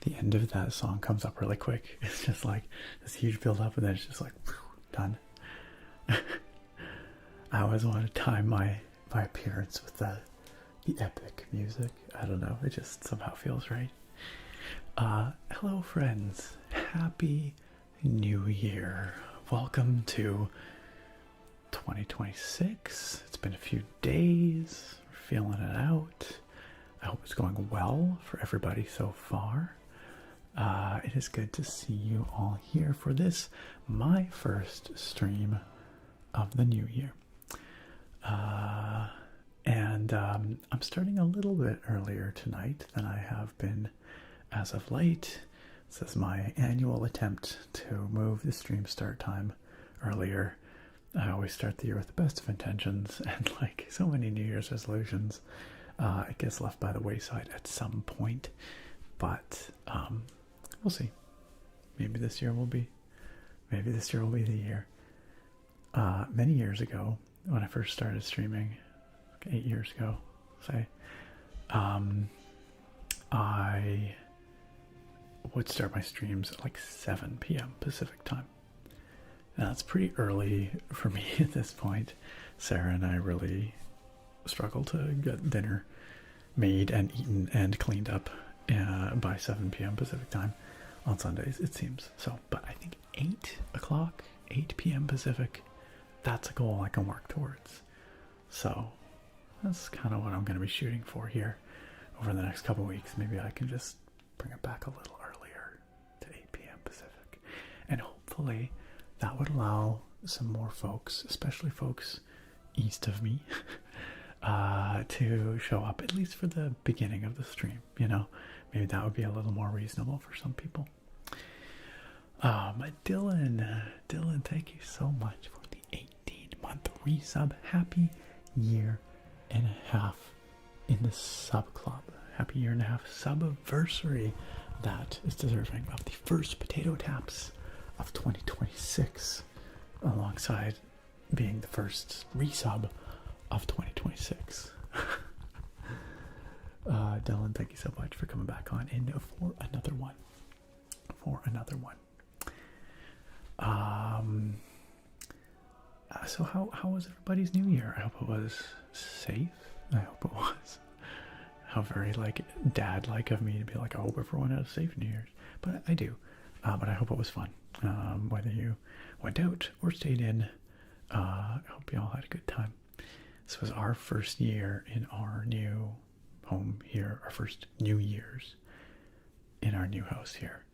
the end of that song comes up really quick. It's just like this huge build up, and then it's just like whew, done. I always want to time my appearance with the epic music. I don't know, it just somehow feels right. Hello friends, happy new year. Welcome to 2026. It's been a few days, we're feeling it out. I hope it's going well for everybody so far. It is good to see you all here for this, my first stream of the new year. I'm starting a little bit earlier tonight than I have been as of late. This is my annual attempt to move the stream start time earlier. I always start the year with the best of intentions, and like so many New Year's resolutions, it gets left by the wayside at some point. But we'll see. Maybe this year will be the year. Many years ago, when I first started streaming, like 8 years ago, say, I would start my streams at like 7 p.m. Pacific time. And that's pretty early for me at this point. Sarah and I really struggle to get dinner made and eaten and cleaned up by 7 p.m. Pacific time on Sundays, it seems. So, but I think 8 p.m. Pacific, that's a goal I can work towards. So that's kind of what I'm going to be shooting for here over the next couple weeks. Maybe I can just bring it back a little earlier to 8 p.m. Pacific. And hopefully that would allow some more folks, especially folks east of me, to show up at least for the beginning of the stream. You know, maybe that would be a little more reasonable for some people. Dylan, thank you so much for the 18-month resub. Happy year and a half in the sub club. Happy year and a half subversary. That is deserving of the first potato taps of 2026, alongside being the first resub of 2026. Dylan, thank you so much for coming back on in for another one. So how was everybody's new year? I hope it was safe. I hope it was. How very dad-like of me to be like, I hope everyone had a safe New Year's. But I do. But I hope it was fun. Whether you went out or stayed in, I hope you all had a good time. This was our first year in our new home here, our first New Year's in our new house here.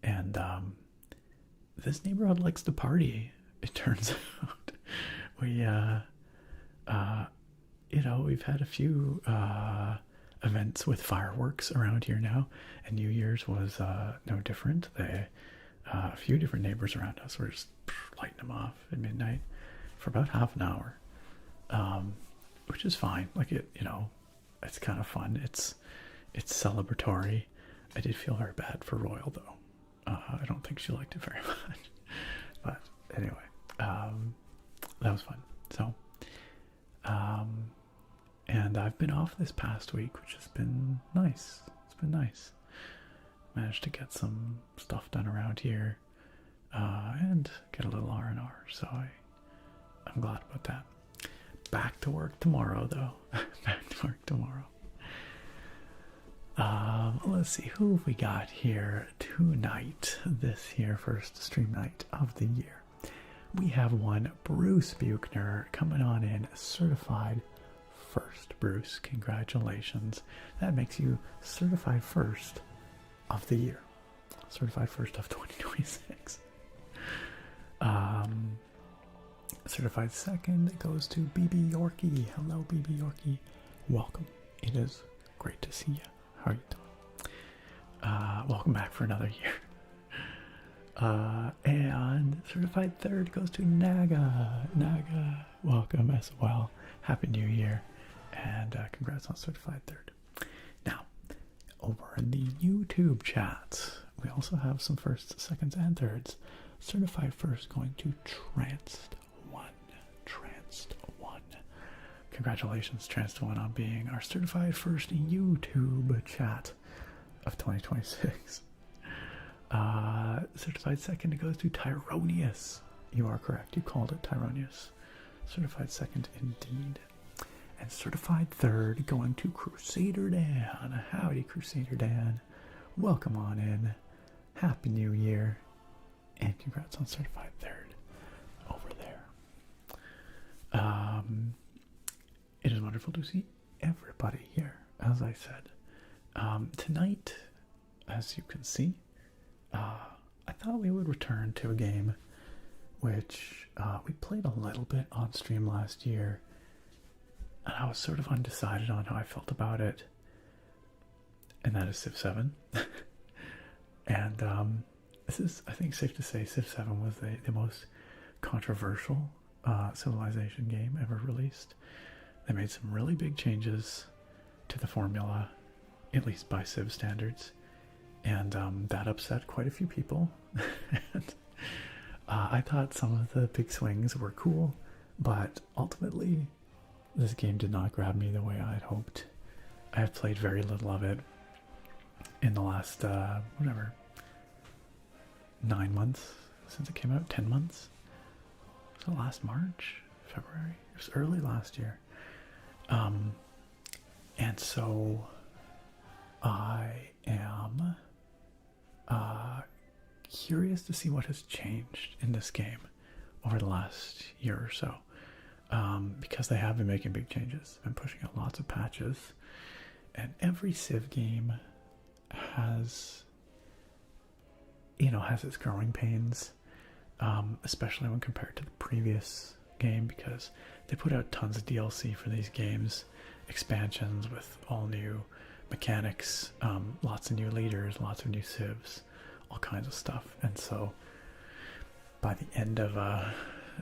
And this neighborhood likes to party, it turns out. We've had a few events with fireworks around here now, and New Year's was no different. A few different neighbors around us were just lighting them off at midnight for about half an hour, which is fine. It's kind of fun. It's celebratory. I did feel very bad for Royal though. I don't think she liked it very much, but anyway, that was fun. So, and I've been off this past week, which has been nice. It's been nice. Managed to get some stuff done around here, and get a little R&R, so I'm glad about that. Back to work tomorrow, though. Back to work tomorrow. Let's see, who have we got here tonight? This here first stream night of the year. We have one Bruce Buchner coming on in, certified first. Bruce, congratulations. That makes you certified first of the year. Certified first of 2026. Certified second goes to BB Yorkie. Hello, BB Yorkie. Welcome. It is great to see you. How are you doing? Welcome back for another year. And certified third goes to Naga. Naga, welcome as well. Happy New Year. And congrats on certified third. Now, over in the YouTube chat, we also have some firsts, seconds, and thirds. Certified first going to Tranced1. Tranced1. Congratulations, Tranced1, on being our certified first YouTube chat of 2026. Certified second goes to Tyronius. You are correct. You called it Tyronius. Certified second indeed. And certified third going to Crusader Dan. Howdy, Crusader Dan. Welcome on in. Happy New Year. And congrats on certified third over there. It is wonderful to see everybody here, as I said. Tonight, as you can see, I thought we would return to a game which we played a little bit on stream last year, and I was sort of undecided on how I felt about it, and that is Civ 7. And this is, I think, safe to say Civ 7 was the most controversial Civilization game ever released. They made some really big changes to the formula, at least by Civ standards, and that upset quite a few people. And, I thought some of the big swings were cool, but ultimately this game did not grab me the way I had hoped. I have played very little of it in the last, 9 months since it came out, 10 months. So last March, February, it was early last year. And so I am curious to see what has changed in this game over the last year or so, because they have been making big changes, been pushing out lots of patches, and every Civ game has its growing pains, especially when compared to the previous game, because they put out tons of DLC for these games, expansions with all new mechanics, lots of new leaders, lots of new civs, all kinds of stuff. And so by the end of a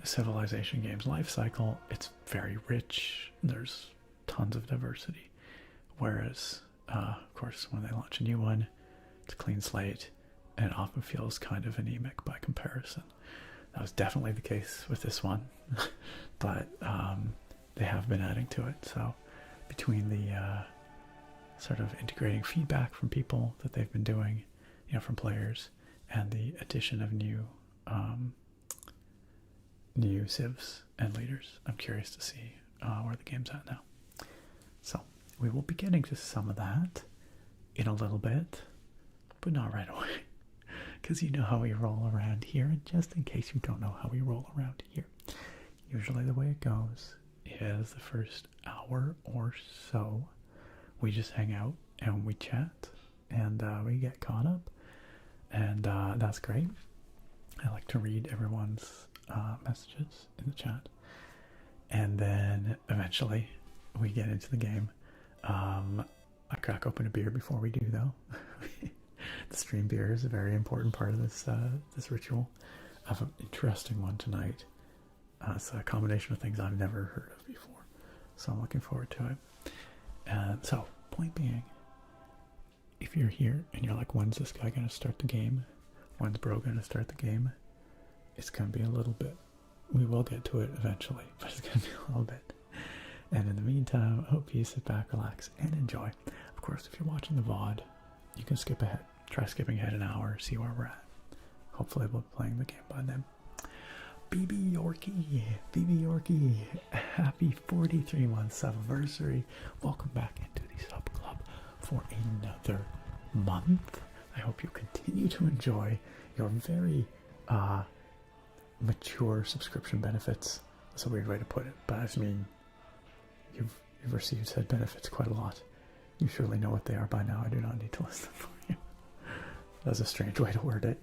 Civilization game's life cycle, it's very rich. There's tons of diversity, whereas of course when they launch a new one, it's a clean slate, and it often feels kind of anemic by comparison. That was definitely the case with this one. But they have been adding to it. So between the sort of integrating feedback from people that they've been doing, from players, and the addition of new civs and leaders, I'm curious to see where the game's at now. So we will be getting to some of that in a little bit, but not right away, because you know how we roll around here. And just in case you don't know how we roll around here, usually the way it goes is the first hour or so we just hang out and we chat, and we get caught up, and that's great. I like to read everyone's messages in the chat, and then eventually we get into the game. I crack open a beer before we do, though. The stream beer is a very important part of this ritual. I have an interesting one tonight. It's a combination of things I've never heard of before, so I'm looking forward to it. So, point being, if you're here and you're like, when's this guy going to start the game? When's bro going to start the game? It's going to be a little bit. We will get to it eventually, but it's going to be a little bit. And in the meantime, I hope you sit back, relax, and enjoy. Of course, if you're watching the VOD, you can skip ahead. Try skipping ahead an hour, see where we're at. Hopefully we'll be playing the game by then. BB Yorkie, happy 43 months anniversary. Welcome back into the sub club for another month. I hope you continue to enjoy your very mature subscription benefits. That's a weird way to put it, but I just mean you've received said benefits quite a lot. You surely know what they are by now. I do not need to list them for you. That's a strange way to word it.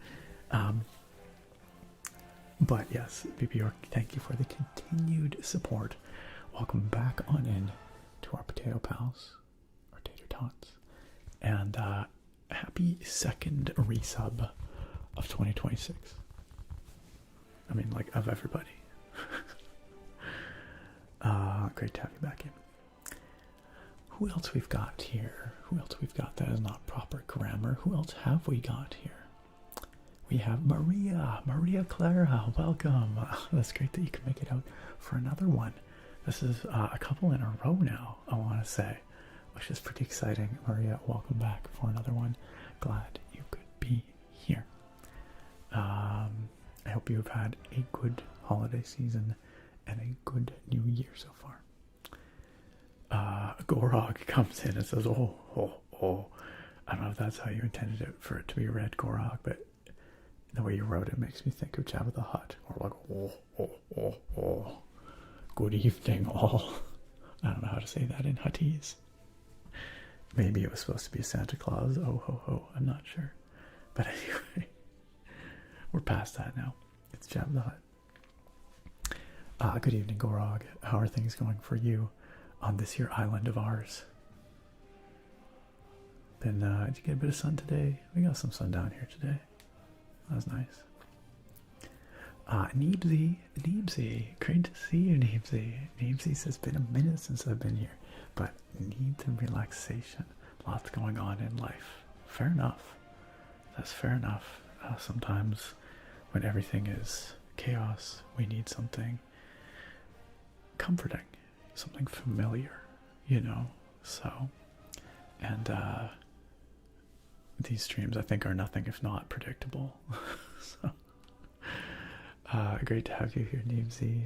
But yes, BB York, thank you for the continued support. Welcome back on in to our potato pals, our tater tots, and happy second resub of 2026. I mean, like, of everybody. Great to have you back in. Who else we've got here? Who else we've got that is not proper grammar? Who else have we got here? We have Maria Clara, welcome. That's great that you can make it out for another one. This is a couple in a row now, I want to say, which is pretty exciting. Maria, welcome back for another one. Glad you could be here. I hope you've had a good holiday season and a good new year so far. Gorog comes in and says, oh. I don't know if that's how you intended it for it to be read, Gorog, but the way you wrote it makes me think of Jabba the Hutt. Or like, oh. Good evening, all. I don't know how to say that in Huttese. Maybe it was supposed to be Santa Claus. Oh, ho, ho. I'm not sure. But anyway, we're past that now. It's Jabba the Hutt. Good evening, Gorog. How are things going for you on this here island of ours? Did you get a bit of sun today? We got some sun down here today. That was nice. Neebsy. Great to see you, Neebsy. Neebsy says, it's been a minute since I've been here, but need some relaxation. Lots going on in life. Fair enough. That's fair enough. Sometimes when everything is chaos, we need something comforting, something familiar, you know? So, and these streams, I think, are nothing if not predictable. So, great to have you here, Neemsy,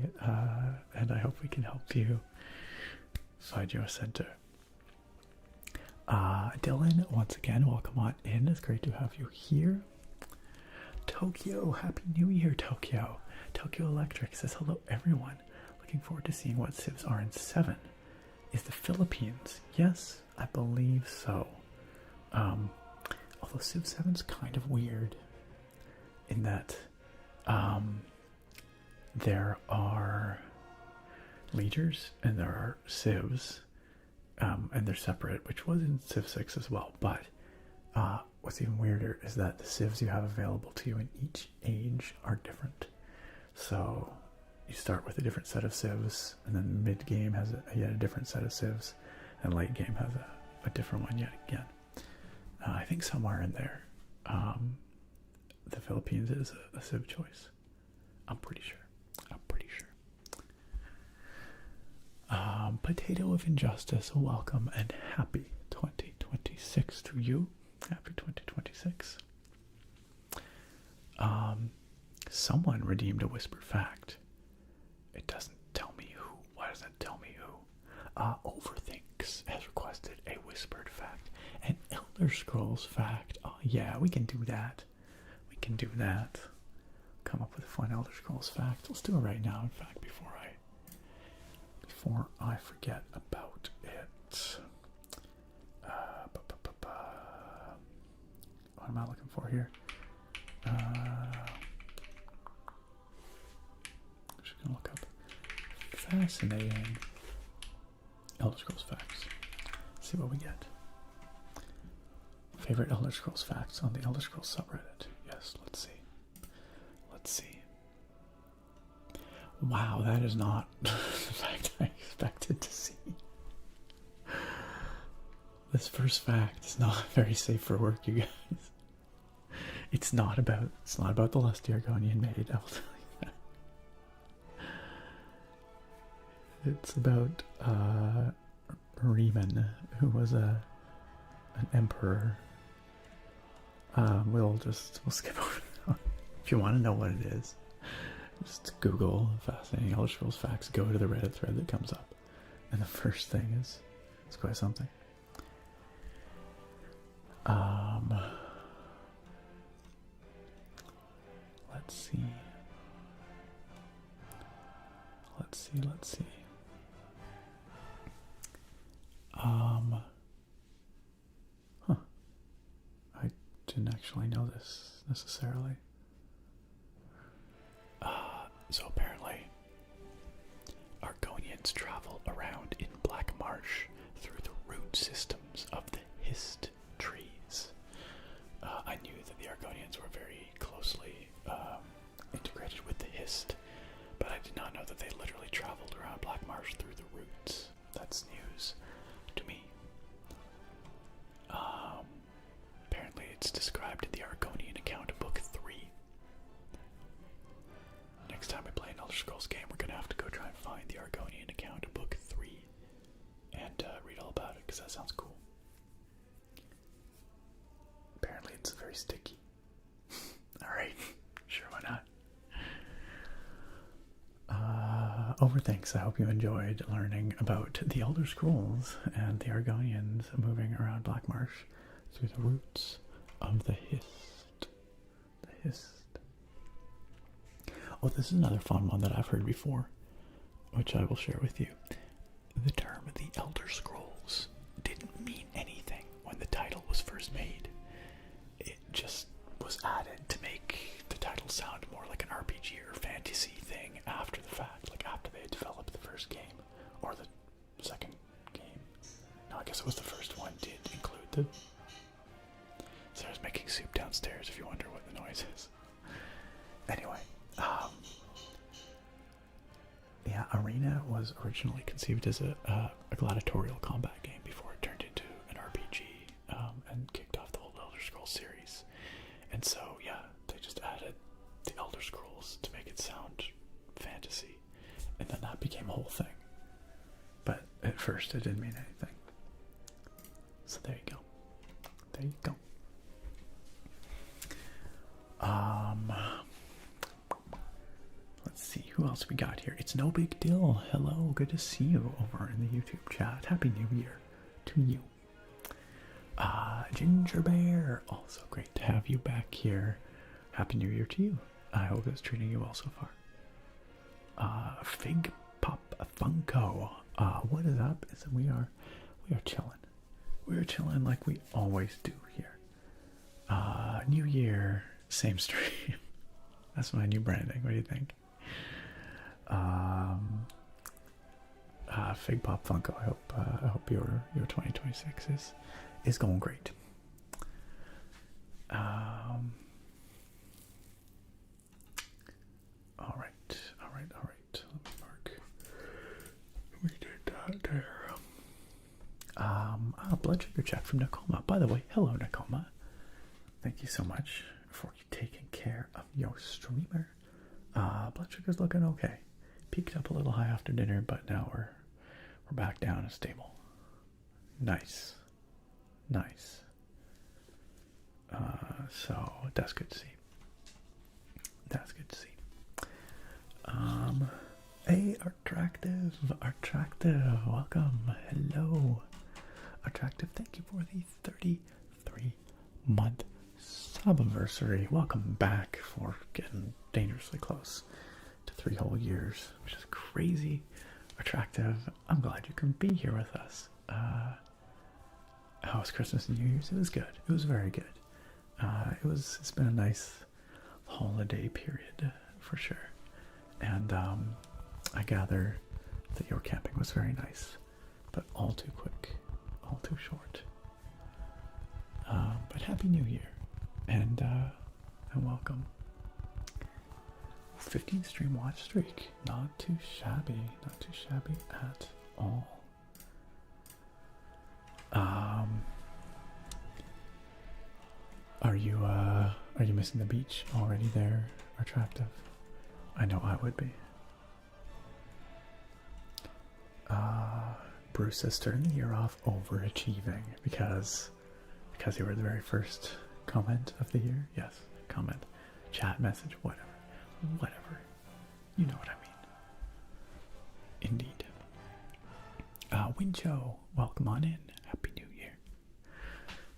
and I hope we can help you find your center. Dylan, once again, welcome on in. It's great to have you here. Tokyo, Happy New Year, Tokyo. Tokyo Electric says, hello, everyone. Looking forward to seeing what civs are in 7. Is the Philippines? Yes, I believe so. Although Civ 7's kind of weird in that there are leaders and there are civs, and they're separate, which was in Civ 6 as well. But what's even weirder is that the civs you have available to you in each age are different. So you start with a different set of civs, and then mid-game has yet a different set of civs, and late game has a different one yet again. I think somewhere in there, the Philippines is a civ choice. I'm pretty sure. Potato of Injustice, welcome and happy 2026 to you. Happy 2026. Someone redeemed a whispered fact. It doesn't tell me who. Why doesn't it tell me who? Overthinks has requested a whispered fact. An Elder Scrolls fact. Oh yeah, we can do that. We can do that. Come up with a fun Elder Scrolls fact. Let's do it right now, in fact, before I forget about it. What am I looking for here? I'm just gonna look up fascinating Elder Scrolls facts. See what we get. Favorite Elder Scrolls facts on the Elder Scrolls subreddit. Yes, let's see. Wow, that is not the fact I expected to see. This first fact is not very safe for work, you guys. It's not about the lusty Argonian maid, I will tell you that. It's about Riemann, who was an emperor. We'll skip over that. If you want to know what it is, just Google fascinating Elder Scrolls facts, go to the Reddit thread that comes up, and the first thing is, it's quite something. Let's see. I didn't actually know this necessarily. So apparently, Argonians travel around in Black Marsh through the root systems of the Hist trees. I knew that the Argonians were very closely integrated with the Hist, but I did not know that they literally traveled around Black Marsh through the roots. That's news to me. Apparently it's described in the Argonian account of Book 3. Next time we play an Elder Scrolls game, we're going to have to go try and find the Argonian account of Book 3 and read all about it, because that sounds cool. very sticky. Alright, sure, why not? Overthinks. I hope you enjoyed learning about the Elder Scrolls and the Argonians moving around Blackmarsh through the roots of the Hist. The Hist. Oh, this is another fun one that I've heard before, which I will share with you. The term the Elder Scrolls didn't mean anything when the title was first made. It just was added to make the title sound more like an RPG or fantasy thing after the fact, like after they had developed the first game, or the second game. No, I guess it was the first one did include the... Sarah's making soup downstairs if you wonder what the noise is. Anyway, yeah, Arena was originally conceived as a gladiatorial combat game before it turned into an RPG and kicked off the whole Elder Scrolls series. And so, yeah, they just added the Elder Scrolls to make it sound fantasy. And then that became a whole thing. But at first it didn't mean anything. So there you go. There you go. Let's see who else we got here. It's no big deal. Hello, good to see you over in the YouTube chat. Happy New Year to you. Ginger Bear, also great to have you back here. Happy New Year to you. I hope it's treating you well so far. Fig Pop Funko. What is up? We are chilling. We're chilling like we always do here. New Year, same stream. That's my new branding. What do you think? Fig Pop Funko. I hope your 2026 is going great. All right. Let me mark. We did that there. Blood sugar check from Nakoma. By the way, hello Nakoma. Thank you so much for taking care of your streamer. Blood sugar's looking okay. Peaked up a little high after dinner, but now we're back down and stable. Nice. So that's good to see. Hey, Attractive, welcome. Hello, Attractive. Thank you for the 33-month subiversary. Welcome back for getting dangerously close to 3 whole years, which is crazy. Attractive, I'm glad you can be here with us. How was Christmas and New Year's? It was good. It was very good. It's been a nice holiday period for sure. And I gather that your camping was very nice, but all too quick, all too short. But Happy New Year, and welcome. 15 stream watch streak, not too shabby at all. Are you missing the beach already there, Attractive? I know I would be. Bruce says starting the year off overachieving because you were the very first comment of the year. Yes, comment, chat message, whatever. You know what I mean. Indeed. Wincho, welcome on in. Happy New Year.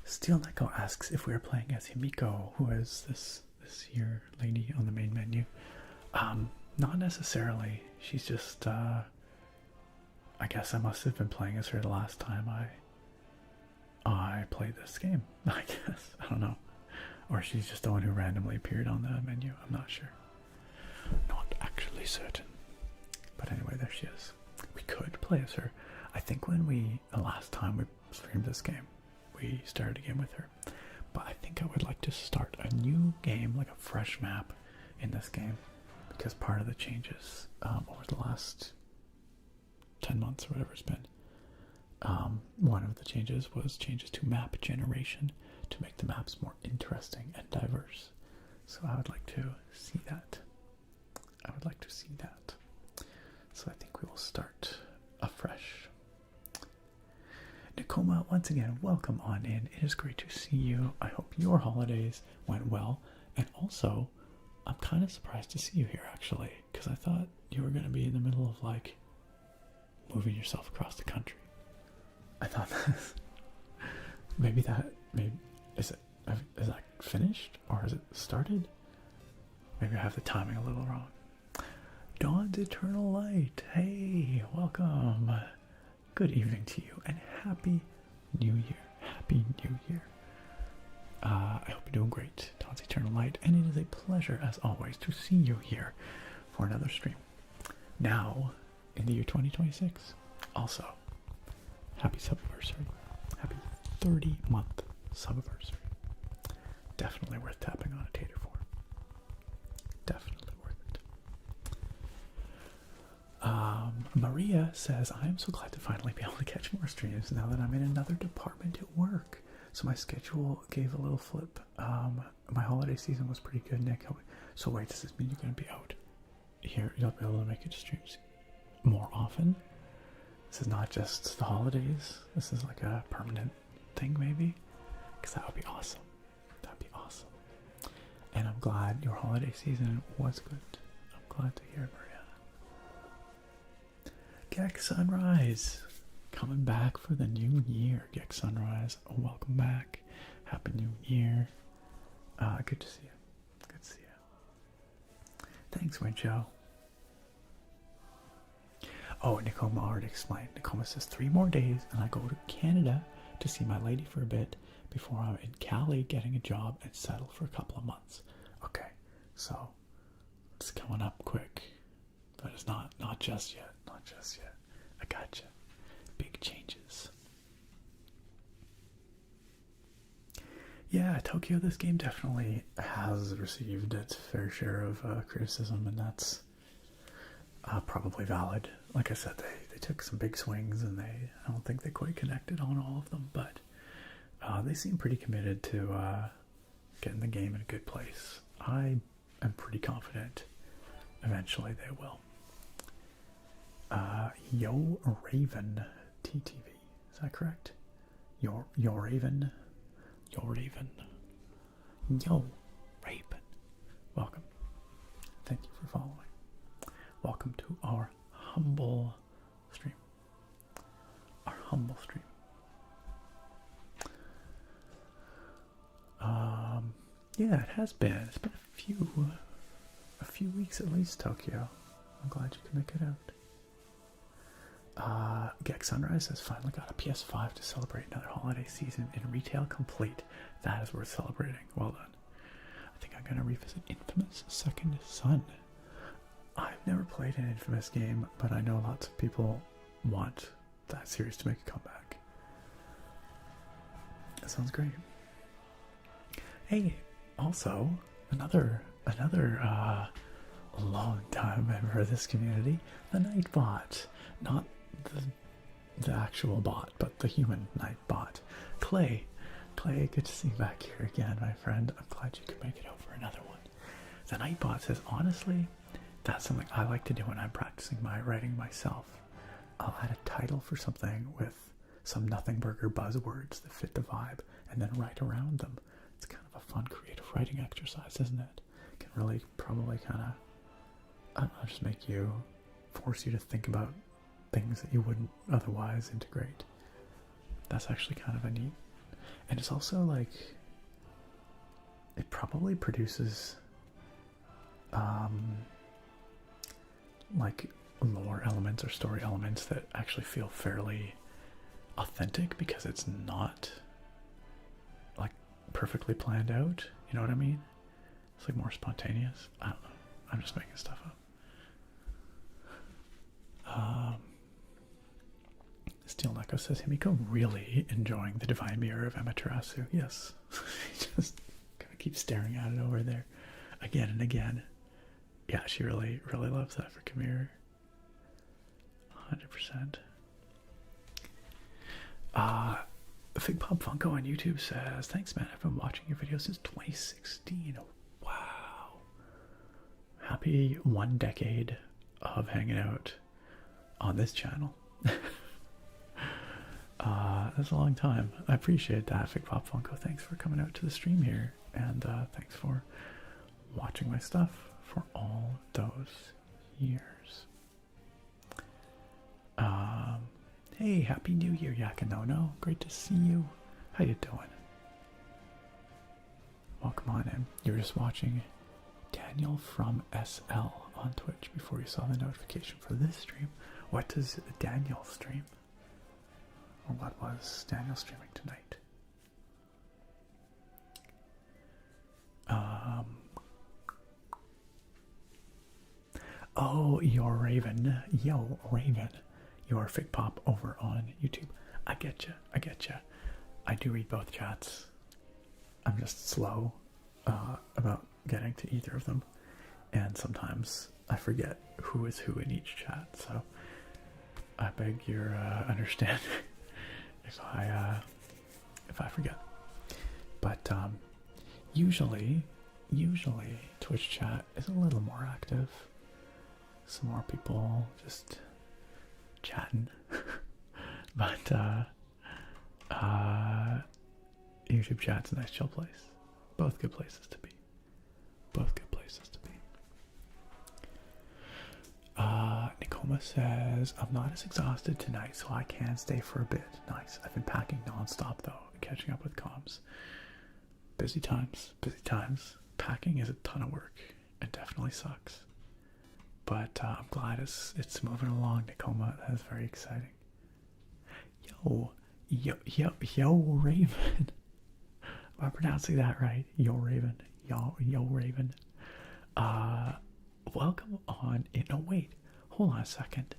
Steel Neko asks if we are playing as Himiko, who is this here lady on the main menu. Not necessarily. She's just, I guess I must have been playing as her the last time I played this game, I guess. I don't know. Or she's just the one who randomly appeared on the menu. I'm not sure. Not actually certain. But anyway, there she is. We could play as her. I think when the last time we streamed this game, we started a game with her. But I think I would like to start a new game, like a fresh map in this game. Because part of the changes over the last 10 months or whatever it's been, one of the changes was changes to map generation to make the maps more interesting and diverse. So I would like to see that. So I think we will start afresh. Nakoma Nikoma, once again, welcome on in. It is great to see you. I hope your holidays went well. And also, I'm kind of surprised to see you here, actually, because I thought you were going to be in the middle of, like, moving yourself across the country. I thought maybe is that finished, or is it started? Maybe I have the timing a little wrong. Dawn's Eternal Light, hey, welcome. Good evening to you, and Happy New Year. Happy New Year. I hope you're doing great, Dawn's Eternal Light, and it is a pleasure, as always, to see you here for another stream. Now, in the year 2026, also, happy subiversary. Happy 30-month subiversary. Definitely worth tapping on a tater for. Definitely worth it. Maria says, I am so glad to finally be able to catch more streams now that I'm in another department at work. So my schedule gave a little flip. My holiday season was pretty good, Nick. So wait, does this mean you're going to be out here? You'll be able to make it to streams more often? This is not just the holidays. This is like a permanent thing, maybe? Because that would be awesome. That'd be awesome. And I'm glad your holiday season was good. I'm glad to hear it, Maria. Gex Sunrise, coming back for the new year. Gex Sunrise, welcome back. Happy New Year. Good to see you. Good to see you. Thanks, Wincho. Oh, Nikoma already explained. Nikoma says 3 more days and I go to Canada to see my lady for a bit before I'm in Cali getting a job and settle for a couple of months. Okay, so it's coming up quick, but it's not just yet. Not just yet. I gotcha. Big changes. Yeah, Tokyo, this game definitely has received its fair share of criticism, and that's probably valid. Like I said, they took some big swings, and I don't think they quite connected on all of them, but they seem pretty committed to getting the game in a good place. I am pretty confident eventually they will. Yo Raven TTV, is that correct? Yo Raven. Yo Raven. Yo Raven. Welcome. Thank you for following. Welcome to our humble stream. Our humble stream. Yeah, it has been. It's been a few weeks at least, Tokyo. I'm glad you can make it out. Gex Sunrise has finally got a PS5 to celebrate another holiday season in retail complete. That is worth celebrating. Well done. I think I'm going to revisit Infamous Second Son. I've never played an Infamous game, but I know lots of people want that series to make a comeback. That sounds great. Hey, also, another long time member of this community, the Nightbot. Not the actual bot, but the human Nightbot. Clay, good to see you back here again, my friend. I'm glad you could make it over another one. The Nightbot says, honestly, that's something I like to do when I'm practicing my writing myself. I'll add a title for something with some nothing burger buzzwords that fit the vibe and then write around them. It's kind of a fun creative writing exercise, isn't it? It can really probably kind of, I don't know, just make you, force you to think about things that you wouldn't otherwise integrate. That's actually kind of a neat. And it's also like, it probably produces like lore elements or story elements that actually feel fairly authentic because it's not like perfectly planned out. You know what I mean? It's like more spontaneous. I don't know. I'm just making stuff up. Steel Neko says, Himiko really enjoying the Divine Mirror of Amaterasu. Yes. Just gonna keep staring at it over there again and again. Yeah, she really loves that freaking mirror. 100%. Fig Pop Funko on YouTube says, thanks man, I've been watching your videos since 2016. Wow. Happy 1 decade of hanging out on this channel. That's a long time. I appreciate that, Fig Pop Funko. Thanks for coming out to the stream here, and thanks for watching my stuff for all those years. Hey, Happy New Year, Yakanono. Great to see you. How you doing? Welcome on in. You were just watching Daniel from SL on Twitch before you saw the notification for this stream. What does Daniel stream? Or what was Daniel streaming tonight? Oh, you're Raven. Yo, Raven. You're Fig Pop over on YouTube. I get you. I do read both chats. I'm just slow about getting to either of them. And sometimes I forget who is who in each chat. So I beg your understanding if I forget. But usually Twitch chat is a little more active. Some more people just chatting. But YouTube chat's a nice chill place. Both good places to be. Nicoma says, I'm not as exhausted tonight, so I can stay for a bit. Nice. I've been packing non-stop though, catching up with comms. Busy times. Packing is a ton of work. It definitely sucks. But I'm glad it's moving along, Nicoma. That's very exciting. Yo, Raven. Am I pronouncing that right? Yo, Raven. Yo, Raven. Welcome on. No, wait. Hold on a second.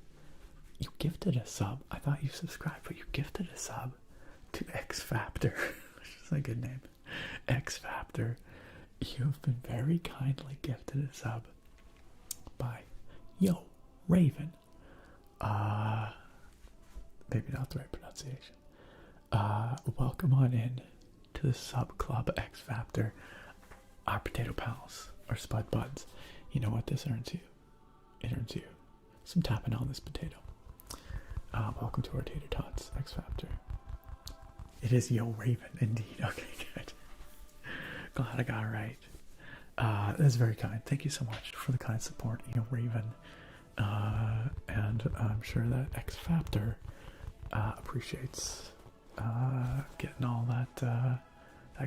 You gifted a sub. I thought you subscribed, but you gifted a sub to X Factor. Which is a good name. X Factor. You've been very kindly gifted a sub by Yo Raven. Maybe not the right pronunciation. Welcome on in to the sub club X Factor. Our potato pals, our spud buds. You know what this earns you? It earns you some tapping on this potato. Welcome to our Tater Tots X Factor. It is Yo Raven, indeed. Okay, good. Glad I got it right. That's very kind. Thank you so much for the kind support, Yo Raven. And I'm sure that X Factor appreciates getting all that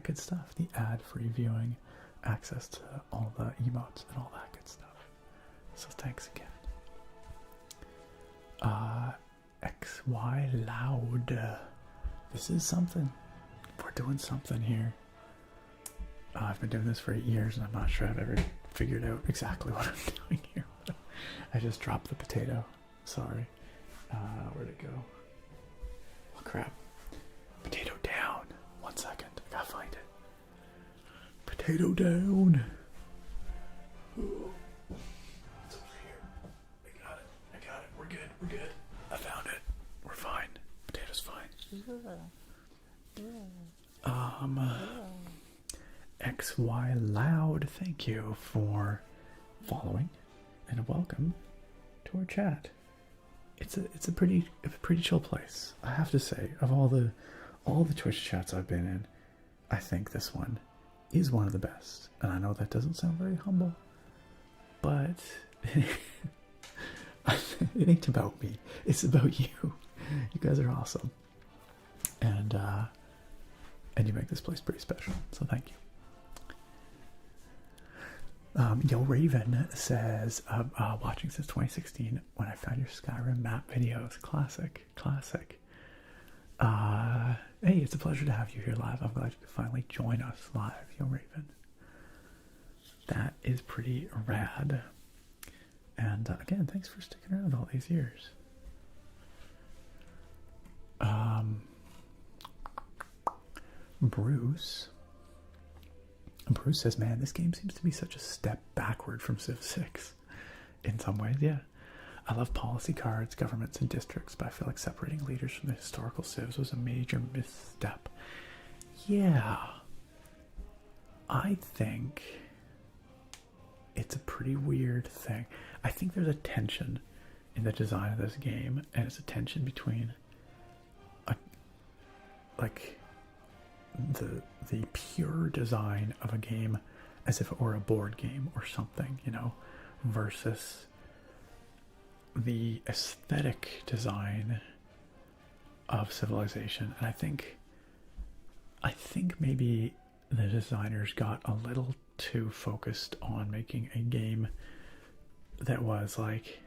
good stuff. The ad-free viewing, access to all the emotes and all that good stuff. So thanks again. XY Loud. This is something. We're doing something here. I've been doing this for 8 years and I'm not sure I've ever figured out exactly what I'm doing here. I just dropped the potato. Sorry. Where'd it go? Oh crap. Potato down. 1 second. I gotta find it. Potato down. Ooh. It's over here. I got it. We're good. I found it. We're fine. Potato's fine. XY Loud, thank you for following and welcome to our chat. It's a pretty chill place, I have to say. Of all the Twitch chats I've been in, I think this one is one of the best. And I know that doesn't sound very humble, but it ain't about me. It's about you. You guys are awesome, and you make this place pretty special. So thank you. Yo Raven says, watching since 2016 when I found your Skyrim map videos. Classic. Hey, it's a pleasure to have you here live. I'm glad you could finally join us live, Yo Raven. That is pretty rad. And again, thanks for sticking around all these years. Bruce says, man, this game seems to be such a step backward from Civ 6. In some ways, yeah. I love policy cards, governments, and districts, but I feel like separating leaders from the historical civs was a major misstep. Yeah. I think it's a pretty weird thing. I think there's a tension in the design of this game, and it's a tension between like the pure design of a game as if it were a board game or something, you know, versus the aesthetic design of Civilization. And I think maybe the designers got a little too focused on making a game that was like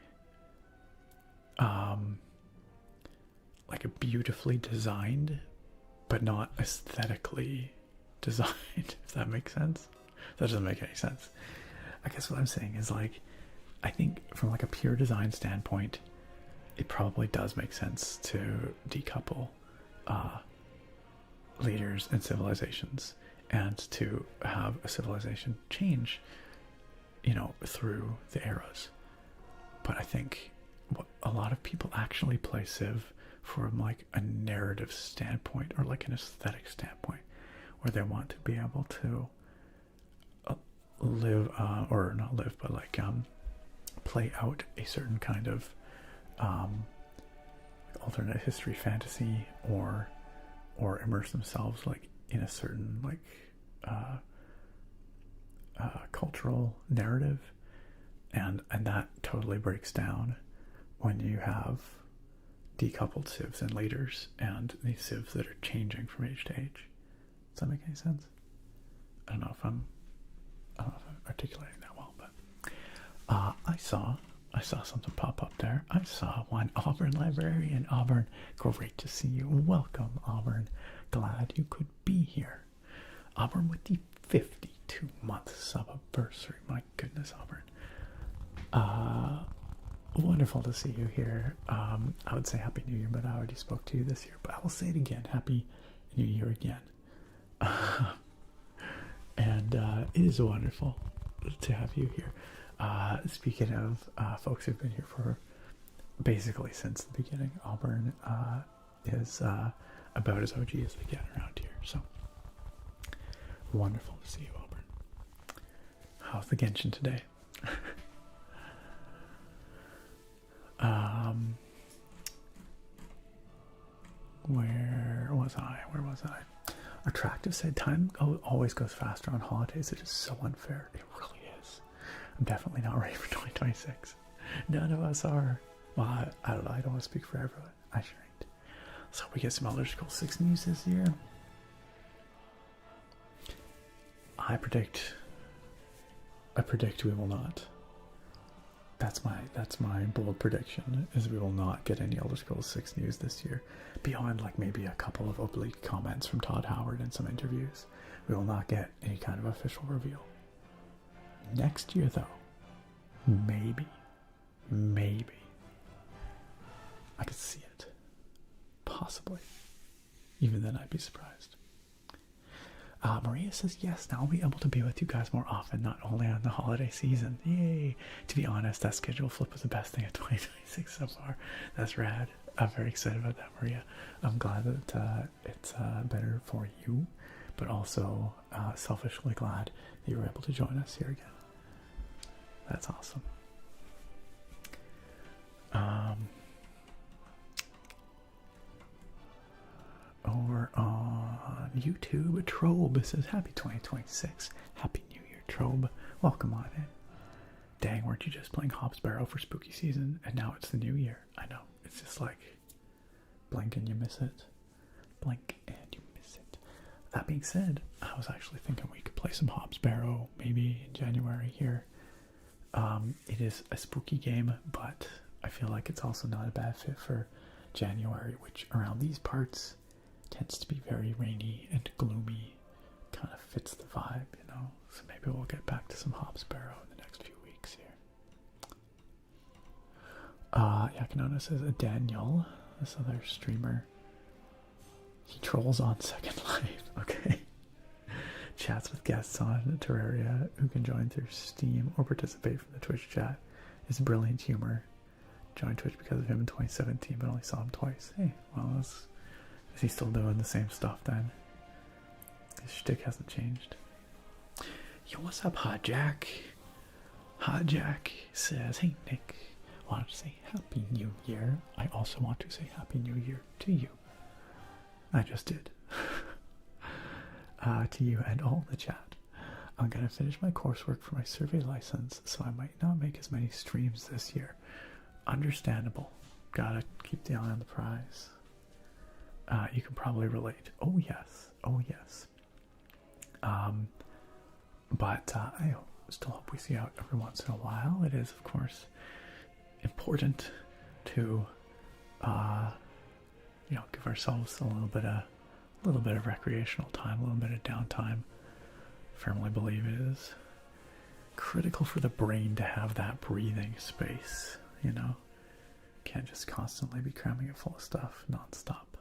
a beautifully designed but not aesthetically designed, if that makes sense. That doesn't make any sense. I guess what I'm saying is, like, I think from like a pure design standpoint, it probably does make sense to decouple leaders and civilizations, and to have a civilization change, you know, through the eras. But I think what a lot of people actually play Civ from like a narrative standpoint or like an aesthetic standpoint, where they want to be able to live, or not live, but like play out a certain kind of alternate history fantasy, or immerse themselves like in a certain like cultural narrative, and that totally breaks down when you have decoupled civs and leaders and these civs that are changing from age to age. Does that make any sense? I don't know if I'm articulating that well, but I saw something pop up there. I saw one Auburn librarian. Auburn, great to see you. Welcome, Auburn. Glad you could be here. Auburn with the 52-month sub-anniversary. My goodness, Auburn. Wonderful to see you here. I would say Happy New Year, but I already spoke to you this year. But I will say it again. Happy New Year again. And it is wonderful to have you here. Speaking of folks who've been here for basically since the beginning, Auburn is about as OG as they get around here. So wonderful to see you, Auburn. How's the Genshin today? Where was I? Attractive said time always goes faster on holidays. It is so unfair. It really is. I'm definitely not ready for 2026. None of us are. Well, I don't know. I don't want to speak for everyone. I sure ain't. So we get some Elder Scrolls 6 news this year. I predict we will not. That's my bold prediction, is we will not get any Elder Scrolls 6 news this year, beyond like maybe a couple of oblique comments from Todd Howard in some interviews. We will not get any kind of official reveal. Next year, though, maybe I could see it, possibly. Even then, I'd be surprised. Maria says, yes, now I'll be able to be with you guys more often, not only on the holiday season. Yay! To be honest, that schedule flip was the best thing of 2026 so far. That's rad. I'm very excited about that, Maria. I'm glad that it's better for you, but also selfishly glad that you were able to join us here again. That's awesome. Over on YouTube, Trobe says, happy 2026. Happy New Year, Trobe. Welcome on in. Dang, weren't you just playing Hobbs Barrow for spooky season, and now it's the new year? I know. It's just like, blink and you miss it. Blink and you miss it. That being said, I was actually thinking we could play some Hobbs Barrow maybe in January here. It is a spooky game, but I feel like it's also not a bad fit for January, which around these parts tends to be very rainy and gloomy. Kind of fits the vibe, you know. So maybe we'll get back to some Hobbs Barrow in the next few weeks here. Yakanona says, Daniel, this other streamer, he trolls on Second Life. Okay. Chats with guests on Terraria who can join through Steam or participate from the Twitch chat. It's brilliant humor. Joined Twitch because of him in 2017, but only saw him twice. Hey, well, is he still doing the same stuff then? His shtick hasn't changed. Yo, what's up, Hot Jack? Hot Jack says, hey, Nick, I wanted to say Happy New Year. I also want to say Happy New Year to you. I just did. to you and all the chat. I'm going to finish my coursework for my survey license, so I might not make as many streams this year. Understandable. Gotta keep the eye on the prize. You can probably relate. Oh yes. Oh yes. But I still hope we see out every once in a while. It is, of course, important to give ourselves a little bit of recreational time, a little bit of downtime. Firmly believe it is critical for the brain to have that breathing space, Can't just constantly be cramming it full of stuff non-stop.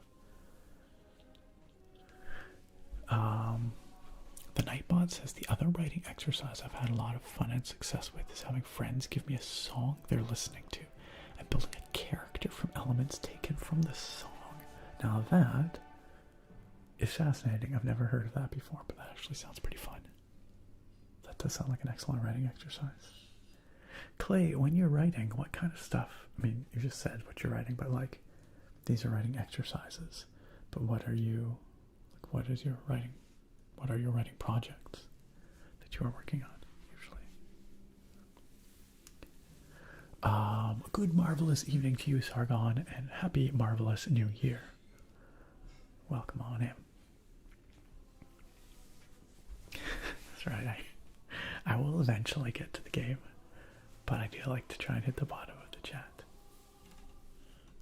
The Nightbot says the other writing exercise I've had a lot of fun and success with is having friends give me a song they're listening to and building a character from elements taken from the song. Now that is fascinating. I've never heard of that before, but that actually sounds pretty fun. That does sound like an excellent writing exercise. Clay, when you're writing, what kind of stuff? I mean, you just said what you're writing, but these are writing exercises. But what are your writing projects that you are working on usually? Good marvelous evening to you, Sargon, and happy marvelous new year. Welcome on in. That's right, I will eventually get to the game, but I do like to try and hit the bottom of the chat.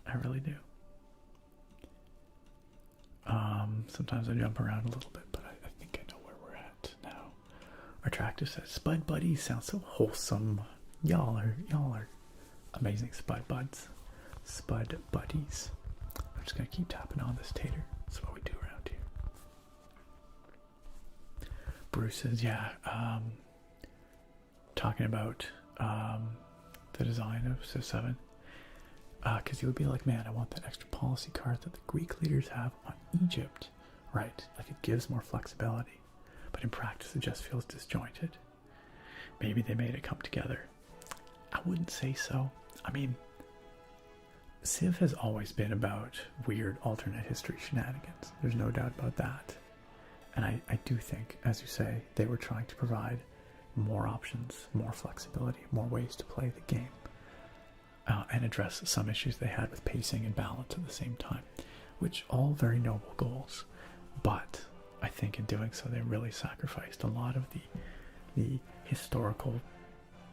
I really do. Sometimes I jump around a little bit, but I think I know where we're at now. Our tractor says, Spud Buddies sounds so wholesome. Y'all are amazing Spud Buds. Spud Buddies. I'm just gonna keep tapping on this tater. That's what we do around here. Bruce says, talking about the design of Civ 7. Because you would be like, man, I want that extra policy card that the Greek leaders have on Egypt. Right, it gives more flexibility. But in practice, it just feels disjointed. Maybe they made it come together. I wouldn't say so. I mean, Civ has always been about weird alternate history shenanigans. There's no doubt about that. And I do think, as you say, they were trying to provide more options, more flexibility, more ways to play the game. And address some issues they had with pacing and balance at the same time, which all very noble goals. But I think in doing so, they really sacrificed a lot of the historical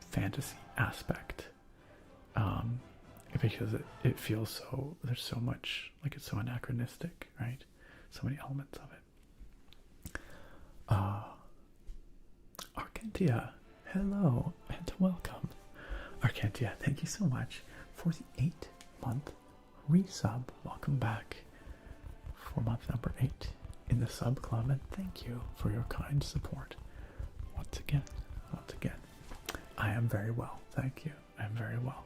fantasy aspect, because it feels so, there's so much, it's so anachronistic, right? So many elements of it. Argentia, hello and welcome. Argentia, thank you so much for the 8-month resub. Welcome back for month number 8 in the sub club, and thank you for your kind support. Once again, I am very well, thank you. I'm very well.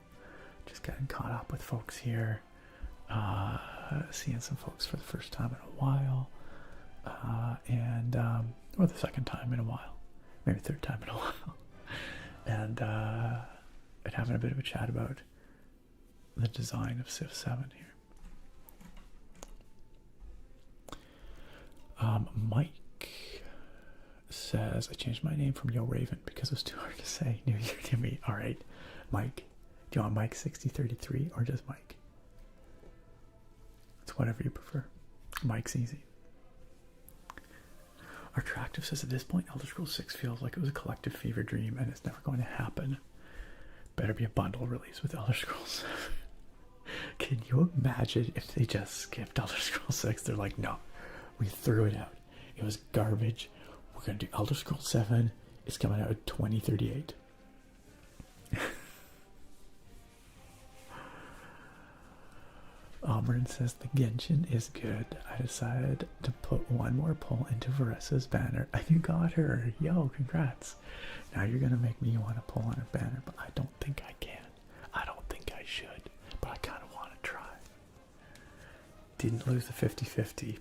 Just getting caught up with folks here, seeing some folks for the first time in a while, or the second time in a while, maybe third time in a while, and having a bit of a chat about the design of Civ 7 here. Mike says, I changed my name from Yo Raven because it was too hard to say. New Year to me. Alright, Mike. Do you want Mike 6033 or just Mike? It's whatever you prefer. Mike's easy. Our Tractive says, at this point, Elder Scrolls 6 feels like it was a collective fever dream and it's never going to happen. Better be a bundle release with Elder Scrolls 7. Can you imagine if they just skipped Elder Scrolls 6? They're like, no, we threw it out. It was garbage. We're going to do Elder Scrolls 7. It's coming out in 2038. Auburn says the Genshin is good. I decided to put one more pull into Varessa's banner. You got her. Yo, congrats. Now you're going to make me want to pull on her banner, but I don't think I can. I don't think I should, but I kind of want to try. Didn't lose the 50-50.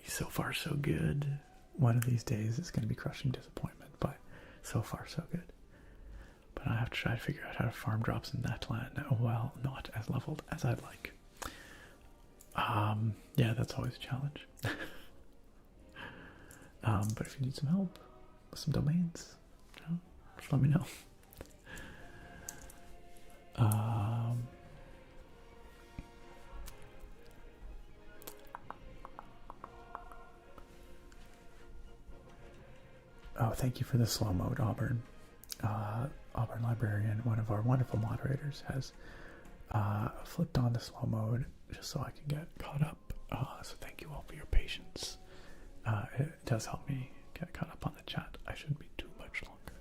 So far, so good. One of these days it's going to be crushing disappointment, but so far, so good. But I have to try to figure out how to farm drops in that land while not as leveled as I'd like. Yeah, that's always a challenge. But if you need some help with some domains, you know, just let me know. Oh, thank you for the slow mode, Auburn. Auburn Librarian, one of our wonderful moderators, has flipped on to slow mode just so I can get caught up. So thank you all for your patience. It does help me get caught up on the chat. I shouldn't be too much longer.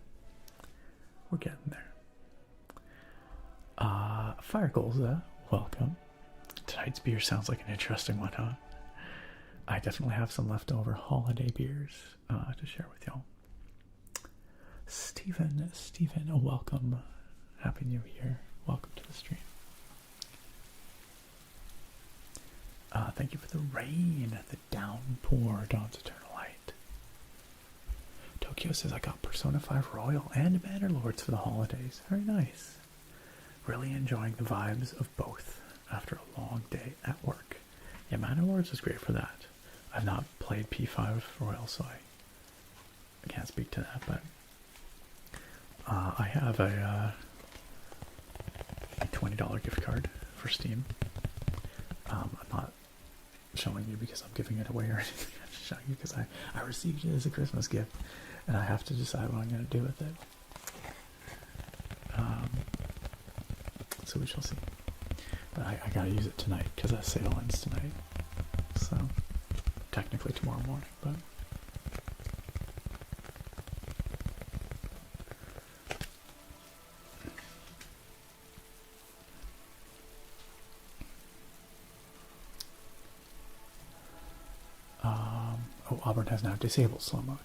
We're getting there. Fire Goals, welcome. Tonight's beer sounds like an interesting one, huh? I definitely have some leftover holiday beers to share with y'all. Stephen, welcome. Happy New Year. Welcome to the stream. Thank you for the rain, the downpour, Dawn's Eternal Light. Tokyo says I got Persona 5 Royal and Manor Lords for the holidays. Very nice. Really enjoying the vibes of both after a long day at work. Yeah, Manor Lords is great for that. I've not played P5 Royal, so I can't speak to that, but I have a $20 gift card for Steam. I'm not showing you because I'm giving it away or anything. I'm just showing you because I received it as a Christmas gift, and I have to decide what I'm going to do with it. So we shall see. But I gotta use it tonight because that sale ends tonight. So technically tomorrow morning, but oh, Auburn has now disabled slow mode.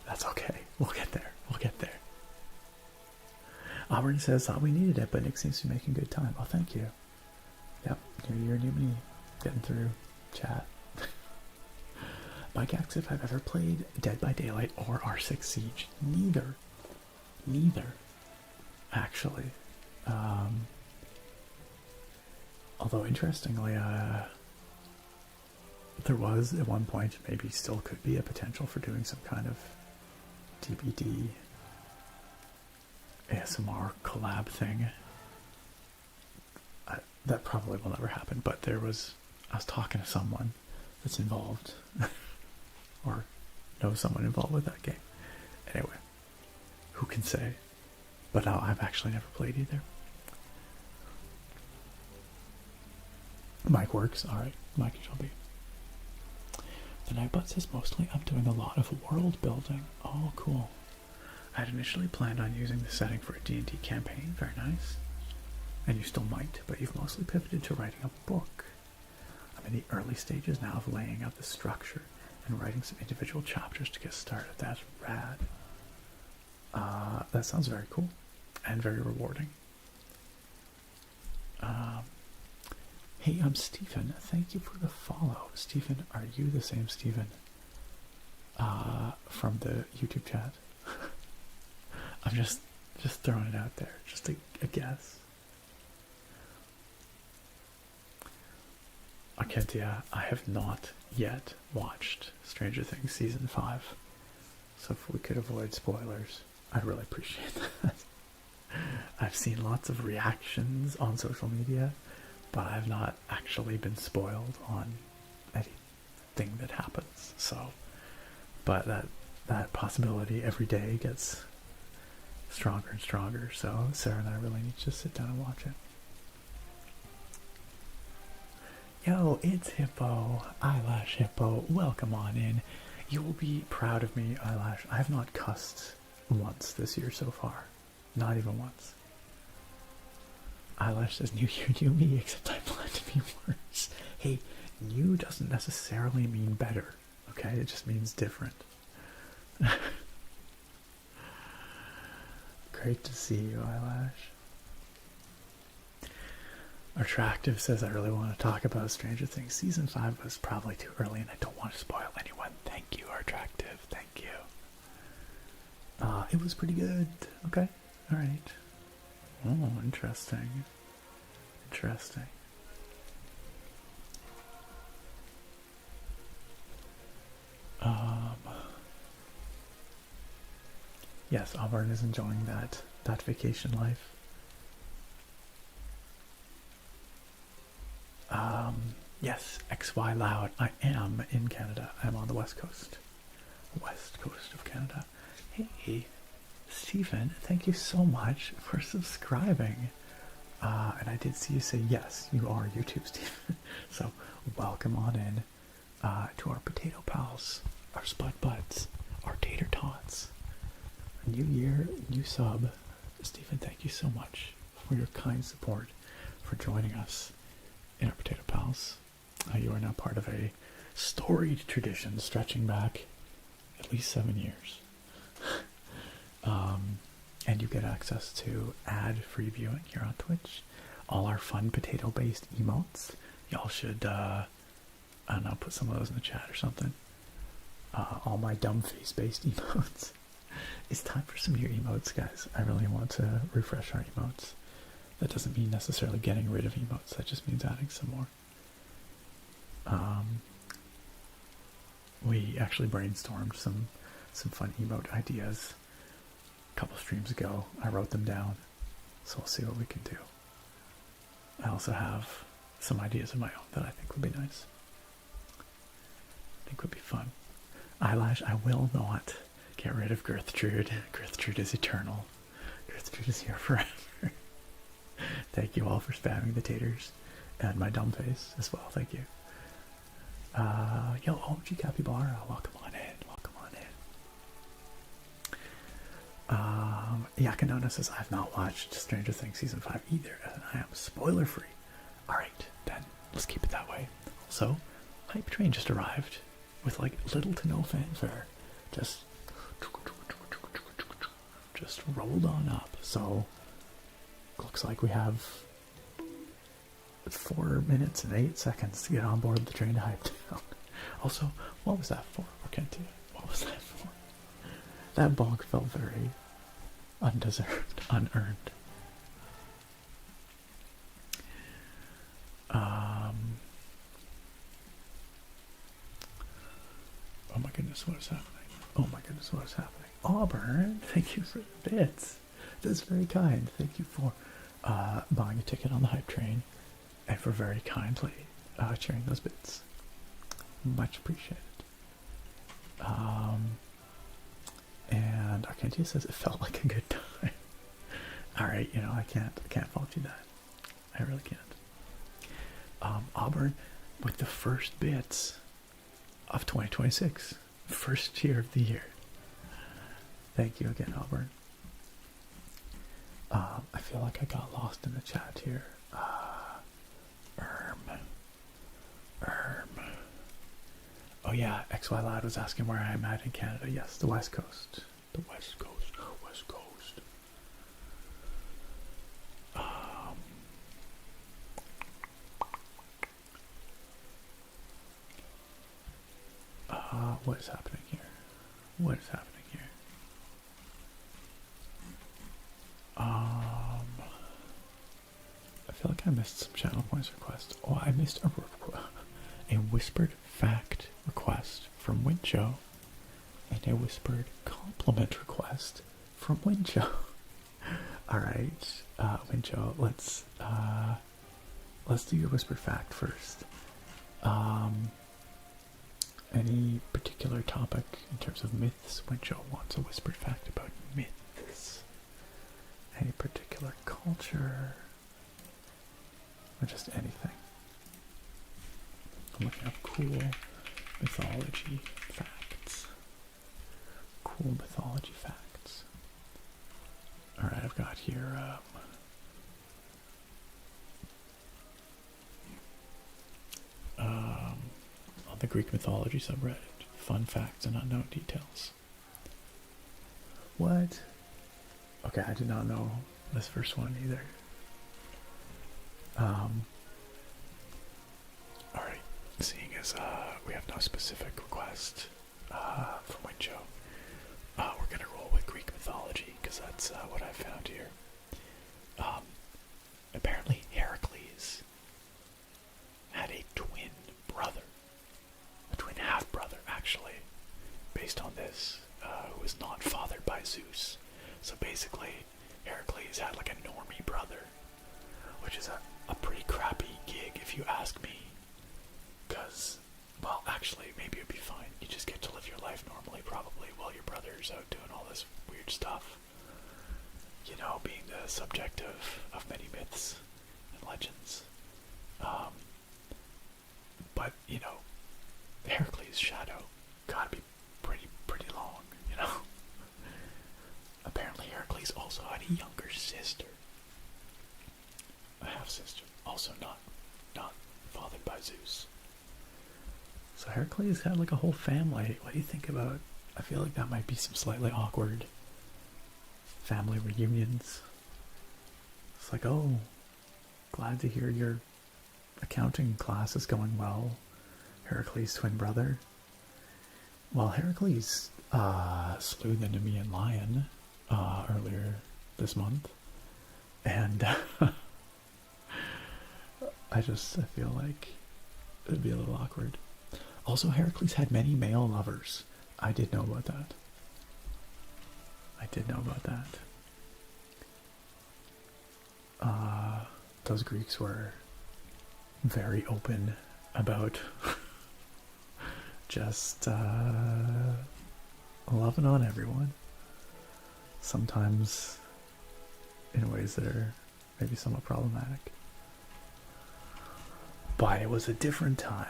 That's okay. We'll get there. We'll get there. Auburn says, thought we needed it, but Nick seems to be making good time. Oh, thank you. Yep, new year, new me. Getting through chat. Mike asks if I've ever played Dead by Daylight or R6 Siege. Neither. Actually. Although, interestingly, there was, at one point, maybe still could be a potential for doing some kind of DBD ASMR collab thing. That probably will never happen, but I was talking to someone that's involved or knows someone involved with that game. Anyway, who can say? But no, I've actually never played either. Mike works. Alright, Mike it shall be. The Nightbot says mostly I'm doing a lot of world building. Oh, cool. I had initially planned on using the setting for a D&D campaign. Very nice. And you still might, but you've mostly pivoted to writing a book. I'm in the early stages now of laying out the structure and writing some individual chapters to get started. That's rad. That sounds very cool and very rewarding. Hey, I'm Stephen. Thank you for the follow. Stephen, are you the same Stephen from the YouTube chat? I'm just throwing it out there. Just a guess. Arkentia, I have not yet watched Stranger Things Season 5. So if we could avoid spoilers, I'd really appreciate that. I've seen lots of reactions on social media, but I've not actually been spoiled on anything that happens. So, but that possibility every day gets stronger and stronger. So Sarah and I really need to just sit down and watch it. Yo, it's Hippo, Eyelash Hippo. Welcome on in. You will be proud of me, Eyelash. I have not cussed once this year so far. Not even once. Eyelash says, new year, new me, except I plan to be worse. Hey, new doesn't necessarily mean better, okay? It just means different. Great to see you, Eyelash. Attractive says, I really want to talk about Stranger Things. Season 5 was probably too early and I don't want to spoil anyone. Thank you, Attractive. Thank you. It was pretty good. Okay. Alright. Oh, interesting. Interesting. Um, yes, Auburn is enjoying that vacation life. Yes, XY Loud. I am in Canada. I'm on the west coast. West coast of Canada. Hey, Stephen, thank you so much for subscribing. And I did see you say yes, you are YouTube, Stephen. So welcome on in to our potato pals, our spud buds, our tater tots. New year, new sub. Stephen, thank you so much for your kind support, for joining us in our potato pals. You are now part of a storied tradition stretching back at least 7 years. And you get access to ad-free viewing here on Twitch. All our fun potato-based emotes. Y'all should, I don't know, put some of those in the chat or something. All my dumb face-based emotes. It's time for some new emotes, guys. I really want to refresh our emotes. That doesn't mean necessarily getting rid of emotes. That just means adding some more. We actually brainstormed some fun emote ideas a couple streams ago. I wrote them down, so we'll see what we can do. I also have some ideas of my own that I think would be nice. I think would be fun. Eyelash, I will not get rid of Gertrude. Gertrude is eternal. Gertrude is here forever. Thank you all for spamming the taters and my dumb face as well. Thank you. Yo, OG Capybara, welcome on in. Welcome on in. Yakanona says, I've not watched Stranger Things Season 5 either, and I am spoiler free. Alright, then let's keep it that way. Also, Hype Train just arrived with like little to no fanfare. Just rolled on up. So, looks like we have 4 minutes and 8 seconds to get on board the train to Hype Town. Also, what was that for? What was that for? That bonk felt very undeserved, unearned. Oh my goodness, what is happening? Oh my goodness, what is happening? Auburn, thank you for the bits. That's very kind. Thank you for buying a ticket on the Hype Train and for very kindly sharing those bits. Much appreciated. And Arcantia says it felt like a good time. Alright, you know, I can't fault you that. I really can't. Auburn with the first bits of 2026. First year of the year. Thank you again, Auburn. I feel like I got lost in the chat here. Oh yeah, XY Lad was asking where I'm at in Canada. Yes, the West Coast. The West Coast. West Coast. What is happening here? What is happening here? I feel like I missed some channel points requests. Oh, I missed a whispered fact request from Wincho and a whispered compliment request from Wincho. Alright, Wincho, let's do your whispered fact first. Any particular topic in terms of myths? Wincho wants a whispered fact about myths. Any particular culture? Or just anything? I'm looking up cool mythology facts. Cool mythology facts. Alright, I've got here, on the Greek mythology subreddit, fun facts and unknown details. What? Okay, I did not know this first one either. Alright, seeing as we have no specific request from Wincho, we're gonna roll with Greek mythology because that's what I found here. Apparently Heracles had a twin brother, a twin half brother actually, Zeus. So basically, Heracles had like a normie brother, which is a pretty crappy gig if you ask me. Because, well, actually, maybe it'd be fine. You just get to live your life normally, probably, while your brother's out doing all this weird stuff. You know, being the subject of many myths and legends. But, you know, Heracles' shadow gotta be pretty long, you know? Apparently Heracles also had a younger sister. A half-sister. Also not fathered by Zeus. So Heracles had like a whole family. What do you think about? I feel like that might be some slightly awkward family reunions. It's like, oh, glad to hear your accounting class is going well, Heracles' twin brother. Well, Heracles slew the Nemean lion earlier this month, and I feel like it'd be a little awkward. Also, Heracles had many male lovers. I did know about that. Those Greeks were very open about just loving on everyone. Sometimes in ways that are maybe somewhat problematic. But it was a different time.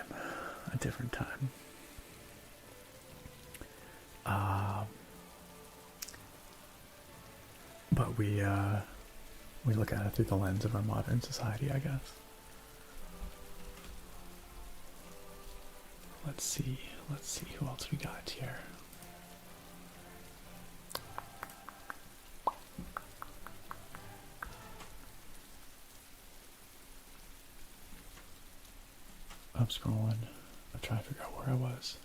But we look at it through the lens of our modern society, I guess. Let's see who else we got here. I'm scrolling. I'm trying to figure out where I was.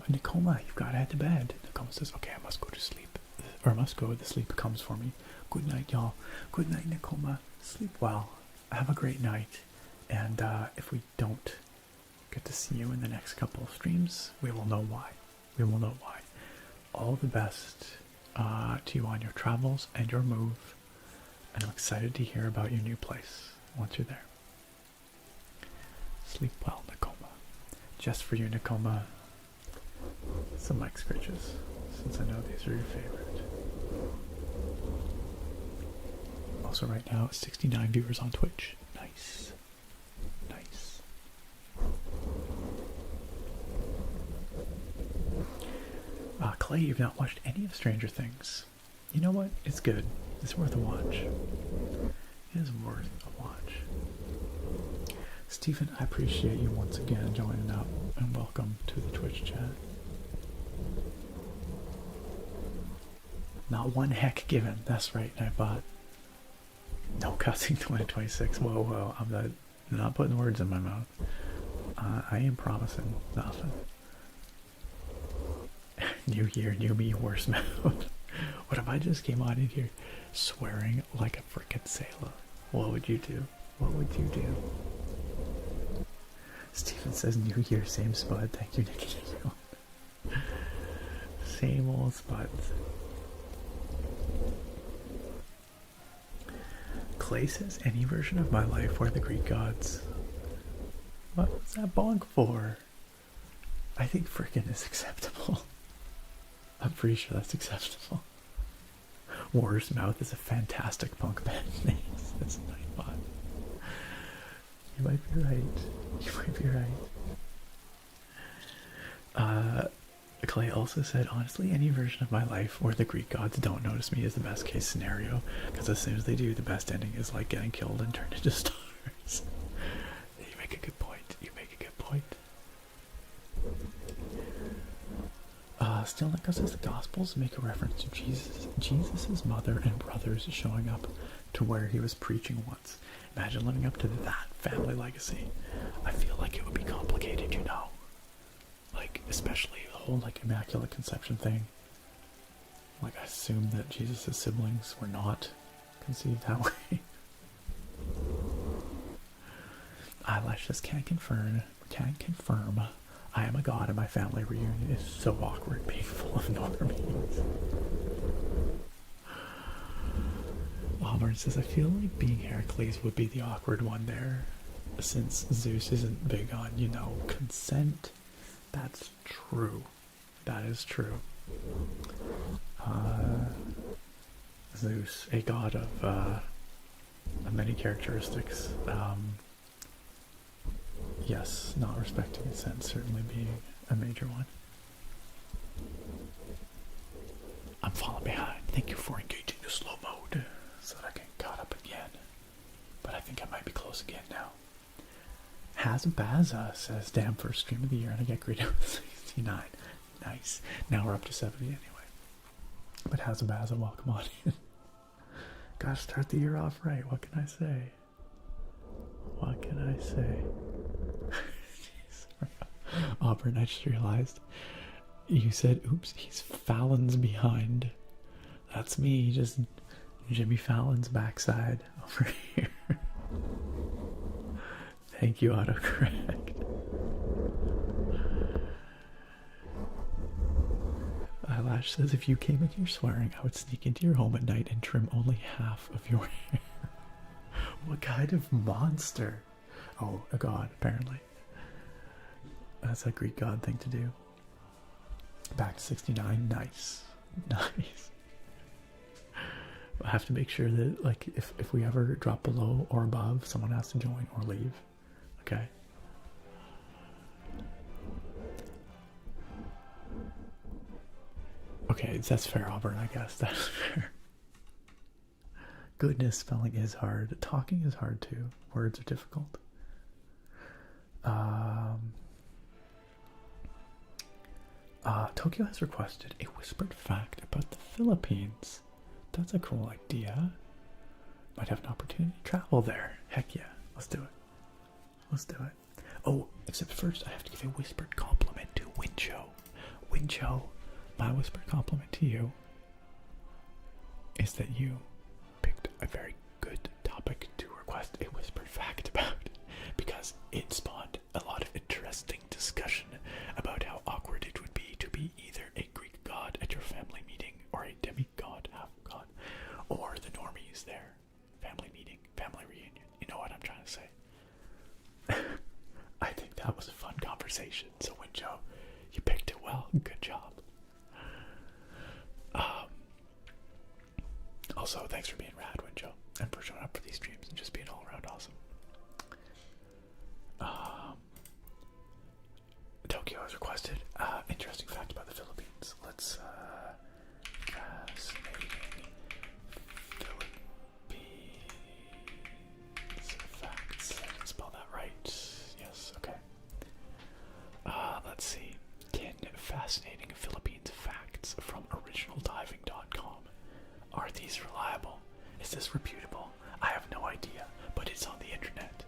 Nicoma, you've got to head to bed. Nicoma says, okay, I must go to sleep. Or I must go, the sleep comes for me. Good night, y'all. Good night, Nicoma. Sleep well. Have a great night. And if we don't get to see you in the next couple of streams, we will know why. All the best to you on your travels and your move. And I'm excited to hear about your new place once you're there. Sleep well, Nicoma. Just for you, Nicoma, some mic scratches, since I know these are your favorite. Also right now, 69 viewers on Twitch. Nice. Clay, you've not watched any of Stranger Things. You know what? It's good. It's worth a watch. It is worth a watch. Stephen, I appreciate you once again joining up, and welcome to the Twitch chat. Not one heck given. That's right, Nightbot. No cussing 2026. Whoa. I'm not putting words in my mouth. I am promising nothing. New year, new me, horse mouth. What if I just came on in here swearing like a freaking sailor? What would you do? Stephen says, new year, same spud. Thank you, Nikki. Same old spuds. Clay says, any version of my life where the Greek gods. What was that bonk for? I think frickin' is acceptable. I'm pretty sure that's acceptable. War's Mouth is a fantastic punk band name. That's a nice bot. You might be right. Clay also said, honestly, any version of my life where the Greek gods don't notice me is the best case scenario, because as soon as they do, the best ending is like getting killed and turned into stars. You make a good point. Still Nico says the Gospels make a reference to Jesus' mother and brothers showing up to where he was preaching once. Imagine living up to that family legacy. I feel like it would be complicated, you know. Like, especially the whole, like, Immaculate Conception thing. Like, I assume that Jesus' siblings were not conceived that way. Eyelash just can't confirm I am a god and my family reunion is so awkward being full of normies. Auburn says, I feel like being Heracles would be the awkward one there, since Zeus isn't big on, you know, consent. That's true. That is true. Zeus, a god of many characteristics. Yes, not respecting consent certainly being a major one. I'm falling behind. Thank you for engaging the slow mode so that I can get caught up again. But I think I might be close again now. Hazabaza says, damn, first stream of the year and I get greeted with 69. Nice. Now we're up to 70 anyway. But Hazabaza, welcome on in. Gotta start the year off right. What can I say? What can I say? Auburn, I just realized you said, oops, he's Fallon's behind. That's me, just Jimmy Fallon's backside over here. Thank you, autocorrect. Eyelash says, if you came in here swearing, I would sneak into your home at night and trim only half of your hair. What kind of monster? Oh, a god, apparently. That's a Greek god thing to do. Back to 69. Nice. Nice. I have to make sure that, like, if we ever drop below or above, someone has to join or leave. Okay? Okay, that's fair, Auburn, I guess. That's fair. Goodness, spelling is hard. Talking is hard, too. Words are difficult. Tokyo has requested a whispered fact about the Philippines. That's a cool idea. Might have an opportunity to travel there. Heck yeah, let's do it. Let's do it. Oh, except first I have to give a whispered compliment to Wincho. Wincho, my whispered compliment to you is that you picked a very good topic to request a whispered fact about, because it spawned a lot of interesting discussion about how awkward it would be to be either a Greek god at your family meeting or a demigod, half god, or the normies there. Family meeting, family reunion. You know what I'm trying to say. I think that was a fun conversation. So Winjo, you picked it well. Good job. Also, thanks for being rad, Winjo, and for showing up for these streams and just being all around awesome. Tokyo has requested interesting fact about the Philippines. Let's fascinating Philippines facts. I didn't spell that right. Yes, okay. Let's see. 10 fascinating Philippines facts from originaldiving.com. Are these reliable? Is this reputable? I have no idea, but it's on the internet.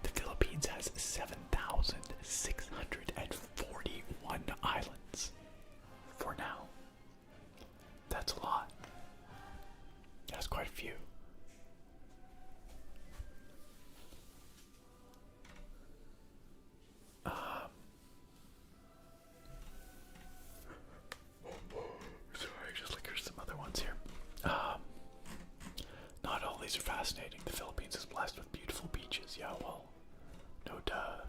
The Philippines has 7,641 islands. For now. That's a lot. That's quite a few. Sorry, just like here's some other ones here. Not all these are fascinating. The Philippines is blessed with beautiful beaches. Yeah, well, no duh.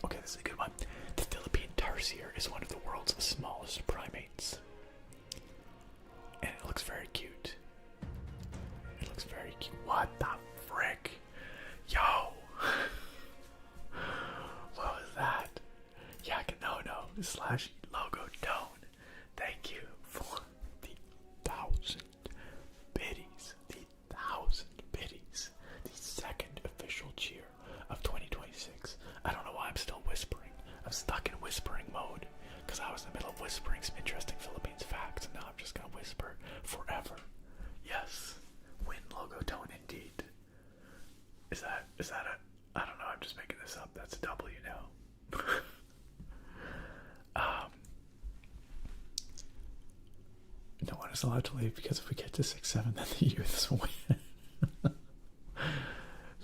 Okay, this is a good one. The Philippine tarsier is one of the world's smallest primates. And it looks very cute. It looks very cute. What the frick? Yo! What was that? Yakinono / logo tone. Thank you for the 1,000 biddies. The 1,000 biddies. The second official cheer of 2026. I don't know why I'm still whispering. I'm stuck in whispering mode because I was in the middle of whispering some interesting Philippines facts, and now I'm just gonna whisper forever. Yes, win logo tone indeed. Is that a? I don't know. I'm just making this up. That's a W now. No one is allowed to leave because if we get to 6-7, then the youths win.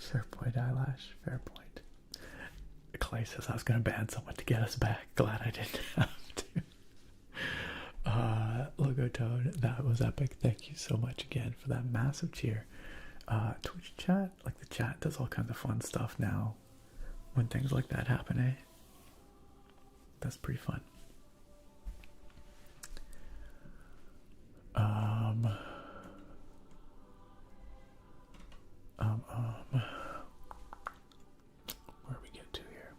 Fair point, Eyelash. Fair point. Clay says I was going to ban someone to get us back. Glad I didn't have to. Logo Toad, that was epic. Thank you so much again for that massive cheer. Twitch chat, like the chat does all kinds of fun stuff now when things like that happen, eh? That's pretty fun. Where do we get to here?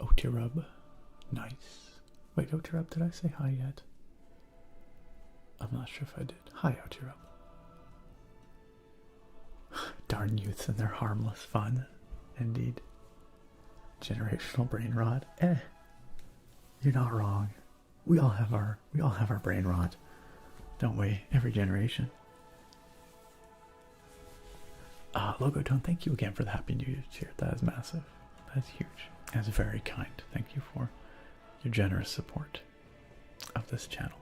Otirub, nice. Wait, Otirub, did I say hi yet? I'm not sure if I did. Hi, Otirub. Darn youths and their harmless fun, indeed. Generational brain rot. You're not wrong. We all have our brain rot, don't we? Every generation. Logo Tone, thank you again for the Happy New Year cheer. That is massive. That's huge. That's very kind. Thank you for your generous support of this channel.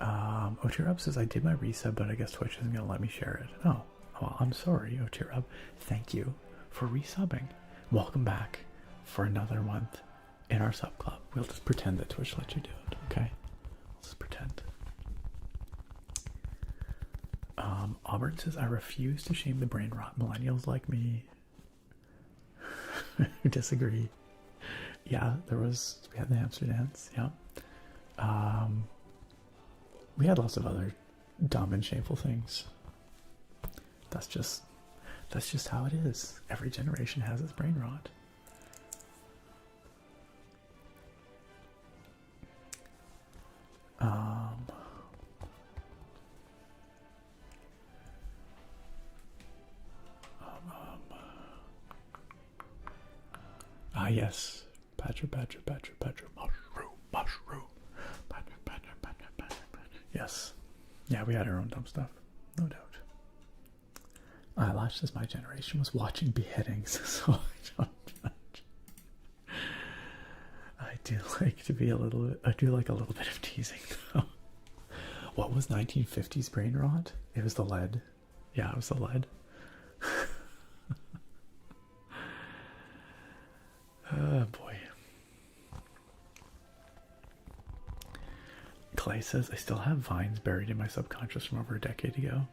Otirub says I did my resub, but I guess Twitch isn't going to let me share it. Oh, well, I'm sorry, Otirub. Thank you for resubbing. Welcome back for another month in our sub club. We'll just pretend that Twitch let you do it, okay? Let's pretend. Auburn says I refuse to shame the brain rot millennials like me who disagree. Yeah, we had the hamster dance, yeah. We had lots of other dumb and shameful things. That's just how it is. Every generation has its brain rot. Yes. Badger, mushroom. Badger. Yes. Yeah, we had our own dumb stuff. No doubt. Eyelash says my generation was watching beheadings, so I don't judge. I do like a little bit of teasing, though. What was 1950s brain rot? It was the lead. Yeah, it was the lead. Oh boy. Clay says I still have vines buried in my subconscious from over a decade ago.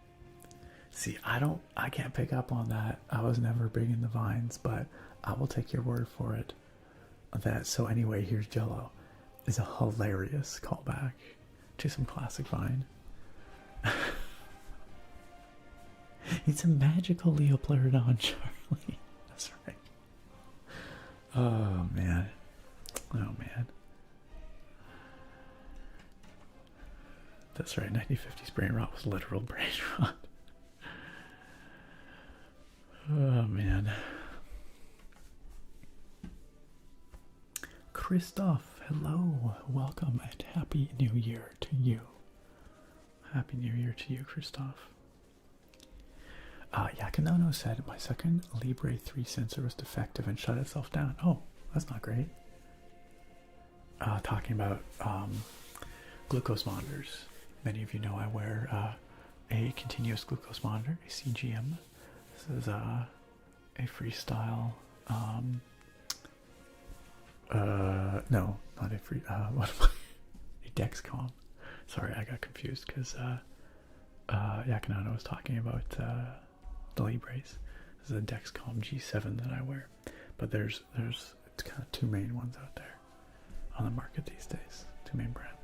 See, I can't pick up on that. I was never big in the vines, but I will take your word for it. That So Anyway, Here's Jello is a hilarious callback to some classic Vine. It's a magical Leopleurodon, Charlie. That's right. Oh man. That's right, 1950s brain rot was literal brain rot. Oh man. Christoph, hello, welcome, and Happy New Year to you. Happy New Year to you, Christoph. Yakanono said my second Libre 3 sensor was defective and shut itself down. Oh, that's not great. Talking about glucose monitors. Many of you know I wear a continuous glucose monitor, a CGM. This is a freestyle. No, not a free. What am I? A Dexcom. Sorry, I got confused because Yakanano was talking about the Libres. This is a Dexcom G7 that I wear, but there's kind of two main ones out there on the market these days. Two main brands.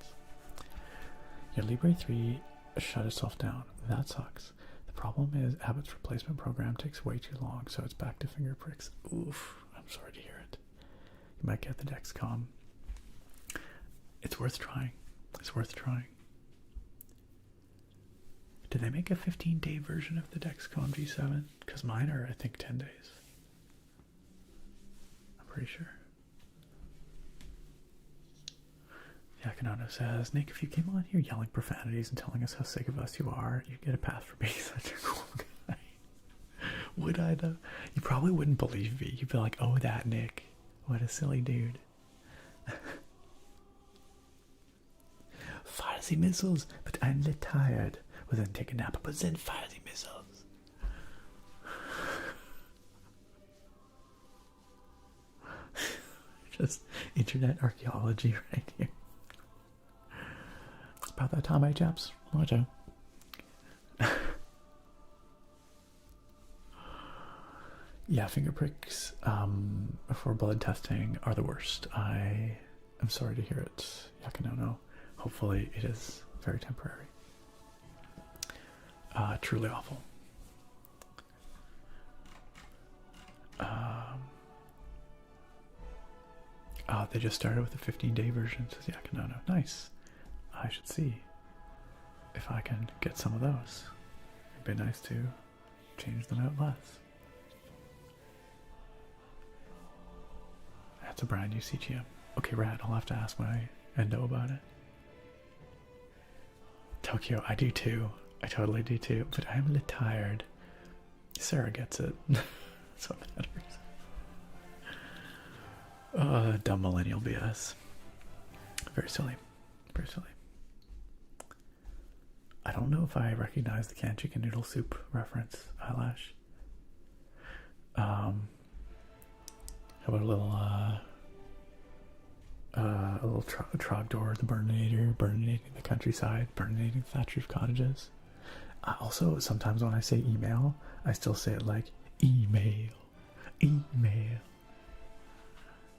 Your Libre 3 shut itself down. That sucks. The problem is Abbott's replacement program takes way too long, so it's back to finger pricks. Oof, I'm sorry to hear it. You might get the Dexcom. It's worth trying. It's worth trying. Did they make a 15-day version of the Dexcom G7? Because mine are, I think, 10 days. I'm pretty sure. Yakanano says, Nick, if you came on here yelling profanities and telling us how sick of us you are, you'd get a pass for being such a cool guy. Would I though? You probably wouldn't believe me. You'd be like, oh, that Nick. What a silly dude. Fire the missiles, but I'm a little tired. Well, then take a nap, but then fire the missiles. Just internet archaeology right here. About that time, chaps. Watch Yeah, finger pricks for blood testing are the worst. I am sorry to hear it. Yakinono. Hopefully it is very temporary. Truly awful. They just started with the 15-day version, says Yakinono. Nice. I should see if I can get some of those. It'd be nice to change them out less. That's a brand new CGM. Okay, rad. I'll have to ask my endo about it. Tokyo, I do too. I totally do too. But I'm a little tired. Sarah gets it. That's what matters. Dumb millennial BS. Very silly. Very silly. I don't know if I recognize the canned chicken noodle soup reference, Eyelash. How about a little Trogdor, the burninating the countryside, burninating the thatch roof cottages. Also, sometimes when I say email, I still say it like email.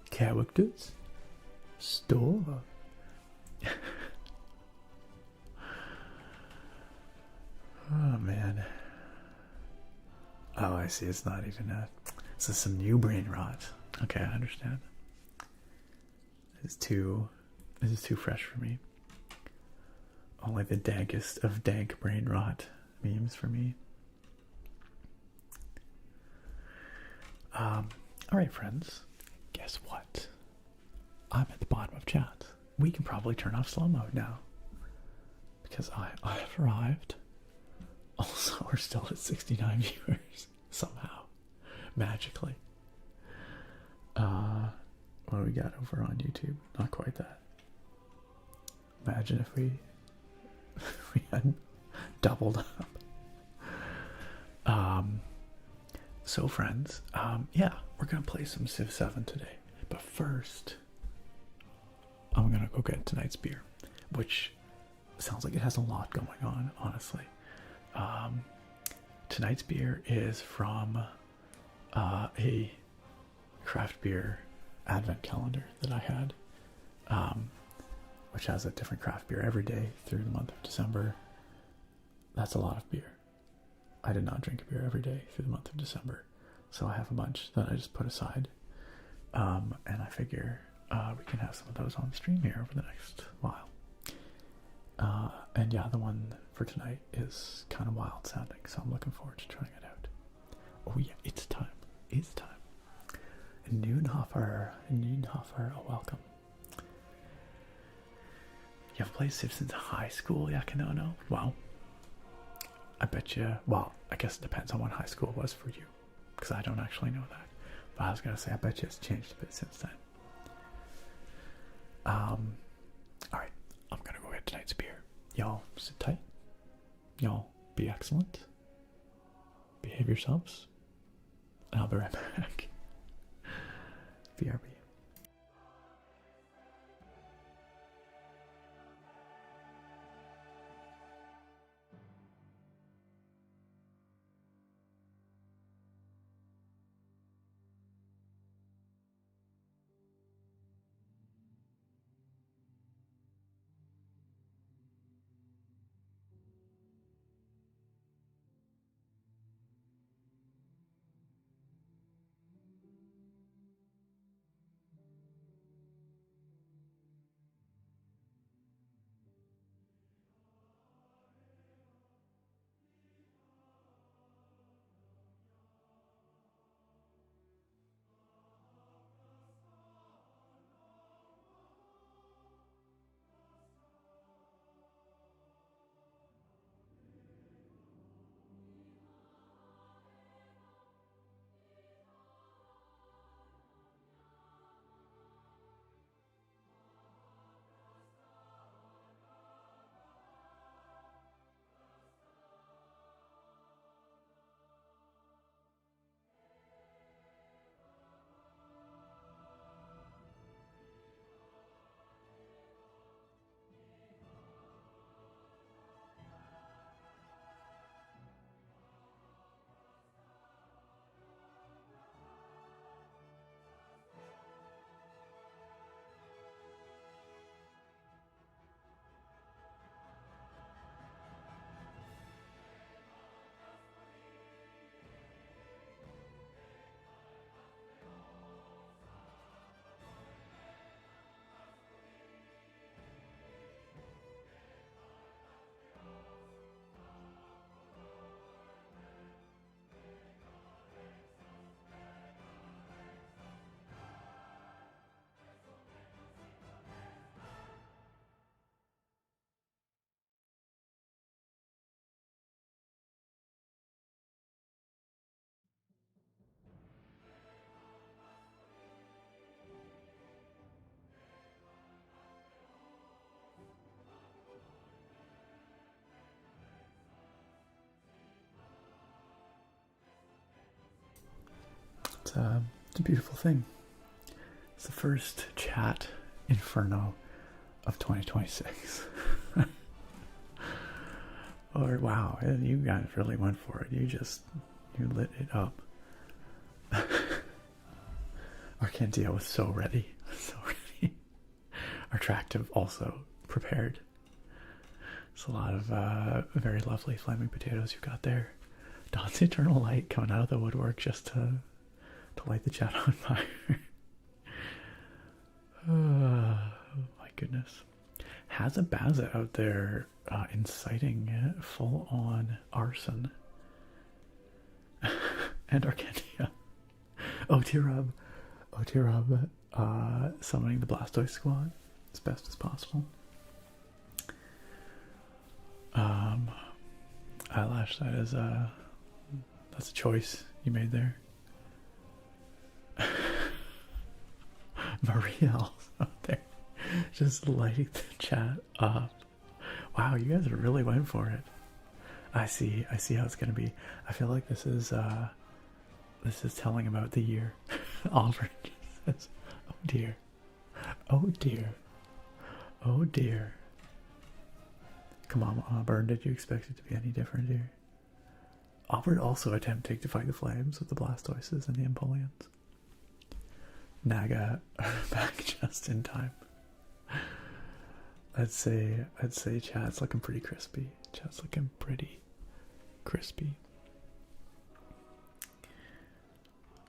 Characters. Store. Oh man. Oh, I see. It's not even a. This is some new brain rot. Okay, I understand. This is too fresh for me. Only the dankest of dank brain rot memes for me. Alright, friends. Guess what? I'm at the bottom of chat. We can probably turn off slow mode now. Because I've arrived. Also, we're still at 69 viewers. Somehow. Magically. What do we got over on YouTube? Not quite that. Imagine if we had doubled up. So friends, yeah, we're gonna play some Civ 7 today. But first, I'm gonna go get tonight's beer, which sounds like it has a lot going on, honestly. Tonight's beer is from a craft beer advent calendar that I had, which has a different craft beer every day through the month of December. That's a lot of beer. I did not drink a beer every day through the month of December, so I have a bunch that I just put aside, and I figure we can have some of those on stream here over the next while. And yeah, the one for tonight is kind of wild sounding, so I'm looking forward to trying it out. Oh yeah, it's time. It's time. Noonhofer, welcome. You have played Civ since high school, Yakinono? Wow. I bet you, well, I guess it depends on when high school was for you, because I don't actually know that. But I was going to say, I bet you it's changed a bit since then. Alright, I'm going to go get tonight's beer. Y'all sit tight. Y'all be excellent. Behave yourselves. And I'll be right back. BRB. it's a beautiful thing. It's the first chat inferno of 2026. Or wow, you guys really went for it. You lit it up. Arcantia was so ready. So ready. Attractive also prepared. It's a lot of very lovely flaming potatoes you've got there. Dawn's eternal light coming out of the woodwork just to light the chat on fire. Oh my goodness. Has a Baza out there inciting full-on arson. And Arcantia. Otirub, summoning the Blastoise squad as best as possible. Eyelash, that's a choice you made there. Marielle out there just lighting the chat up. Wow, you guys really went for it. I see how it's gonna be. I feel like this is telling about the year. Oliver says, oh dear. Oh dear. Oh dear. Come on, Auburn, did you expect it to be any different here? Auburn also attempting to fight the flames with the Blastoises and the Empoleons. Naga back just in time. I'd say chat's looking pretty crispy. Chat's looking pretty crispy.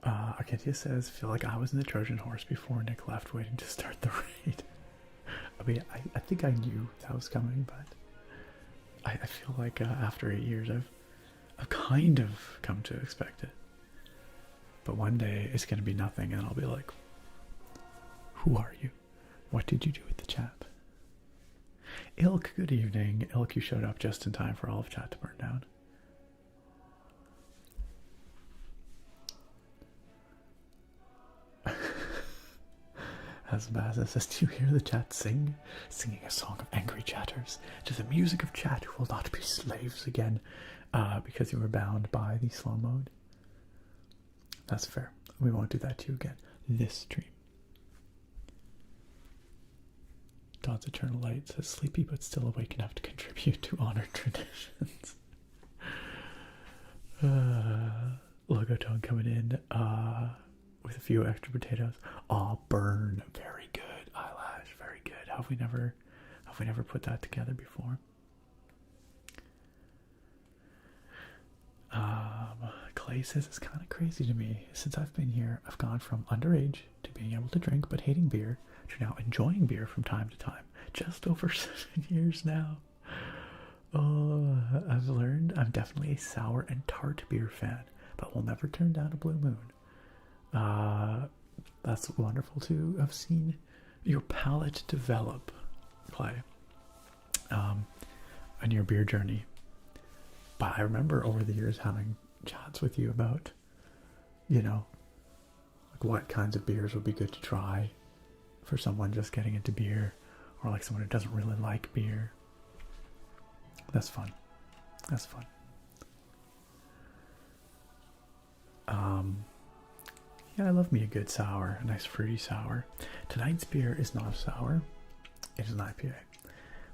Arcantia says, feel like I was in the Trojan horse before Nick left waiting to start the raid. I mean, I think I knew that was coming, but I feel like after 8 years I've kind of come to expect it. But one day it's going to be nothing and I'll be like, who are you? What did you do with the chat? Ilk, good evening. Ilk, you showed up just in time for all of chat to burn down. Hasbaza says, do you hear the chat sing? Singing a song of angry chatters to the music of chat who will not be slaves again because you were bound by the slow mode. That's fair. We won't do that to you again this stream. Dawn's Eternal Light says, sleepy but still awake enough to contribute to honored traditions. Logotone coming in with a few extra potatoes. Aw, burn. Very good. Eyelash. Very good. Have we never put that together before? Clay says, it's kind of crazy to me. Since I've been here, I've gone from underage to being able to drink but hating beer to now enjoying beer from time to time. Just over 7 years now. Oh, I've learned I'm definitely a sour and tart beer fan, but will never turn down a Blue Moon. That's wonderful to have seen your palate develop, Clay, on your beer journey. But I remember over the years having chats with you about, you know, like what kinds of beers would be good to try for someone just getting into beer, or like someone who doesn't really like beer. That's fun. That's fun. Yeah, I love me a good sour, a nice fruity sour. Tonight's beer is not a sour. It is an IPA,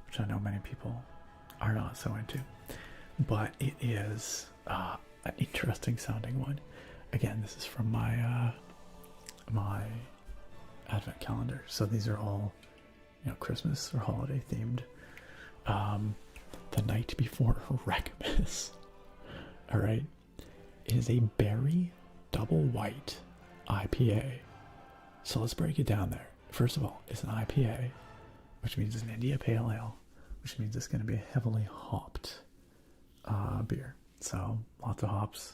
which I know many people are not so into. But it is an interesting sounding one. Again, this is from my my advent calendar. So these are all, you know, Christmas or holiday themed. The night before Wreckmas. All right, it is a berry double white IPA. So let's break it down there. First of all, it's an IPA, which means it's an India Pale Ale, which means it's going to be a heavily hopped beer. So lots of hops.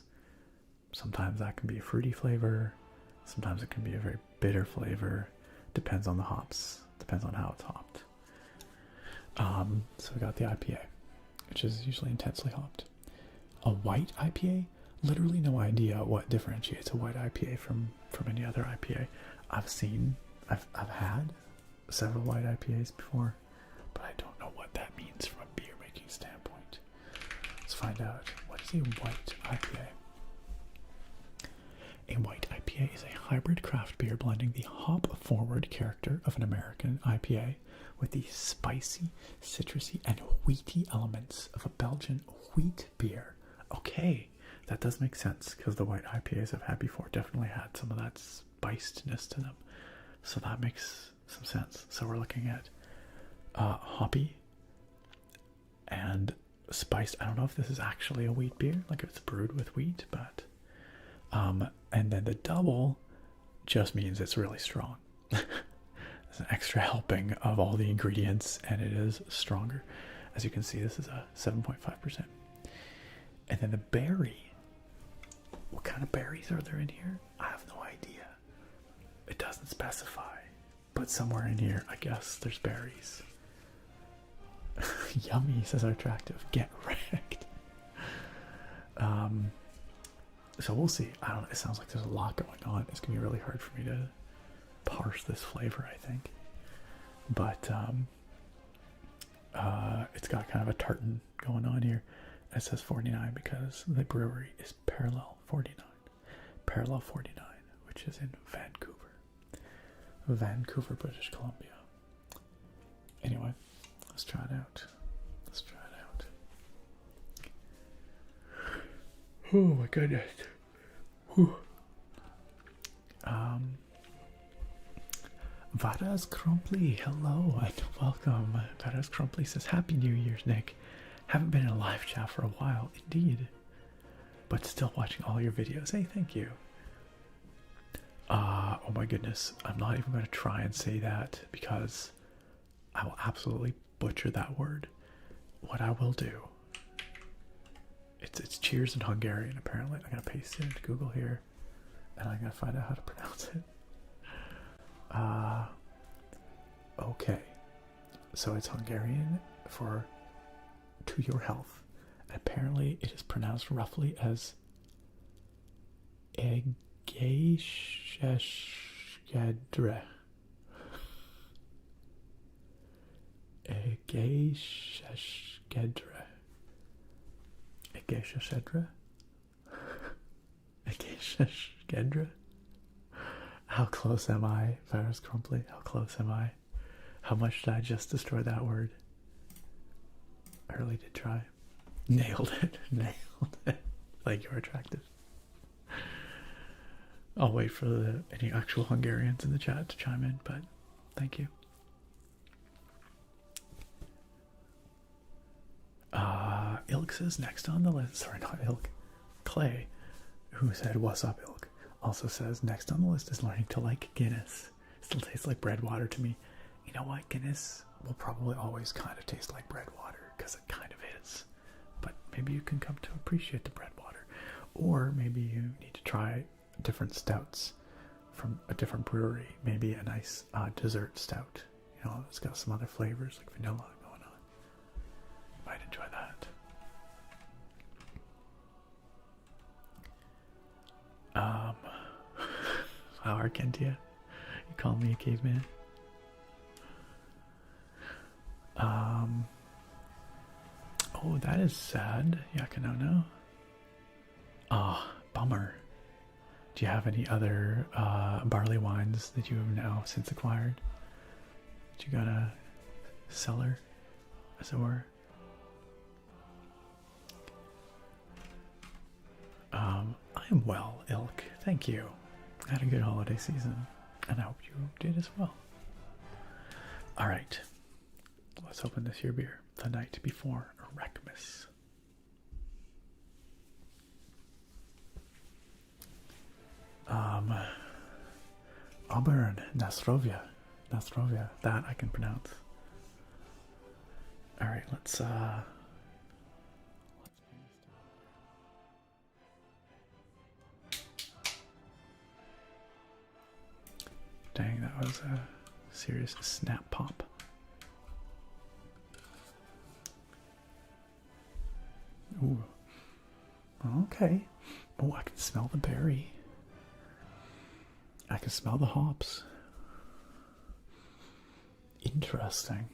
Sometimes that can be a fruity flavor. Sometimes it can be a very bitter flavor. Depends on the hops. Depends on how it's hopped. So we got the IPA, which is usually intensely hopped. A white IPA, literally no idea what differentiates a white IPA from any other IPA. I've had several white IPAs before, but I don't know what that means from a beer making standpoint. Let's find out. What is a white IPA? A white IPA IPA is a hybrid craft beer blending the hop-forward character of an American IPA with the spicy, citrusy, and wheaty elements of a Belgian wheat beer. Okay, that does make sense because the white IPAs I've had before definitely had some of that spicedness to them. So that makes some sense. So we're looking at hoppy and spiced. I don't know if this is actually a wheat beer, like if it's brewed with wheat, but and then the double just means it's really strong. It's an extra helping of all the ingredients, and it is stronger. As you can see, this is a 7.5%. And then the berry. What kind of berries are there in here? I have no idea. It doesn't specify, but somewhere in here, I guess there's berries. Yummy, says our attractive. Get wrecked. So we'll see. I don't know. It sounds like there's a lot going on. It's gonna be really hard for me to parse this flavor, I think. But it's got kind of a tartan going on here. It says 49 because the brewery is Parallel 49. Parallel 49, which is in Vancouver, British Columbia. Anyway, let's try it out. Oh my goodness. Whew. Varas Crumply, hello and welcome. Varas Crumply says, Happy New Year's, Nick. Haven't been in a live chat for a while, indeed. But still watching all your videos. Hey, thank you. Oh my goodness. I'm not even going to try and say that because I will absolutely butcher that word. What I will do, it's cheers in Hungarian apparently. I'm going to paste it into Google here and I'm going to find out how to pronounce it. Okay. So it's Hungarian for to your health. And apparently it is pronounced roughly as Egészségedre. Egészségedre. Egészségedre? Egészségedre? How close am I, Virus Crumply? How close am I? How much did I just destroy that word? I really did try. Nailed it. Nailed it. Like, you're attractive. I'll wait for any actual Hungarians in the chat to chime in, but thank you. Ilk says next on the list. Sorry, not Ilk. Clay, who said, what's up, Ilk? Also says, next on the list is learning to like Guinness. Still tastes like bread water to me. You know what? Guinness will probably always kind of taste like bread water, because it kind of is. But maybe you can come to appreciate the bread water. Or maybe you need to try different stouts from a different brewery. Maybe a nice dessert stout. You know, it's got some other flavors like vanilla going on. You might enjoy that. Wow, Argentia. You call me a caveman? Oh, that is sad. Yakanono. Ah, bummer. Do you have any other barley wines that you have now since acquired? That you got a cellar, as it were? I am well, Ilk. Thank you. I had a good holiday season, and I hope you did as well. Alright, let's open this here beer. The night before Erechmus. Auburn, Nastrovia. Nastrovia, that I can pronounce. Alright, let's dang, that was a serious snap pop. Ooh. Okay. Oh, I can smell the berry. I can smell the hops. Interesting.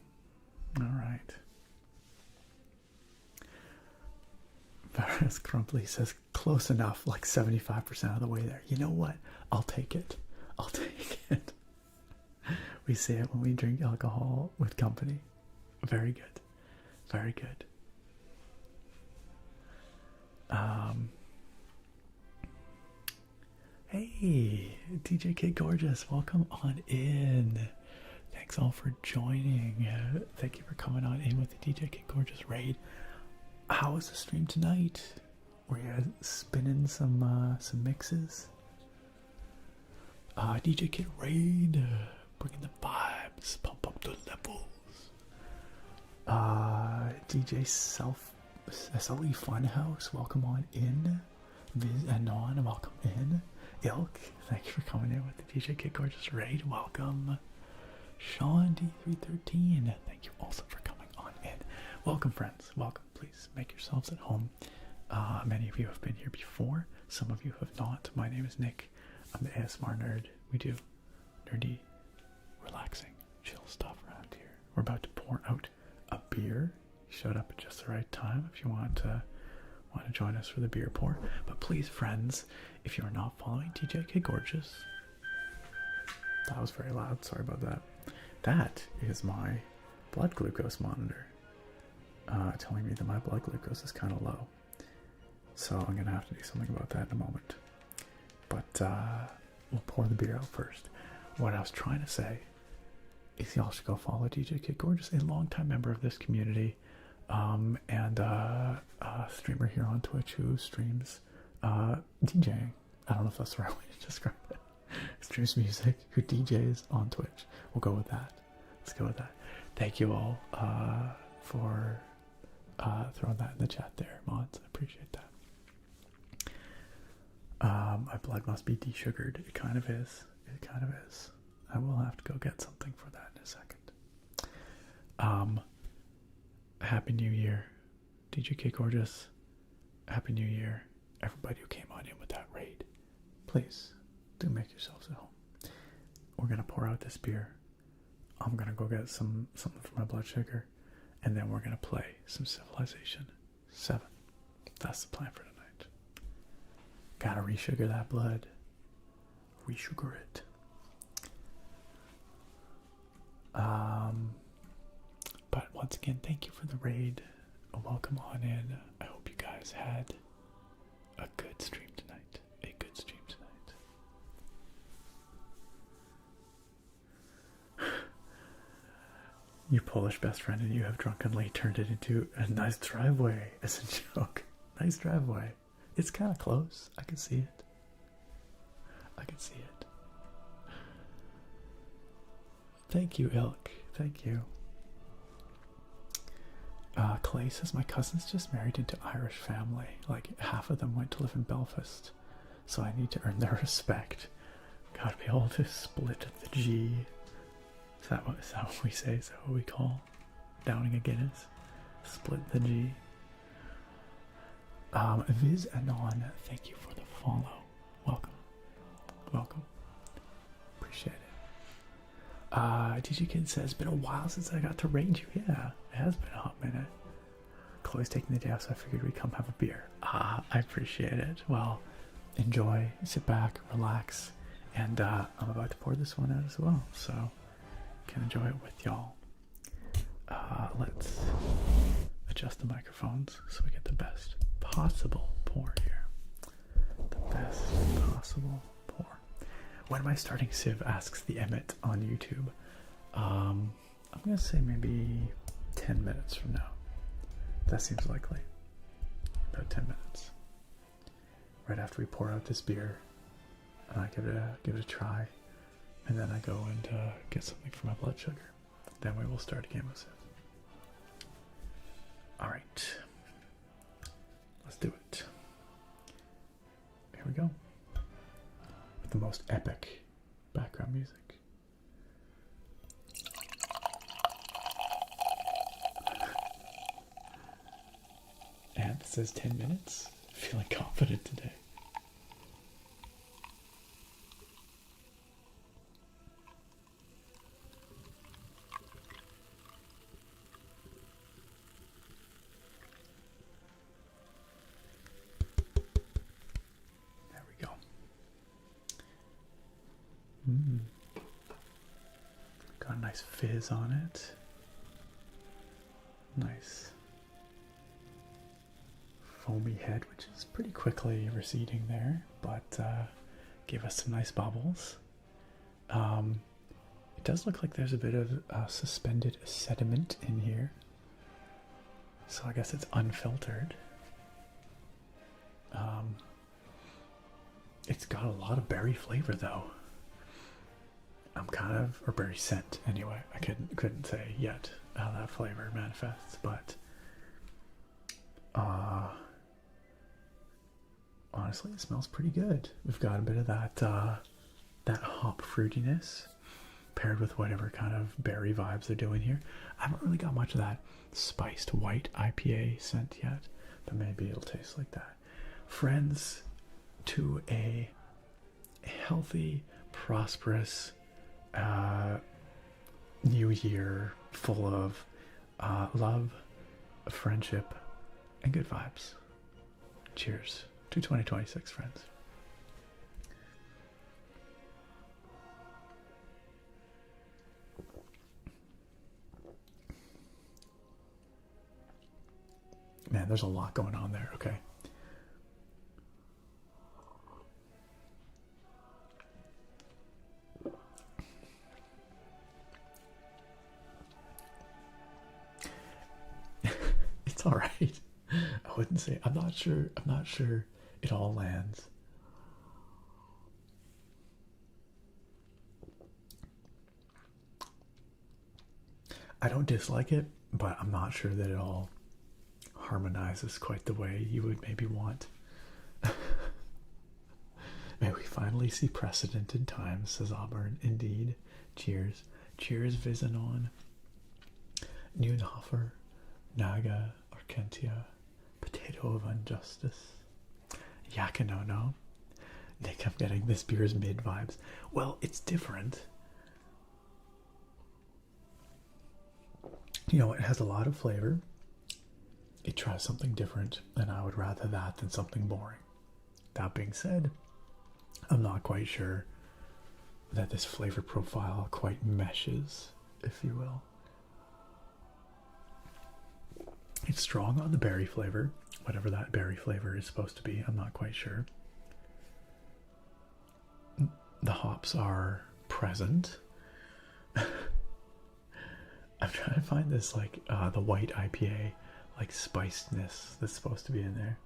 All right. Varus Crumply says close enough, like 75% of the way there. You know what? I'll take it. I'll take it. We say it when we drink alcohol with company. Very good. Very good. Hey, DJ K Gorgeous, welcome on in. Thanks all for joining. Thank you for coming on in with the DJ K Gorgeous raid. How was the stream tonight? Were you spinning some mixes? DJ K raid, bringing the vibes, pump up the levels. DJ SLE Funhouse, welcome on in. Viz Anon, welcome in. Ilk, thank you for coming in with the DJ K Gorgeous raid. Welcome. Sean D313, thank you also for coming on in. Welcome, friends. Welcome. Please make yourselves at home. Many of you have been here before. Some of you have not. My name is Nick. I'm the ASMR nerd. We do nerdy, relaxing, chill stuff around here. We're about to pour out a beer. You showed up at just the right time if you want to join us for the beer pour. But please, friends, if you are not following DJ K Gorgeous, that was very loud. Sorry about that. That is my blood glucose monitor telling me that my blood glucose is kind of low. So I'm going to have to do something about that in a moment. But we'll pour the beer out first. What I was trying to say is y'all should go follow DJ K Gorgeous, a longtime member of this community, and a streamer here on Twitch who streams DJing. I don't know if that's the right way to describe it. Streams music, who DJs on Twitch. We'll go with that. Let's go with that. Thank you all for throwing that in the chat there, mods. I appreciate that. My blood must be desugared. It kind of is. It kind of is. I will have to go get something for that in a second. Happy New Year, DJ K Gorgeous. Happy New Year, everybody who came on in with that raid. Please do make yourselves at home. We're gonna pour out this beer. I'm gonna go get something for my blood sugar, and then we're gonna play some Civilization 7. That's the plan for tonight. Gotta resugar that blood. Resugar it. But once again, thank you for the raid. Welcome on in. I hope you guys had a good stream tonight. A good stream tonight. Your Polish best friend and you have drunkenly turned it into a nice driveway as a joke. Nice driveway. It's kind of close. I can see it. I can see it. Thank you, Ilk. Thank you. Clay says, my cousin's just married into Irish family. Like, half of them went to live in Belfast. So I need to earn their respect. Gotta be able to split the G. Is that what we say? Is that what we call downing a Guinness? Split the G. Viz Anon, thank you for the follow. Welcome. Welcome. Appreciate it. DJ Kid says, been a while since I got to raid you. Yeah, it has been a hot minute. Chloe's taking the day off, so I figured we'd come have a beer. I appreciate it. Well, enjoy, sit back, relax, and I'm about to pour this one out as well, so can enjoy it with y'all. Let's adjust the microphones so we get the best possible pour here. The best possible pour. When am I starting Civ? Asks the Emmett on YouTube. I'm gonna say maybe 10 minutes from now. That seems likely. About 10 minutes. Right after we pour out this beer, and I give it a try, and then I go and get something for my blood sugar. Then we will start a game of Civ. All right. Let's do it. Here we go. With the most epic background music. And it says 10 minutes. Feeling confident today. nice fizz on it. Nice foamy head, which is pretty quickly receding there, but gave us some nice bubbles. It does look like there's a bit of suspended sediment in here, so I guess it's unfiltered. It's got a lot of berry flavor though. I'm kind of, or berry scent anyway. I couldn't say yet how that flavor manifests, but honestly, it smells pretty good. We've got a bit of that that hop fruitiness paired with whatever kind of berry vibes they're doing here. I haven't really got much of that spiced white IPA scent yet, but maybe it'll taste like that. Friends, to a healthy, prosperous new year full of love, friendship, and good vibes. Cheers to 2026, friends. Man, there's a lot going on there, okay? It's all right. I wouldn't say, I'm not sure it all lands. I don't dislike it, but I'm not sure that it all harmonizes quite the way you would maybe want. May we finally see precedented times, says Auburn. Indeed. Cheers. Cheers, Visanon. Neunhofer, Naga, Arkentia, Potato of Injustice, Yakinono. Nick, I'm getting this beer's mid vibes. Well, it's different. You know, it has a lot of flavor. It tries something different, and I would rather that than something boring. That being said, I'm not quite sure that this flavor profile quite meshes, if you will. It's strong on the berry flavor, whatever that berry flavor is supposed to be. I'm not quite sure. The hops are present. I'm trying to find this, like, the white IPA, like, spicedness that's supposed to be in there.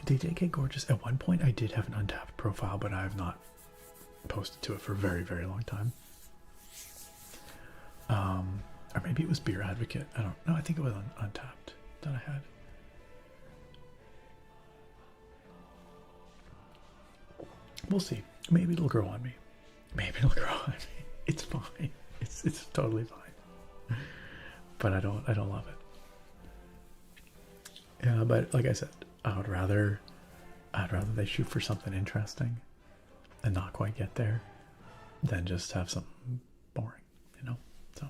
DJK Gorgeous, at one point I did have an Untapped profile, but I have not posted to it for a very, very long time. Or maybe it was Beer Advocate. I don't know. I think it was Untapped that I had. We'll see. Maybe it'll grow on me. Maybe it'll grow on me. It's fine. It's totally fine. But I don't love it. Yeah, but like I said, I'd rather they shoot for something interesting and not quite get there than just have something boring, you know? So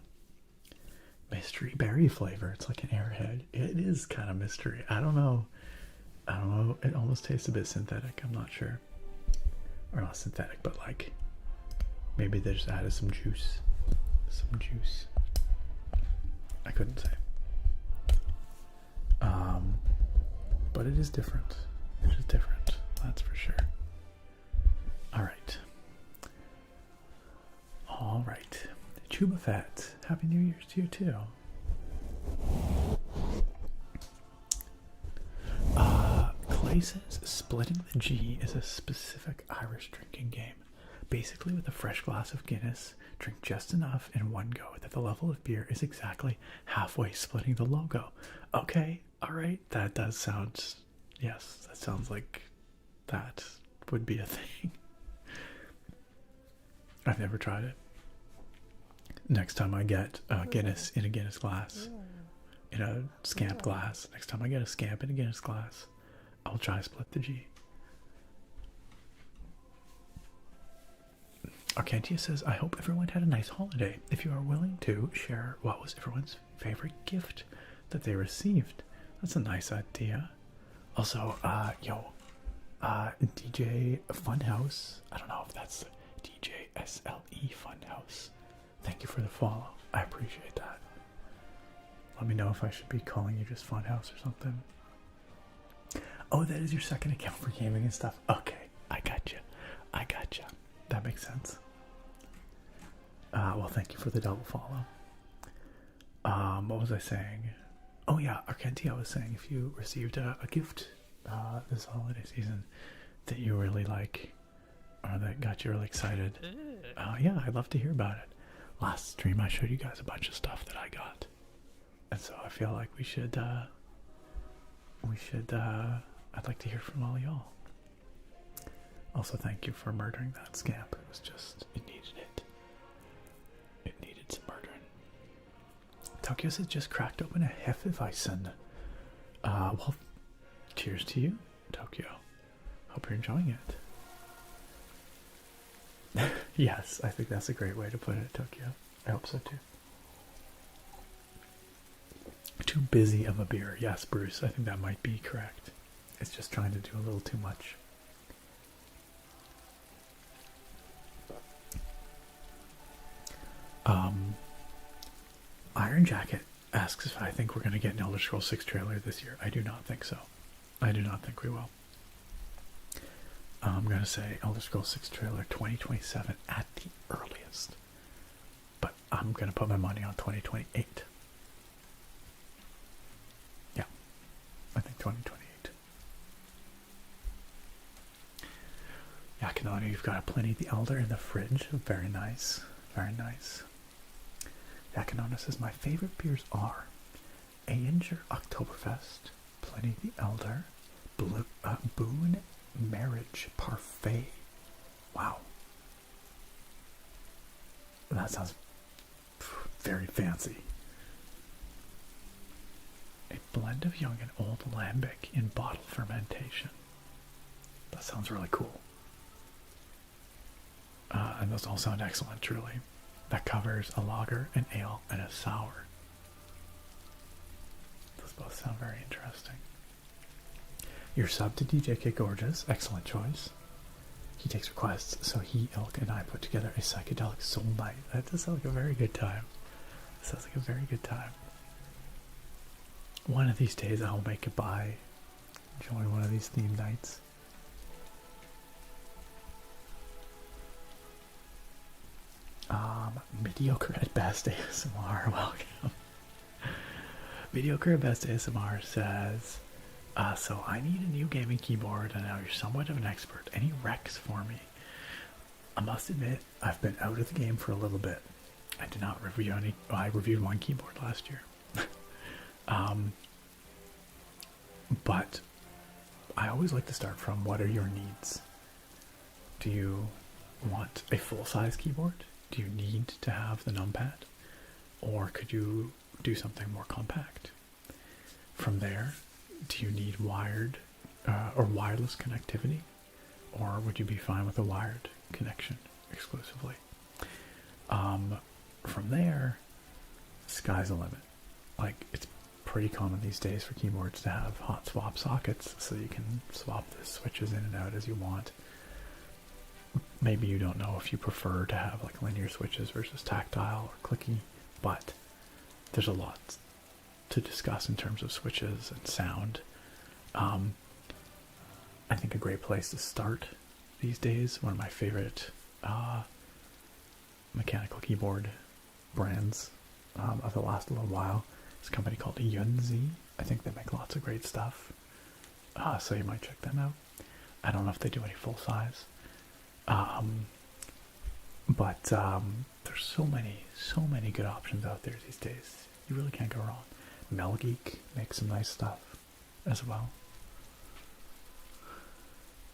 mystery berry flavor. It's like an airhead. It is kind of mystery. I don't know. It almost tastes a bit synthetic. I'm not sure. Or not synthetic, but like maybe they just added some juice. I couldn't say. But it is different. It is different. That's for sure. All right. All right. Chuba Fett. Happy New Year's to you too. Clay says splitting the G is a specific Irish drinking game. Basically, with a fresh glass of Guinness, drink just enough in one go that the level of beer is exactly halfway splitting the logo. Okay, all right, that does sound, yes, that sounds like that would be a thing. I've never tried it. Next time I get Guinness in a Guinness glass, in a scamp glass, next time I get a scamp in a Guinness glass, I'll try split the G. Arcantia says, I hope everyone had a nice holiday. If you are willing to share what was everyone's favorite gift that they received, that's a nice idea. Also, DJ Funhouse, I don't know if that's DJ SLE Funhouse. Thank you for the follow. I appreciate that. Let me know if I should be calling you just Funhouse or something. Oh, that is your second account for gaming and stuff. Okay, I got you. I got you. That makes sense. Well, thank you for the double follow. What was I saying? Oh yeah, Argentia was saying if you received a gift this holiday season that you really like, or that got you really excited, yeah, I'd love to hear about it. Last stream I showed you guys a bunch of stuff that I got, and so I feel like we should I'd like to hear from all y'all. Also, thank you for murdering that scamp. It was just, it needed it. It needed some murdering. Tokyo says just cracked open a Hefeweizen. Well, cheers to you, Tokyo. Hope you're enjoying it. Yes, I think that's a great way to put it, Tokyo. I hope so too. Too busy of a beer. Yes, Bruce, I think that might be correct. It's just trying to do a little too much. Iron Jacket asks if I think we're going to get an Elder Scrolls 6 trailer this year. I do not think so. I do not think we will. I'm going to say Elder Scrolls 6 trailer 2027 at the earliest. But I'm going to put my money on 2028. Yeah, I think 2028. Yakanoni, you've got a Pliny the Elder in the fridge. Very nice. Very nice. Yakanona says, my favorite beers are Ayinger Oktoberfest, Pliny the Elder, Boone Marriage Parfait. Wow. That sounds very fancy. A blend of young and old lambic in bottle fermentation. That sounds really cool. And those all sound excellent, truly. That covers a lager, an ale, and a sour. Those both sound very interesting. You're sub to DJK Gorgeous. Excellent choice. He takes requests, so he, Ilk, and I put together a psychedelic soul night. That does sound like a very good time. Sounds like a very good time. One of these days I'll make it by. Join one of these theme nights. Mediocre at best ASMR, welcome. Mediocre at best ASMR says, so I need a new gaming keyboard and now you're somewhat of an expert. Any recs for me? I must admit, I've been out of the game for a little bit. I did not review any, well, I reviewed one keyboard last year. But I always like to start from what are your needs? Do you want a full-size keyboard? Do you need to have the numpad? Or could you do something more compact? From there, do you need wired or wireless connectivity? Or would you be fine with a wired connection exclusively? From there, sky's the limit. Like, it's pretty common these days for keyboards to have hot swap sockets so you can swap the switches in and out as you want. Maybe you don't know if you prefer to have like linear switches versus tactile or clicky, but there's a lot to discuss in terms of switches and sound. I think a great place to start these days, one of my favorite mechanical keyboard brands of the last little while, is a company called Yunzi. I think they make lots of great stuff, so you might check them out. I don't know if they do any full size. But there's so many good options out there these days. You really can't go wrong. Melgeek makes some nice stuff as well.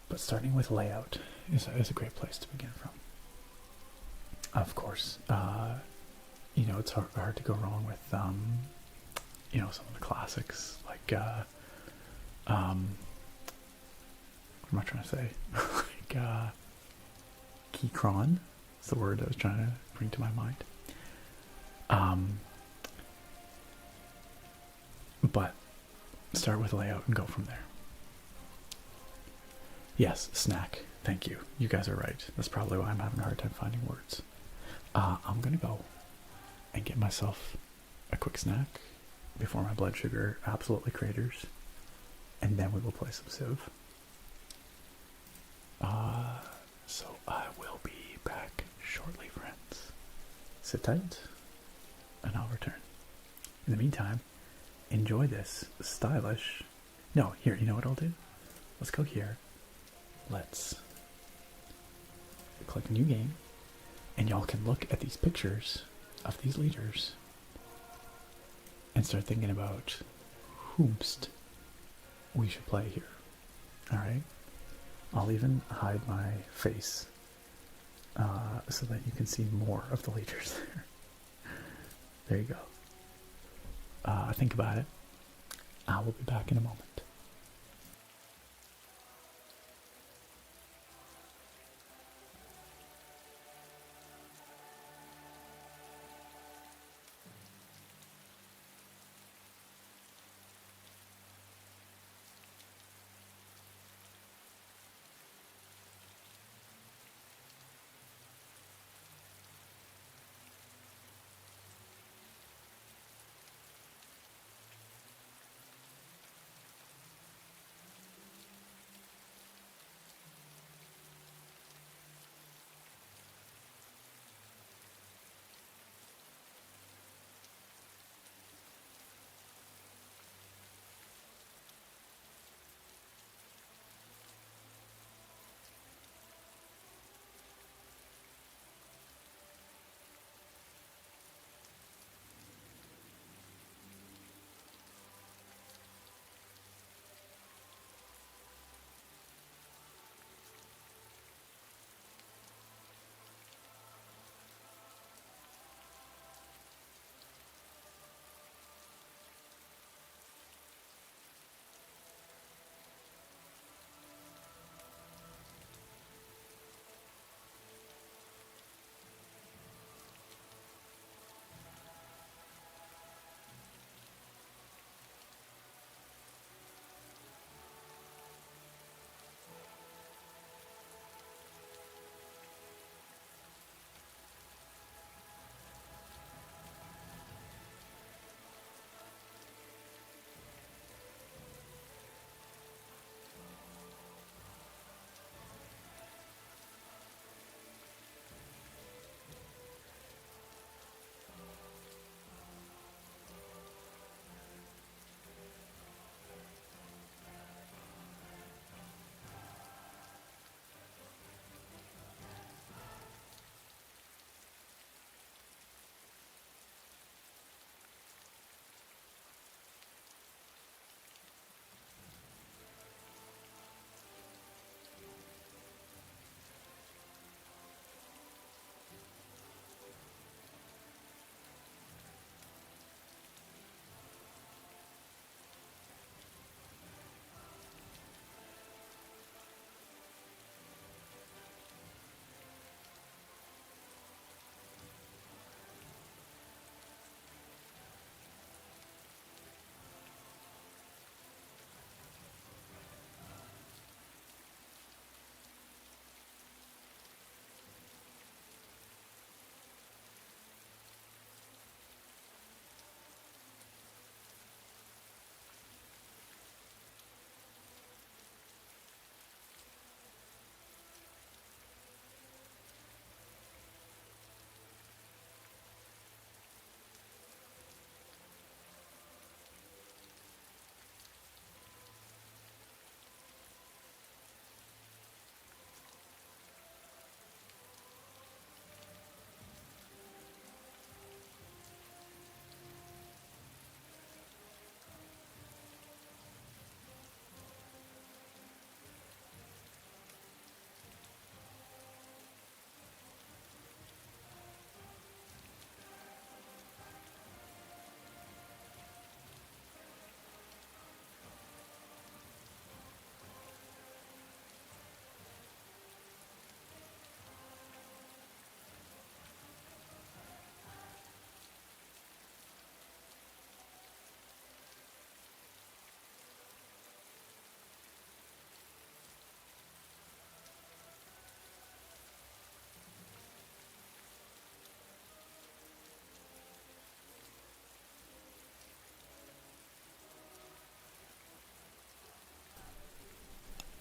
But starting with layout is a great place to begin from. Of course, you know, it's hard to go wrong with, you know, some of the classics like, what am I trying to say? Like, Keychron is the word I was trying to bring to my mind. But start with layout and go from there. Yes, snack. Thank you. You guys are right. That's probably why I'm having a hard time finding words. I'm gonna go and get myself a quick snack before my blood sugar absolutely craters, and then we will play some Civ. So I will be back shortly, friends. Sit tight, and I'll return. In the meantime, enjoy this stylish... No, here, you know what I'll do? Let's go here. Let's click new game, and y'all can look at these pictures of these leaders and start thinking about whomst we should play here. Alright? I'll even hide my face so that you can see more of the leaders there. There you go. Think about it. I will be back in a moment.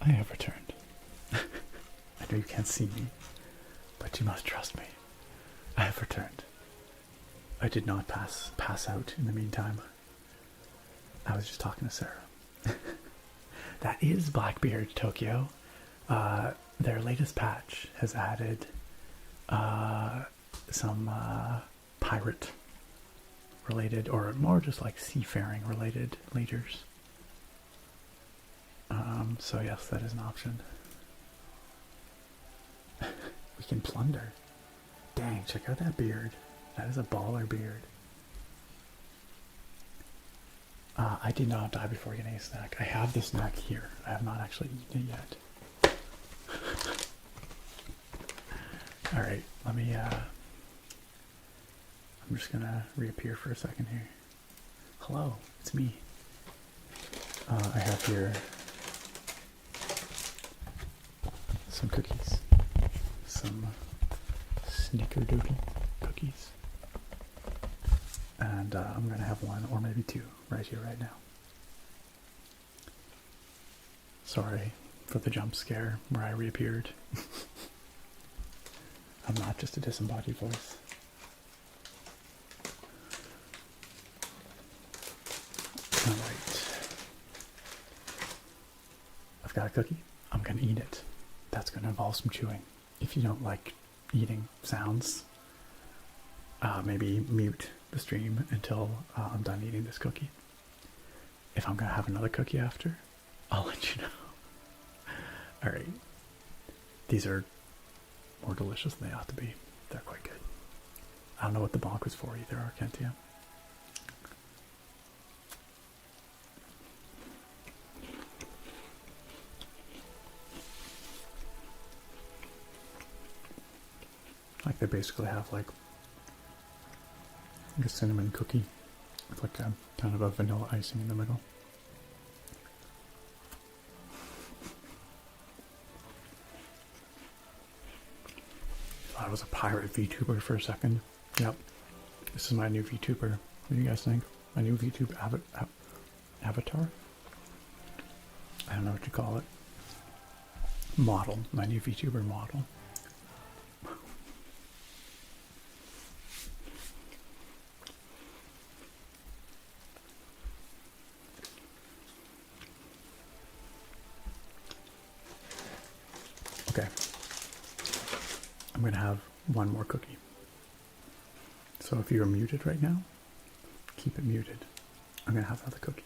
I have returned. I know you can't see me, but you must trust me. I have returned. I did not pass out in the meantime. I was just talking to Sarah. That is Blackbeard Tokyo. Their latest patch has added some pirate related, or more just like seafaring related leaders. So yes, that is an option. We can plunder. Dang, check out that beard. That is a baller beard. I did not die before getting a snack. I have the snack here. I have not actually eaten it yet. Alright, let me, I'm just gonna reappear for a second here. Hello, it's me. I have here some cookies. Some snickerdoodle cookies. And I'm gonna have one or maybe two right here, right now. Sorry for the jump scare where I reappeared. I'm not just a disembodied voice. Alright. I've got a cookie. I'm gonna eat it. That's gonna involve some chewing. If you don't like eating sounds, maybe mute the stream until I'm done eating this cookie. If I'm gonna have another cookie after, I'll let you know. Alright. These are more delicious than they ought to be. They're quite good. I don't know what the bonk was for either, Arkentia. Like they basically have like a cinnamon cookie with like a kind of a vanilla icing in the middle. Thought I was a pirate VTuber for a second. Yep. This is my new VTuber. What do you guys think? My new VTuber avatar? I don't know what you call it. Model. My new VTuber model. Okay. I'm going to have one more cookie. So if you're muted right now, keep it muted. I'm going to have another cookie.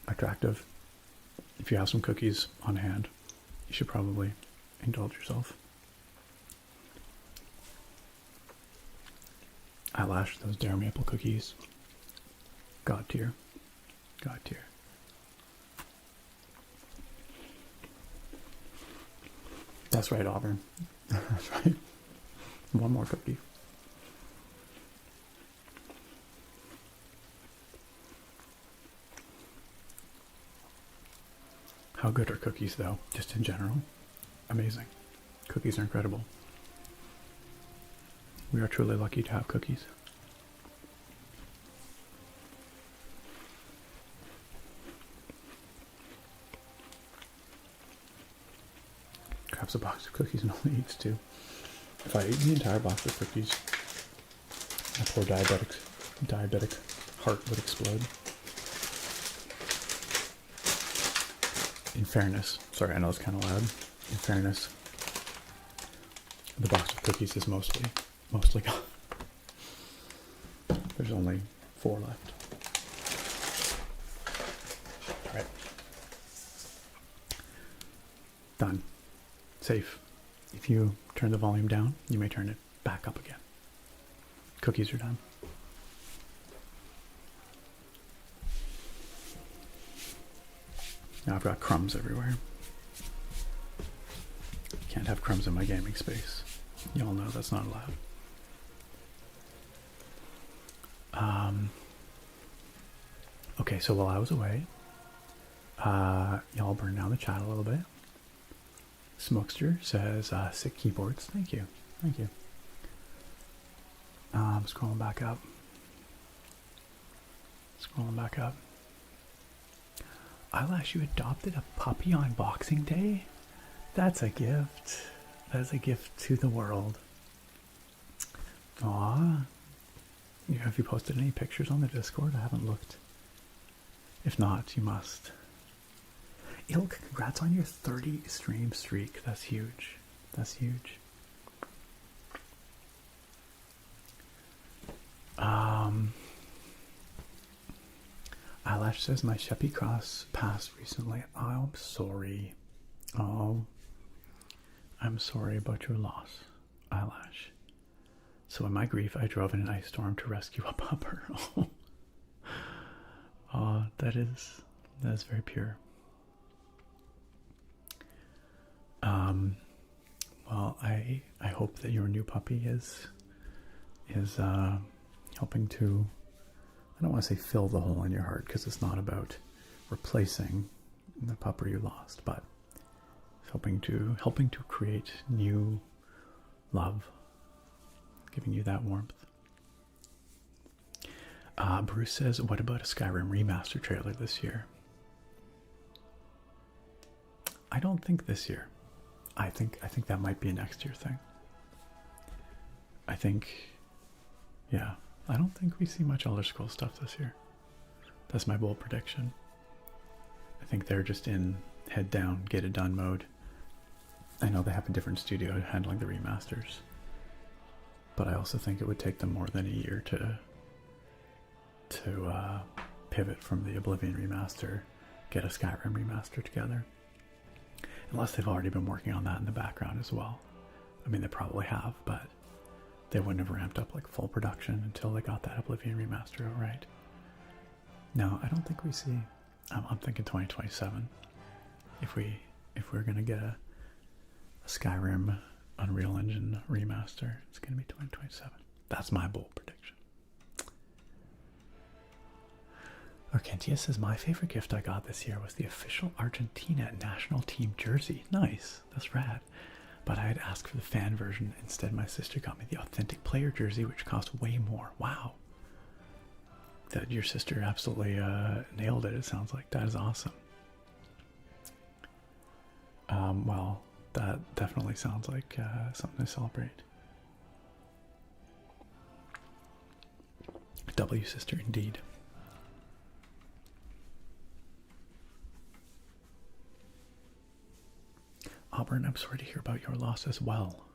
Attractive. If you have some cookies on hand, you should probably indulge yourself. Eyelash, those Dare Maple cookies. God tier. God tier. That's right, Auburn. That's right. One more cookie. How good are cookies, though? Just in general? Amazing. Cookies are incredible. We are truly lucky to have cookies. Grabs a box of cookies and only eats two. If I ate the entire box of cookies, my poor diabetic heart would explode. In fairness, sorry, I know it's kind of loud. In fairness, the box of cookies is mostly gone. There's only 4 left. All right. Done. Safe. If you turn the volume down, you may turn it back up again. Cookies are done. Now I've got crumbs everywhere. Can't have crumbs in my gaming space. You all know that's not allowed. Okay, so while I was away, y'all burned down the chat a little bit. Smokester says, sick keyboards. Thank you. Thank you. Scrolling back up. Scrolling back up. Eyelash, you adopted a puppy on Boxing Day? That's a gift. That's a gift to the world. Aw. Have you posted any pictures on the Discord? I haven't looked. If not, you must. Ilk, congrats on your 30 stream streak. That's huge. That's huge. Eyelash says my Sheppy Cross passed recently. Oh, I'm sorry. Oh, I'm sorry about your loss, Eyelash. So in my grief, I drove in an ice storm to rescue a pupper. Oh, that is very pure. Well, I hope that your new puppy is helping to, I don't want to say fill the hole in your heart, because it's not about replacing the pupper you lost, but helping to create new love, giving you that warmth. Bruce says, what about a Skyrim remaster trailer this year? I don't think this year. I think that might be a next year thing. I think, yeah, I don't think we see much Elder Scrolls stuff this year. That's my bold prediction. I think they're just in head down, get it done mode. I know they have a different studio handling the remasters, but I also think it would take them more than a year to pivot from the Oblivion remaster, get a Skyrim remaster together. Unless they've already been working on that in the background as well. I mean, they probably have, but they wouldn't have ramped up like full production until they got that Oblivion remaster out right. No, I don't think we see. I'm thinking 2027. If we're gonna get a Skyrim Unreal Engine remaster, it's gonna be 2027. That's my bold prediction. Argentia says, my favorite gift I got this year was the official Argentina national team jersey. Nice, that's rad. But I had asked for the fan version. Instead, my sister got me the authentic player jersey, which cost way more. Wow. That your sister absolutely nailed it, it sounds like. That is awesome. Well, that definitely sounds like something to celebrate. W sister, indeed. Auburn, I'm sorry to hear about your loss as well.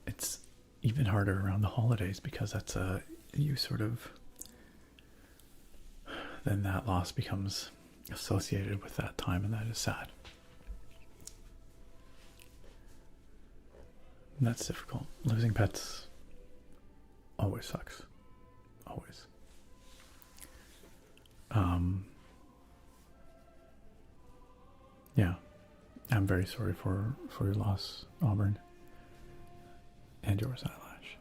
It's even harder around the holidays because that's you sort of, then that loss becomes associated with that time, and that is sad. And that's difficult. Losing pets always sucks. Always. Yeah. I'm very sorry for your loss, Auburn. And yours, Eyelash.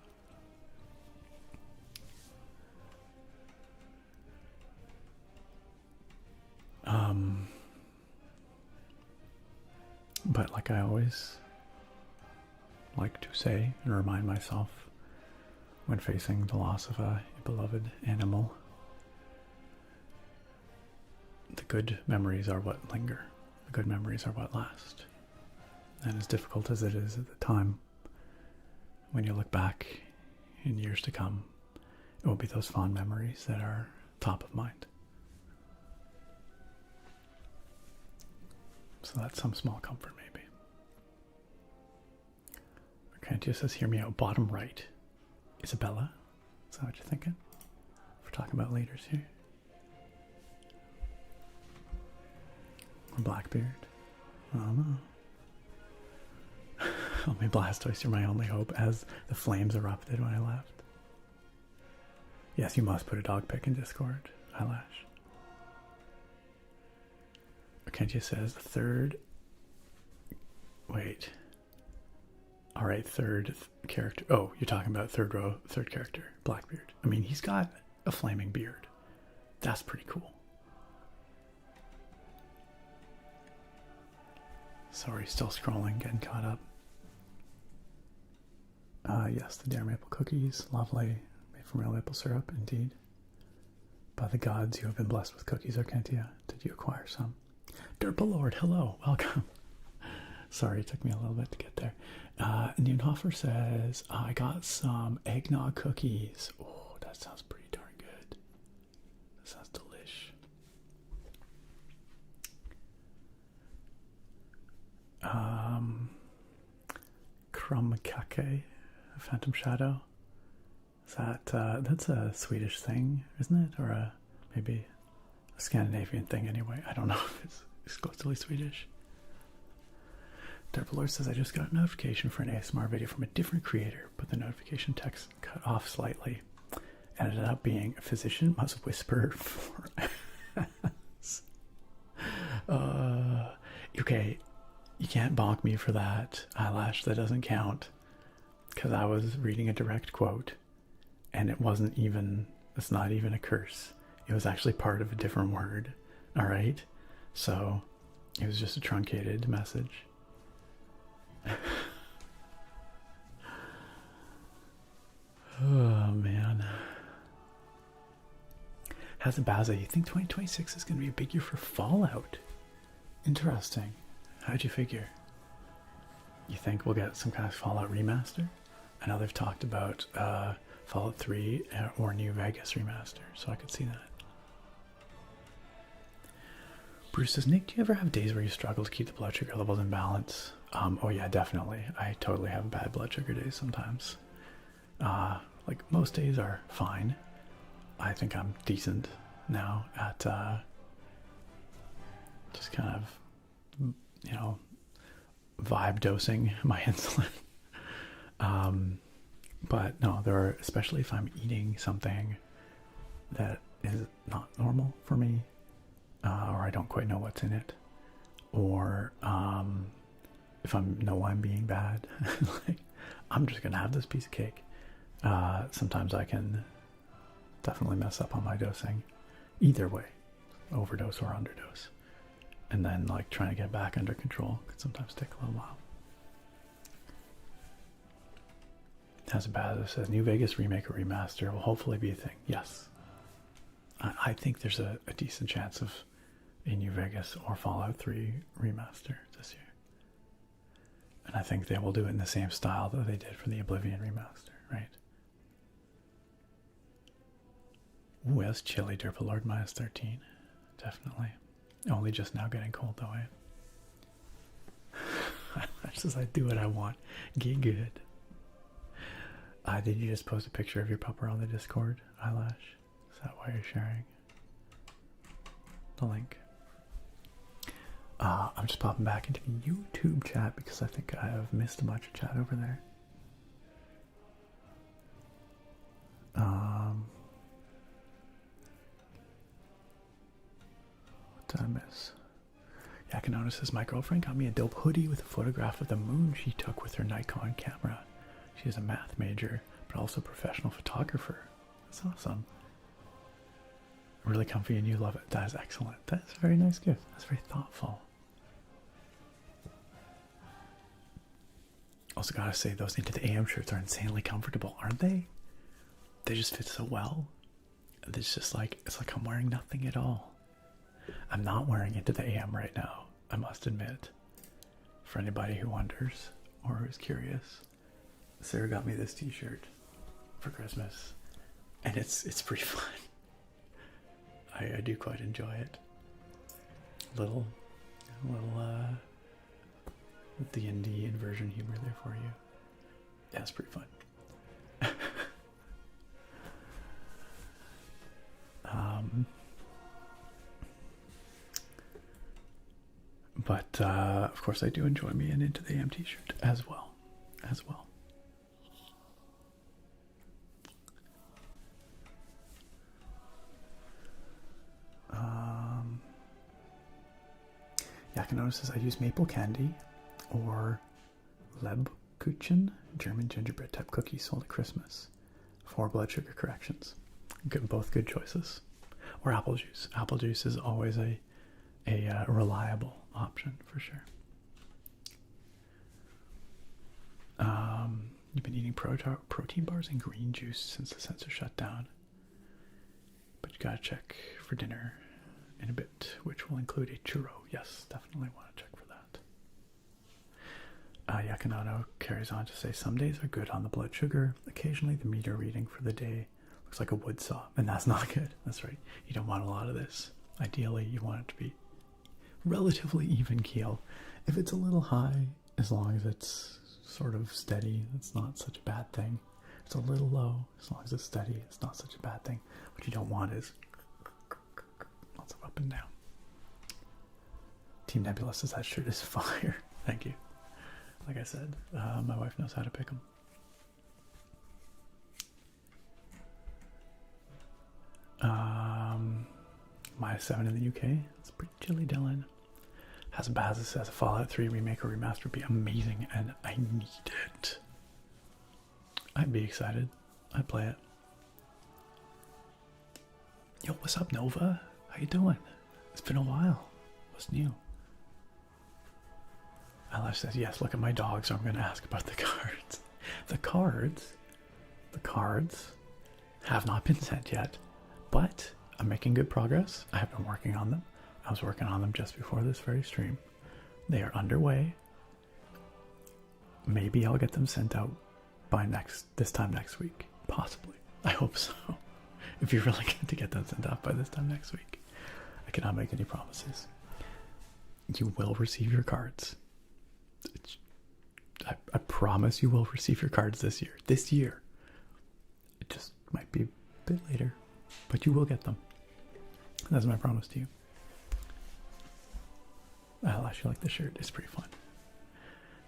But like I always like to say and remind myself when facing the loss of a beloved animal, the good memories are what linger. The good memories are what last. And as difficult as it is at the time, when you look back in years to come, it will be those fond memories that are top of mind. So that's some small comfort, maybe. Arcantia says, hear me out, bottom right. Isabella? Is that what you're thinking? We're talking about leaders here. Or Blackbeard? I don't know. Only Blastoise, you're my only hope, as the flames erupted when I left. Yes, you must put a dog pic in Discord, Eyelash. Arcantia says, third... Wait. Alright, third character. Oh, you're talking about third row, third character, Blackbeard. I mean, he's got a flaming beard. That's pretty cool. Sorry, still scrolling, getting caught up. Yes, the Dare Maple cookies, lovely, made from real maple syrup, indeed. By the gods, you have been blessed with cookies, Arkentia. Did you acquire some? Derpalord, hello, welcome. Sorry, it took me a little bit to get there. Neunhofer says, I got some eggnog cookies. Oh, that sounds pretty darn good. That sounds delish. Krumkake, Phantom Shadow. Is that, that's a Swedish thing, isn't it? Or maybe a Scandinavian thing anyway. I don't know if it's exclusively Swedish. Derpalord says, I just got a notification for an ASMR video from a different creator, but the notification text cut off slightly. Ended up being a physician must whisper for us. Okay, you can't bonk me for that, Eyelash. That doesn't count. Because I was reading a direct quote, and it wasn't even, it's not even a curse. It was actually part of a different word. Alright? So, it was just a truncated message. Oh man. Hazabaza, you think 2026 is going to be a big year for Fallout? Interesting. How'd you figure? You think we'll get some kind of Fallout remaster? I know they've talked about Fallout 3 or New Vegas remaster, so I could see that. Bruce says, Nick, do you ever have days where you struggle to keep the blood sugar levels in balance? Oh yeah, definitely. I totally have bad blood sugar days sometimes. Like most days are fine. I think I'm decent now at just kind of, you know, vibe dosing my insulin. But no, there are, especially if I'm eating something that is not normal for me, or I don't quite know what's in it, or if I know I'm being bad, like, I'm just gonna have this piece of cake. Sometimes I can definitely mess up on my dosing, either way, overdose or underdose, and then like trying to get back under control can sometimes take a little while. As bad as it says, New Vegas remake or remaster will hopefully be a thing. Yes, I think there's a decent chance of a New Vegas or Fallout 3 remaster this year, and I think they will do it in the same style that they did for the Oblivion remaster, right? Ooh, that's chilly, Derpalord, minus 13. Definitely. Only just now getting cold, though, eh? That's just, I do what I want. Get good. Did you just post a picture of your pupper on the Discord, Eyelash? Is that why you're sharing the link? I'm just popping back into the YouTube chat because I think I have missed a bunch of chat over there. What did I miss? Yakanona says, my girlfriend got me a dope hoodie with a photograph of the moon she took with her Nikon camera. She is a math major, but also a professional photographer. That's awesome. Really comfy and you love it. That is excellent. That's a very nice gift. That's very thoughtful. Also gotta say, those Into the AM shirts are insanely comfortable, aren't they? They just fit so well. It's just like, it's like I'm wearing nothing at all. I'm not wearing Into the AM right now, I must admit. For anybody who wonders or who's curious, Sarah got me this t-shirt for Christmas, and it's pretty fun. I do quite enjoy it. Little D&D inversion humor there for you. Yeah, it's pretty fun. But of course I do enjoy me an Into the AM t-shirt as well. Yakanona says, I use maple candy or Lebkuchen, German gingerbread type cookies sold at Christmas for blood sugar corrections. Both good choices. or apple juice. Apple juice is always a reliable option for sure. You've been eating protein bars and green juice since the sensor shut down, but you gotta check for dinner in a bit, which will include a churro. Yes, definitely want to check for that. Yakanano carries on to say, some days are good on the blood sugar. Occasionally the meter reading for the day looks like a wood saw, and that's not good. That's right. You don't want a lot of this. Ideally, you want it to be relatively even keel. If it's a little high, as long as it's sort of steady, it's not such a bad thing. It's a little low, as long as it's steady, it's not such a bad thing. What you don't want is lots of up and down. Team Nebula says that shirt is fire. Thank you. Like I said, my wife knows how to pick them. -7 in the UK. It's pretty chilly, Dylan. Hazabazza says a Fallout 3 remake or remaster would be amazing, and I need it. I'd be excited. I'd play it. Yo, what's up, Nova? How you doing? It's been a while. What's new? Alash says, yes, look at my dog, so I'm going to ask about the cards. The cards have not been sent yet, but I'm making good progress. I have been working on them. I was working on them just before this very stream. They are underway. Maybe I'll get them sent out by this time next week. Possibly. I hope so. If you're really good to get them sent out by this time next week. I cannot make any promises. You will receive your cards. I promise you will receive your cards this year. This year. It just might be a bit later, but you will get them. That's my promise to you. I'll actually like the shirt. It's pretty fun.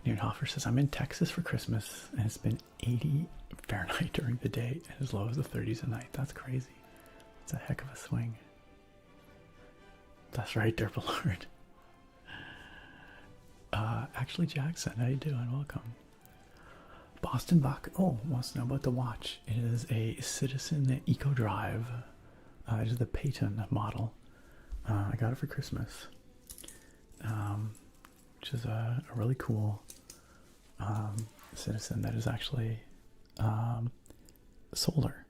Nierenhofer says, I'm in Texas for Christmas, and it's been 80 Fahrenheit during the day and as low as the 30s at night. That's crazy. It's a heck of a swing. That's right, Derpalord. Actually, Jackson, how you doing? Welcome. Boston Buck, wants to know about the watch. It is a Citizen Eco Drive. It is the Peyton model. I got it for Christmas. Which is a really cool Citizen that is actually solar.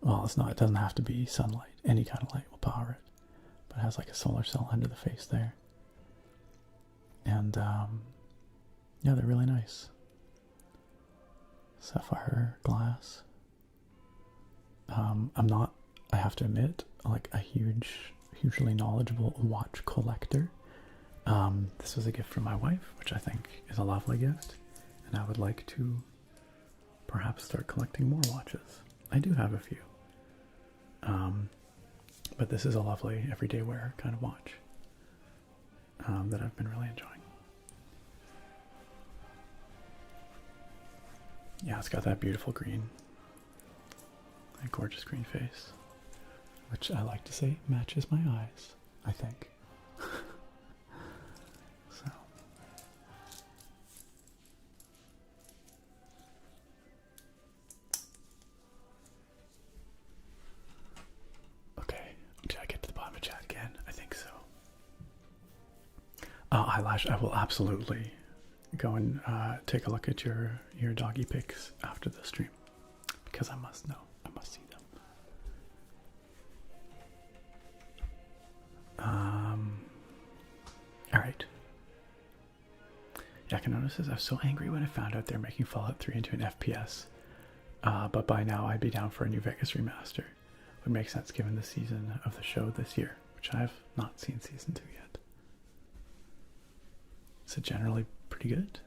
Well, it's not. It doesn't have to be sunlight. Any kind of light will power it, but it has like a solar cell under the face there. And yeah, they're really nice. Sapphire glass. I'm not, I have to admit, like a hugely knowledgeable watch collector. This was a gift from my wife, which I think is a lovely gift, and I would like to perhaps start collecting more watches. I do have a few, but this is a lovely everyday wear kind of watch that I've been really enjoying. Yeah, it's got that beautiful green, that gorgeous green face, which I like to say matches my eyes, I think. So. Okay, did I get to the bottom of chat again? I think so. Eyelash, I will absolutely go and take a look at your doggy pics after the stream, because I must know. I must see them. Alright. Yakanona says, I was so angry when I found out they're making Fallout 3 into an FPS. But by now I'd be down for a New Vegas remaster. Would make sense given the season of the show this year, which I have not seen season 2 yet. Is it generally pretty good?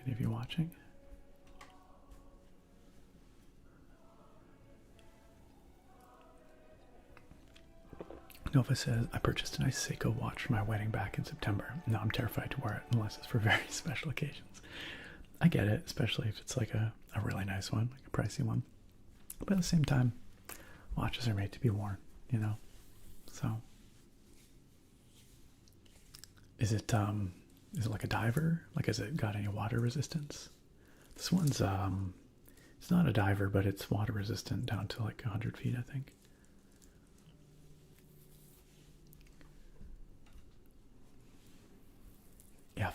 Any of you watching? Nova says, I purchased a nice Seiko watch for my wedding back in September. Now I'm terrified to wear it unless it's for very special occasions. I get it, especially if it's like a really nice one, like a pricey one. But at the same time, watches are made to be worn, you know? So, is it like a diver? Like, has it got any water resistance? This one's, it's not a diver, but it's water resistant down to like 100 feet, I think.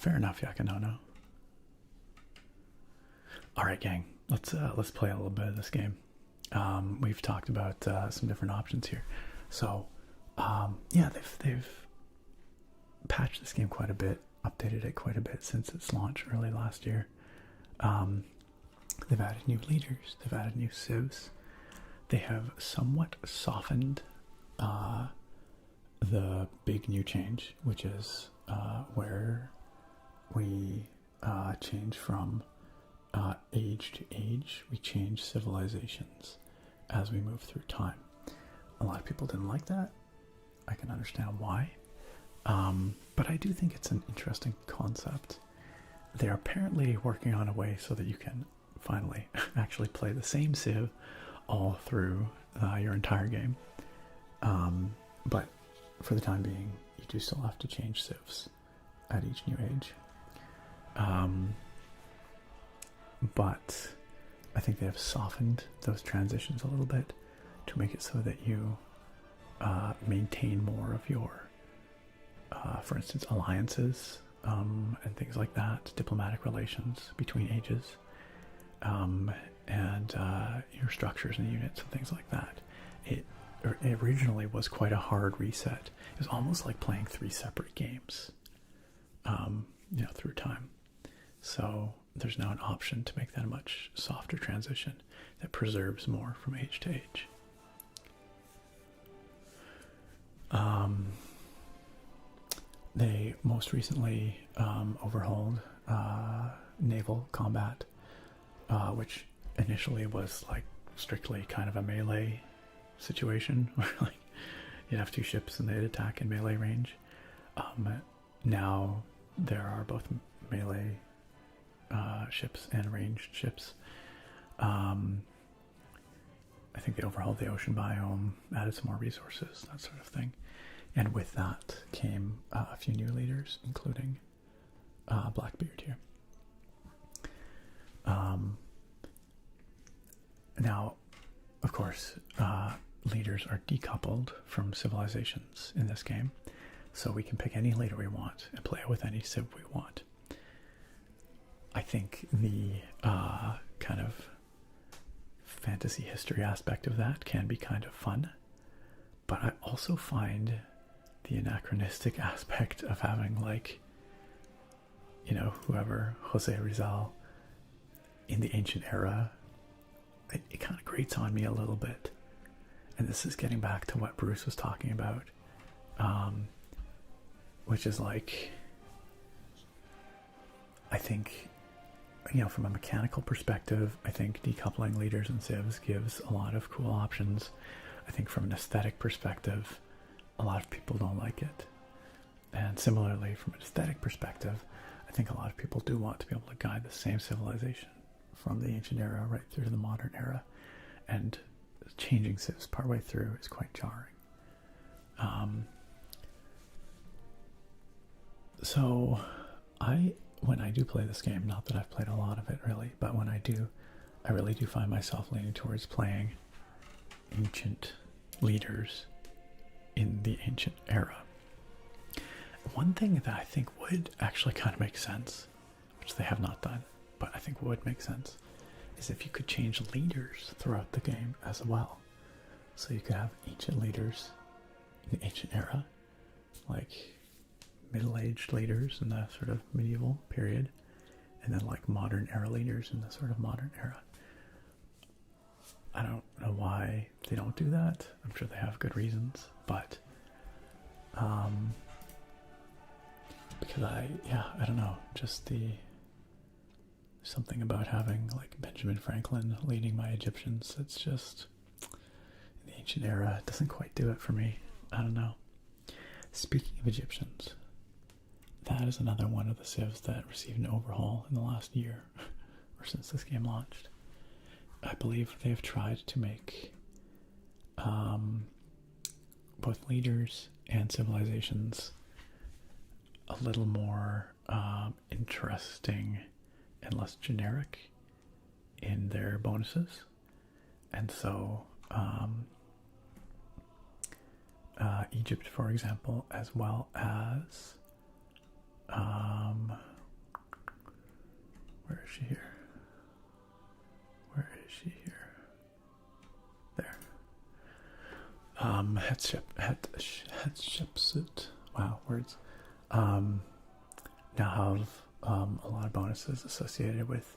fair enough, Yakanono. All right, gang. Let's play a little bit of this game. We've talked about some different options here. So, yeah, they've patched this game quite a bit, updated it quite a bit since its launch early last year. They've added new leaders. They've added new civs. They have somewhat softened the big new change, which is where we change from age to age. We change civilizations as we move through time. A lot of people didn't like that. I can understand why. But I do think it's an interesting concept. They're apparently working on a way so that you can finally actually play the same civ all through your entire game. But for the time being, you do still have to change civs at each new age. But I think they have softened those transitions a little bit to make it so that you maintain more of your, for instance, alliances and things like that, diplomatic relations between ages, and your structures and units and things like that. It originally was quite a hard reset. It was almost like playing 3 separate games, through time. So there's now an option to make that a much softer transition that preserves more from age to age. They most recently overhauled naval combat, which initially was like strictly kind of a melee situation where like you'd have 2 ships and they'd attack in melee range. Now there are both melee ships and ranged ships. I think they overhauled the ocean biome, added some more resources, that sort of thing. And with that came a few new leaders, including Blackbeard here. Now, of course, leaders are decoupled from civilizations in this game, so we can pick any leader we want and play it with any civ we want. I think the kind of fantasy history aspect of that can be kind of fun, but I also find the anachronistic aspect of having, like, whoever, Jose Rizal in the ancient era, it kind of grates on me a little bit. And this is getting back to what Bruce was talking about, which is like, I think, from a mechanical perspective, I think decoupling leaders and civs gives a lot of cool options. I think from an aesthetic perspective, a lot of people don't like it. And similarly, from an aesthetic perspective, I think a lot of people do want to be able to guide the same civilization from the ancient era right through to the modern era. And changing civs partway through is quite jarring. So when I do play this game, not that I've played a lot of it really, but when I do, I really do find myself leaning towards playing ancient leaders in the ancient era. One thing that I think would actually kind of make sense, which they have not done, but I think would make sense, is if you could change leaders throughout the game as well. So you could have ancient leaders in the ancient era, like middle-aged leaders in the sort of medieval period, and then like modern era leaders in the sort of modern era. I don't know why they don't do that. I'm sure they have good reasons, but because I don't know, just something about having like Benjamin Franklin leading my Egyptians, it's just, in the ancient era, it doesn't quite do it for me. I don't know. Speaking of Egyptians, that is another one of the civs that received an overhaul in the last year, or since this game launched. I believe they have tried to make both leaders and civilizations a little more interesting and less generic in their bonuses. And so Egypt, for example, as well as Where is she here? Where is she here? There. Hatshepsut. Wow, words. Now have a lot of bonuses associated with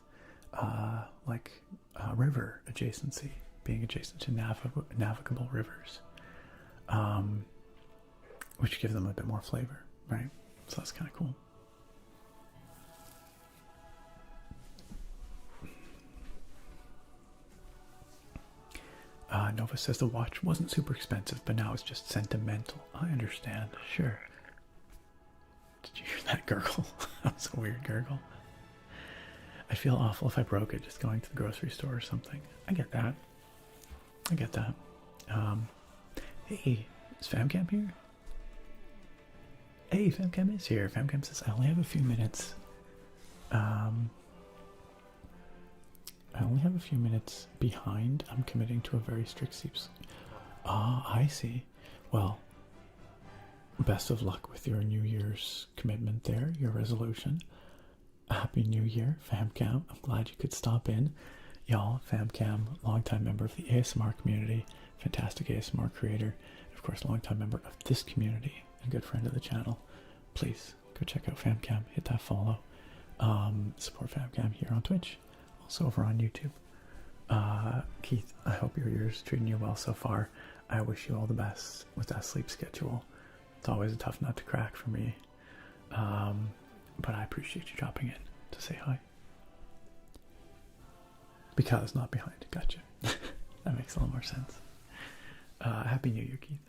river adjacency, being adjacent to navigable rivers, which gives them a bit more flavor, right? So that's kind of cool. Nova says the watch wasn't super expensive, but now it's just sentimental. I understand. Sure. Did you hear that gurgle? That was a weird gurgle. I feel awful if I broke it just going to the grocery store or something. I get that. I get that. Hey, is FamCam here? Hey, FamCam is here. FamCam says, I only have a few minutes. I only have a few minutes behind. I'm committing to a very strict sleep. I see. Well, best of luck with your New Year's commitment there, your resolution. Happy New Year, FamCam. I'm glad you could stop in. Y'all, FamCam, longtime member of the ASMR community, fantastic ASMR creator, and of course, longtime member of this community, and good friend of the channel. Please go check out FamCam, hit that follow. Support FamCam here on Twitch, also over on YouTube. Keith, I hope your year's treating you well so far. I wish you all the best with that sleep schedule. It's always a tough nut to crack for me. But I appreciate you dropping in to say hi. Because not behind. Gotcha. That makes a little more sense. Happy New Year, Keith.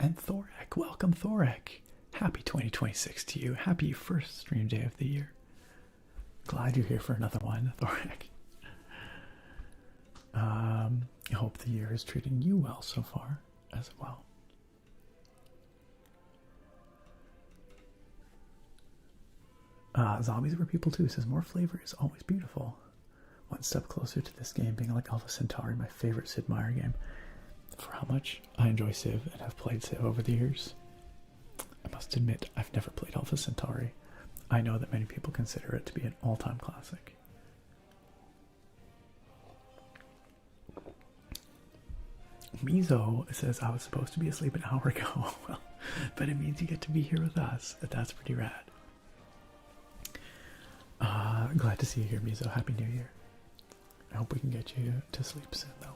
And Thorek. Welcome, Thorek. Happy 2026 to you. Happy first stream day of the year. Glad you're here for another one, Thorek. I hope the year is treating you well so far as well. Zombies were people too. Says more flavor is always beautiful. One step closer to this game being like Alpha Centauri, my favorite Sid Meier game. For how much I enjoy Civ and have played Civ over the years, I must admit I've never played Alpha Centauri. I know that many people consider it to be an all-time classic. Mizo says I was supposed to be asleep an hour ago. Well, but it means you get to be here with us. That's pretty rad. Glad to see you here, Mizo. Happy New Year. I hope we can get you to sleep soon, though.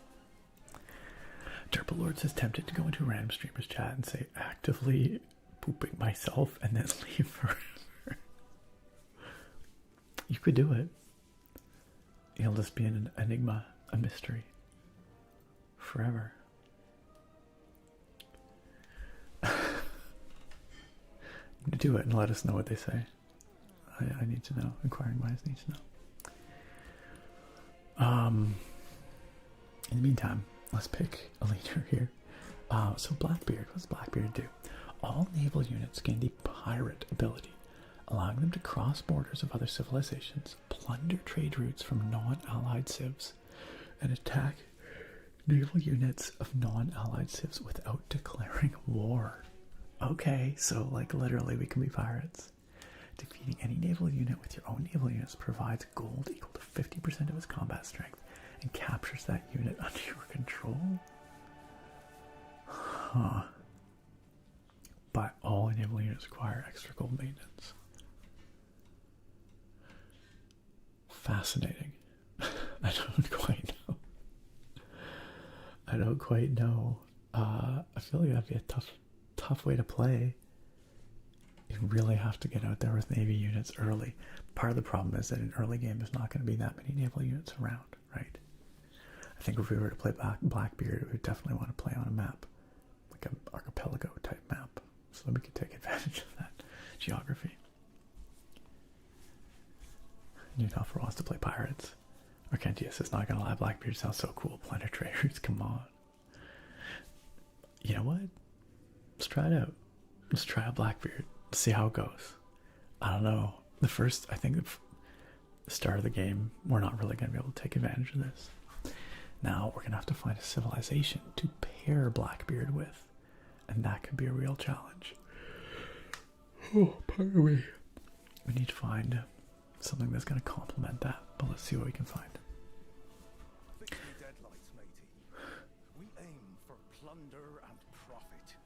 Turple Lord says tempted to go into random streamers chat and say actively pooping myself and then leave forever. You could do it. It'll just be an enigma, a mystery. Forever. Do it and let us know what they say. I need to know. Inquiring minds need to know. In the meantime, let's pick a leader here. So Blackbeard, what does Blackbeard do? All naval units gain the pirate ability, allowing them to cross borders of other civilizations, plunder trade routes from non-allied civs, and attack naval units of non-allied civs without declaring war. Okay, so like literally we can be pirates. Defeating any naval unit with your own naval units provides gold equal to 50% of its combat strength and captures that unit under your control. Huh. But all naval units require extra gold maintenance. Fascinating. I don't quite know. I don't quite know. I feel like that'd be a tough way to play. You really have to get out there with Navy units early. Part of the problem is that in early game there's not going to be that many naval units around, right? I think if we were to play Blackbeard, we would definitely want to play on a map, like an archipelago type map, so that we could take advantage of that geography. You know, for us to play pirates. Argentius is not going to lie, Blackbeard sounds so cool. Plunder traders, come on. You know what? Let's try it out. Let's try out Blackbeard. See how it goes. I don't know. I think the start of the game, we're not really going to be able to take advantage of this. Now we're going to have to find a civilization to pair Blackbeard with, and that could be a real challenge. Oh, pardon me. We need to find something that's going to complement that, but let's see what we can find. Deadlights, matey. We aim for plunder and profit,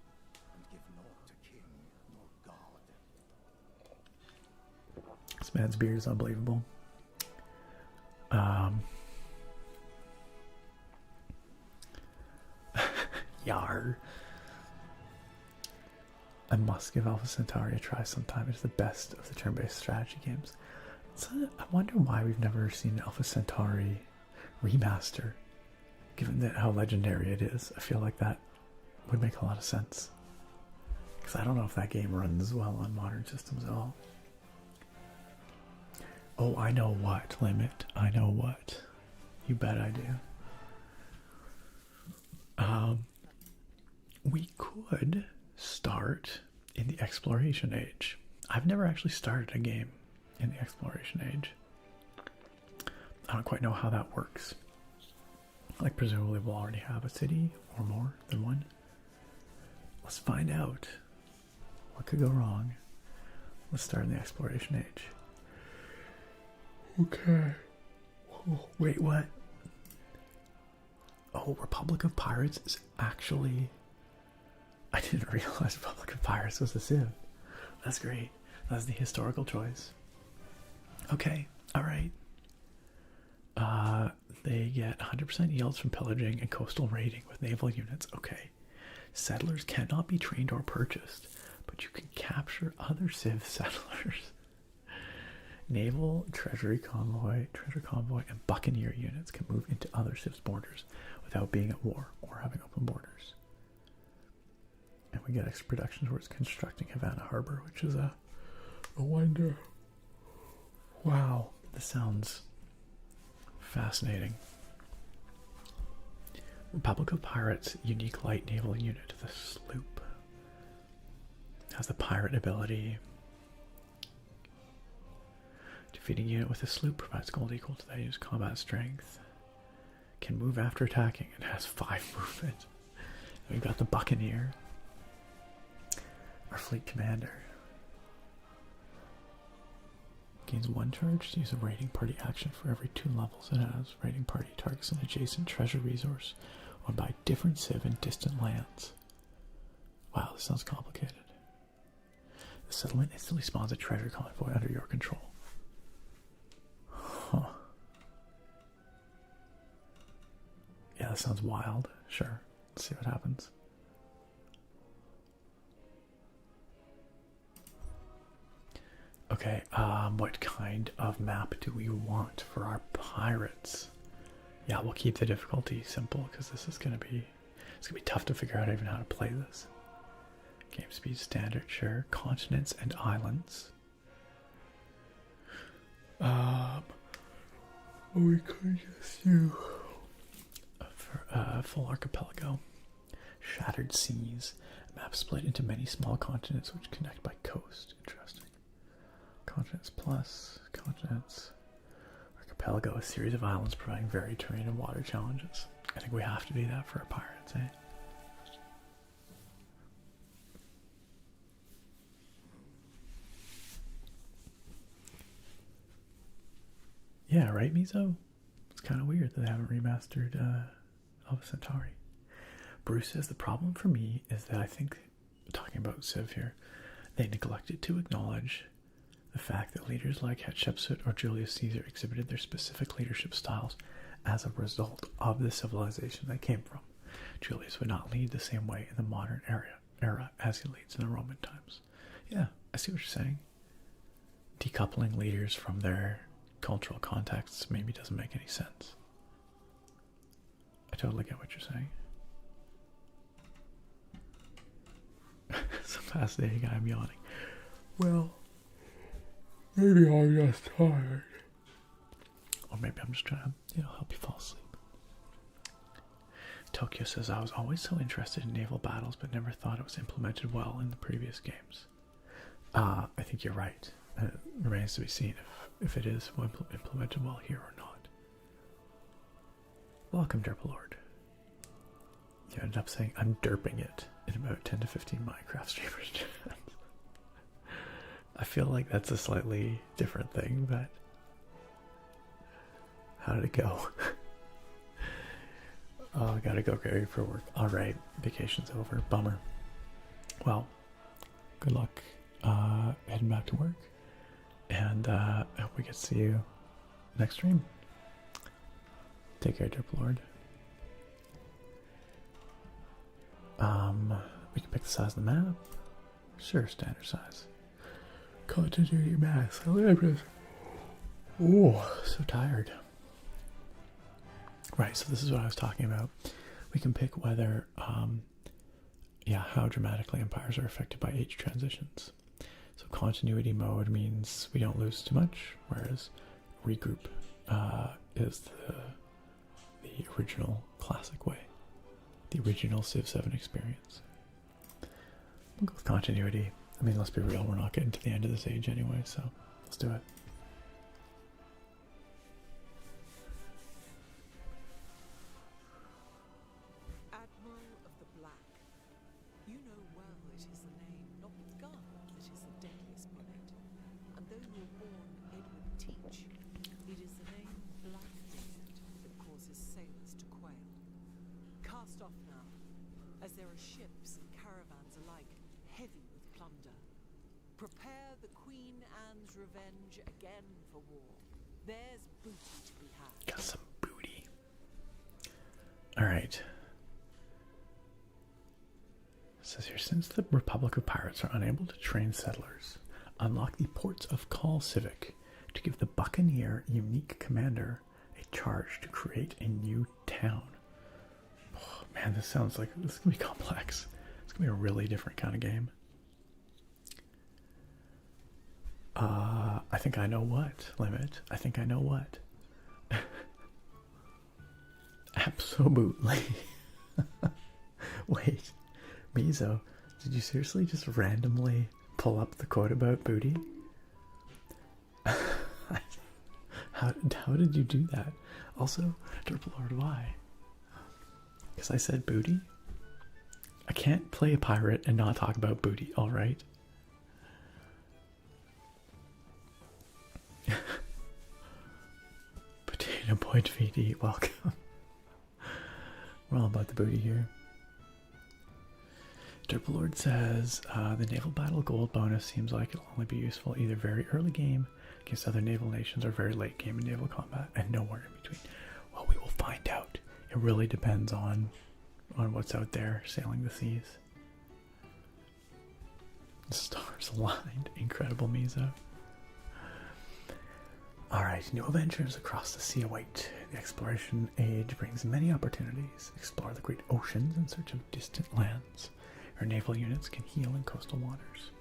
and give naught to king nor god. This man's beard is unbelievable. Yar. I must give Alpha Centauri a try sometime. It's the best of the turn-based strategy games. I wonder why we've never seen Alpha Centauri remaster, given that how legendary it is. I feel like that would make a lot of sense, because I don't know if that game runs well on modern systems at all. Oh, I know what, Limit. I know what. You bet I do. We could start in the exploration age. I've never actually started a game in the exploration age. I don't quite know how that works. Like, presumably we'll already have a city or more than one. Let's find out. What could go wrong? Let's start in the exploration age. Okay. Oh, wait, what? Oh, Republic of Pirates is actually... I didn't realize Republic of Pirates was a Civ. That's great. That's the historical choice. Okay, alright. They get 100% yields from pillaging and coastal raiding with naval units. Okay. Settlers cannot be trained or purchased, but you can capture other Civ settlers. Naval, treasure convoy, and buccaneer units can move into other Civ's borders without being at war or having open borders. And we get extra production towards constructing Havana Harbor, which is a wonder. Wow, this sounds fascinating. Republic of Pirates unique light naval unit, the sloop. Has the pirate ability. Defeating unit with a sloop provides gold equal to that unit's combat strength. Can move after attacking and has 5 movement. We've got the Buccaneer. Our fleet commander. Gains 1 charge to use a raiding party action for every 2 levels it has. Raiding party targets an adjacent treasure resource owned by different Civ in distant lands. Wow, this sounds complicated. The settlement instantly spawns a treasure convoy under your control. Huh. Yeah, that sounds wild. Sure. Let's see what happens. Okay, what kind of map do we want for our pirates? Yeah, we'll keep the difficulty simple because this is gonna be tough to figure out even how to play this. Game speed standard, sure. Continents and islands. We could just do full archipelago. Shattered seas. Map split into many small continents which connect by coast. Interesting. Continents plus continents. Archipelago, a series of islands providing varied terrain and water challenges. I think we have to do that for our pirates, eh? Yeah, right, Mizo? It's kind of weird that they haven't remastered Alpha Centauri. Bruce says the problem for me is that I think, talking about Civ here, they neglected to acknowledge the fact that leaders like Hatshepsut or Julius Caesar exhibited their specific leadership styles as a result of the civilization they came from. Julius would not lead the same way in the modern era as he leads in the Roman times. Yeah, I see what you're saying. Decoupling leaders from their cultural contexts maybe doesn't make any sense. I totally get what you're saying. So fascinating, I'm yawning. Well, maybe I'm just tired. Or maybe I'm just trying to, help you fall asleep. Tokyo says, I was always so interested in naval battles, but never thought it was implemented well in the previous games. I think you're right. It remains to be seen if it is implemented well here or not. Welcome, Derpalord. You ended up saying, I'm derping it in about 10 to 15 Minecraft streamers. I feel like that's a slightly different thing, but how did it go? Oh, I gotta go get ready for work. Alright, vacation's over. Bummer. Well, good luck heading back to work. And I hope we get to see you next stream. Take care, Drip Lord. We can pick the size of the map. Sure, standard size. Continuity max. Oh, so tired. Right, so this is what I was talking about. We can pick whether, how dramatically empires are affected by age transitions. So continuity mode means we don't lose too much, whereas regroup is the original classic way, the original Civ 7 experience. We'll go with continuity. I mean, let's be real, we're not getting to the end of this age anyway, so let's do it. Admiral of the Black. You know well it is the name, not the gun, that is the deadliest bullet. And though you're born Edward Teach, it is the name Blackbeard that causes sailors to quail. Cast off now, as there are ships and caravans alike heavy with plunder. Prepare the Queen Anne's revenge again for war. There's booty to be had. Got some booty. Alright. It says here, since the Republic of Pirates are unable to train settlers, unlock the Ports of Call Civic to give the Buccaneer unique commander a charge to create a new town. Oh, man, this sounds like this is going to be complex. It's going to be a really different kind of game. I think I know what, Limit. I think I know what. Absolutely. Wait, Mizo, did you seriously just randomly pull up the quote about booty? How did you do that? Also, Triple Lord, why? Because I said booty? I can't play a pirate and not talk about booty, alright? Potato Point VD, welcome. We're all about the booty here. Triple Lord says, the naval battle gold bonus seems like it'll only be useful either very early game against other naval nations or very late game in naval combat and nowhere in between. Well, we will find out. It really depends on what's out there sailing the seas. The stars aligned. Incredible, Mizo. Alright, new adventures across the sea await. The exploration age brings many opportunities. Explore the great oceans in search of distant lands. Our naval units can heal in coastal waters.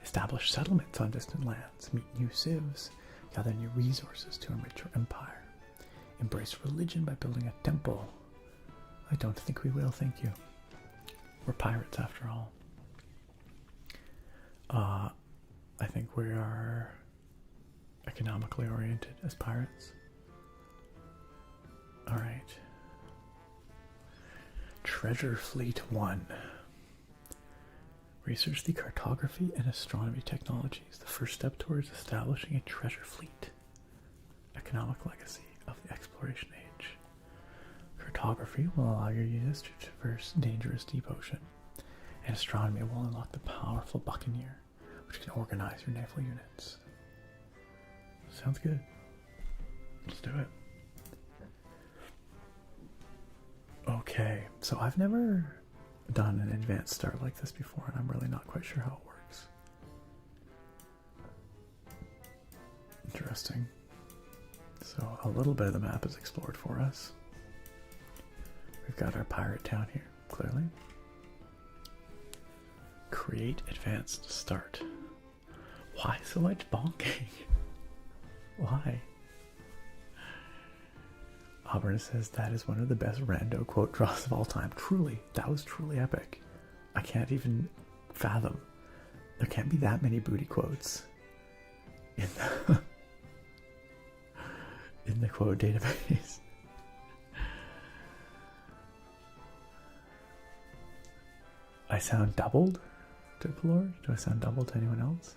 Establish settlements on distant lands. Meet new civs. Gather new resources to enrich your empire. Embrace religion by building a temple. I don't think we will, thank you. We're pirates after all. I think we are economically oriented as pirates. Alright. Treasure Fleet 1. Research the cartography and astronomy technologies, the first step towards establishing a treasure fleet. Economic legacy of the exploration age. Cartography will allow your units to traverse dangerous deep ocean, and astronomy will unlock the powerful Buccaneer, which can organize your naval units. Sounds good. Let's do it. Okay, so I've never done an advanced start like this before, and I'm really not quite sure how it works. Interesting. So a little bit of the map is explored for us. We've got our pirate town here, clearly. Create advanced start. Why so much bonking? Why? Auburn says that is one of the best rando quote draws of all time. Truly, that was truly epic. I can't even fathom. There can't be that many booty quotes in the quote database. I sound doubled to Lord? Do I sound doubled to anyone else?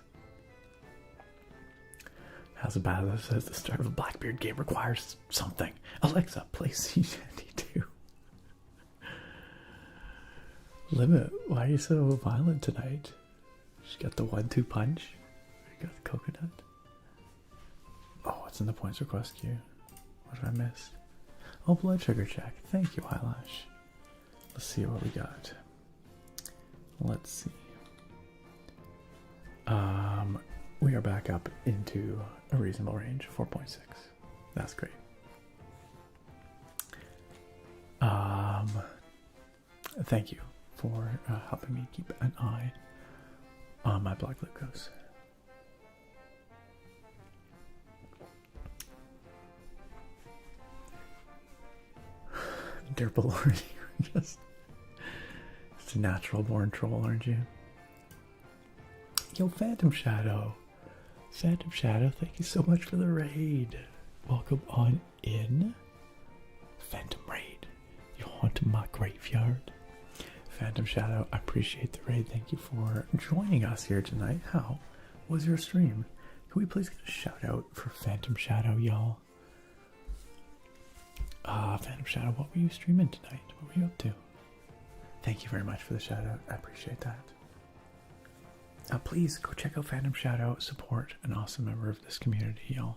Hazabaza says the start of a Blackbeard game requires something. Alexa, play Sea Shanty 2. Limit, why are you so violent tonight? She got the 1-2 punch. You got the coconut. Oh, what's in the points request queue? What did I miss? Oh, blood sugar check. Thank you, Eyelash. Let's see what we got. Let's see. We are back up into a reasonable range, 4.6. That's great. Thank you for helping me keep an eye on my blood glucose. Derpalord, you're just a natural born troll, aren't you? Yo, Phantom Shadow. Phantom Shadow, thank you so much for the raid. Welcome on in. Phantom Raid. You haunt my graveyard. Phantom Shadow, I appreciate the raid. Thank you for joining us here tonight. How was your stream? Can we please get a shout out for Phantom Shadow, y'all? Phantom Shadow, what were you streaming tonight? What were you up to? Thank you very much for the shout out. I appreciate that. Please go check out Phantom Shadow. Support an awesome member of this community, y'all.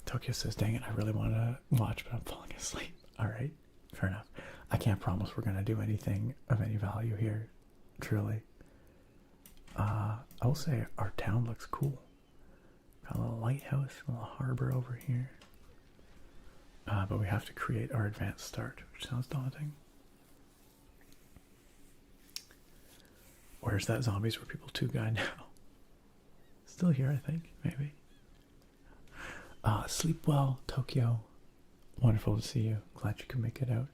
Tokyo says, dang it, I really want to watch, but I'm falling asleep. Alright, fair enough. I can't promise we're going to do anything of any value here, truly. I will say our town looks cool. Got a little lighthouse, a little harbor over here. But we have to create our advanced start, which sounds daunting. Where's that Zombies Were People 2 guy now? Still here, I think, maybe. Sleep well, Tokyo. Wonderful to see you. Glad you could make it out.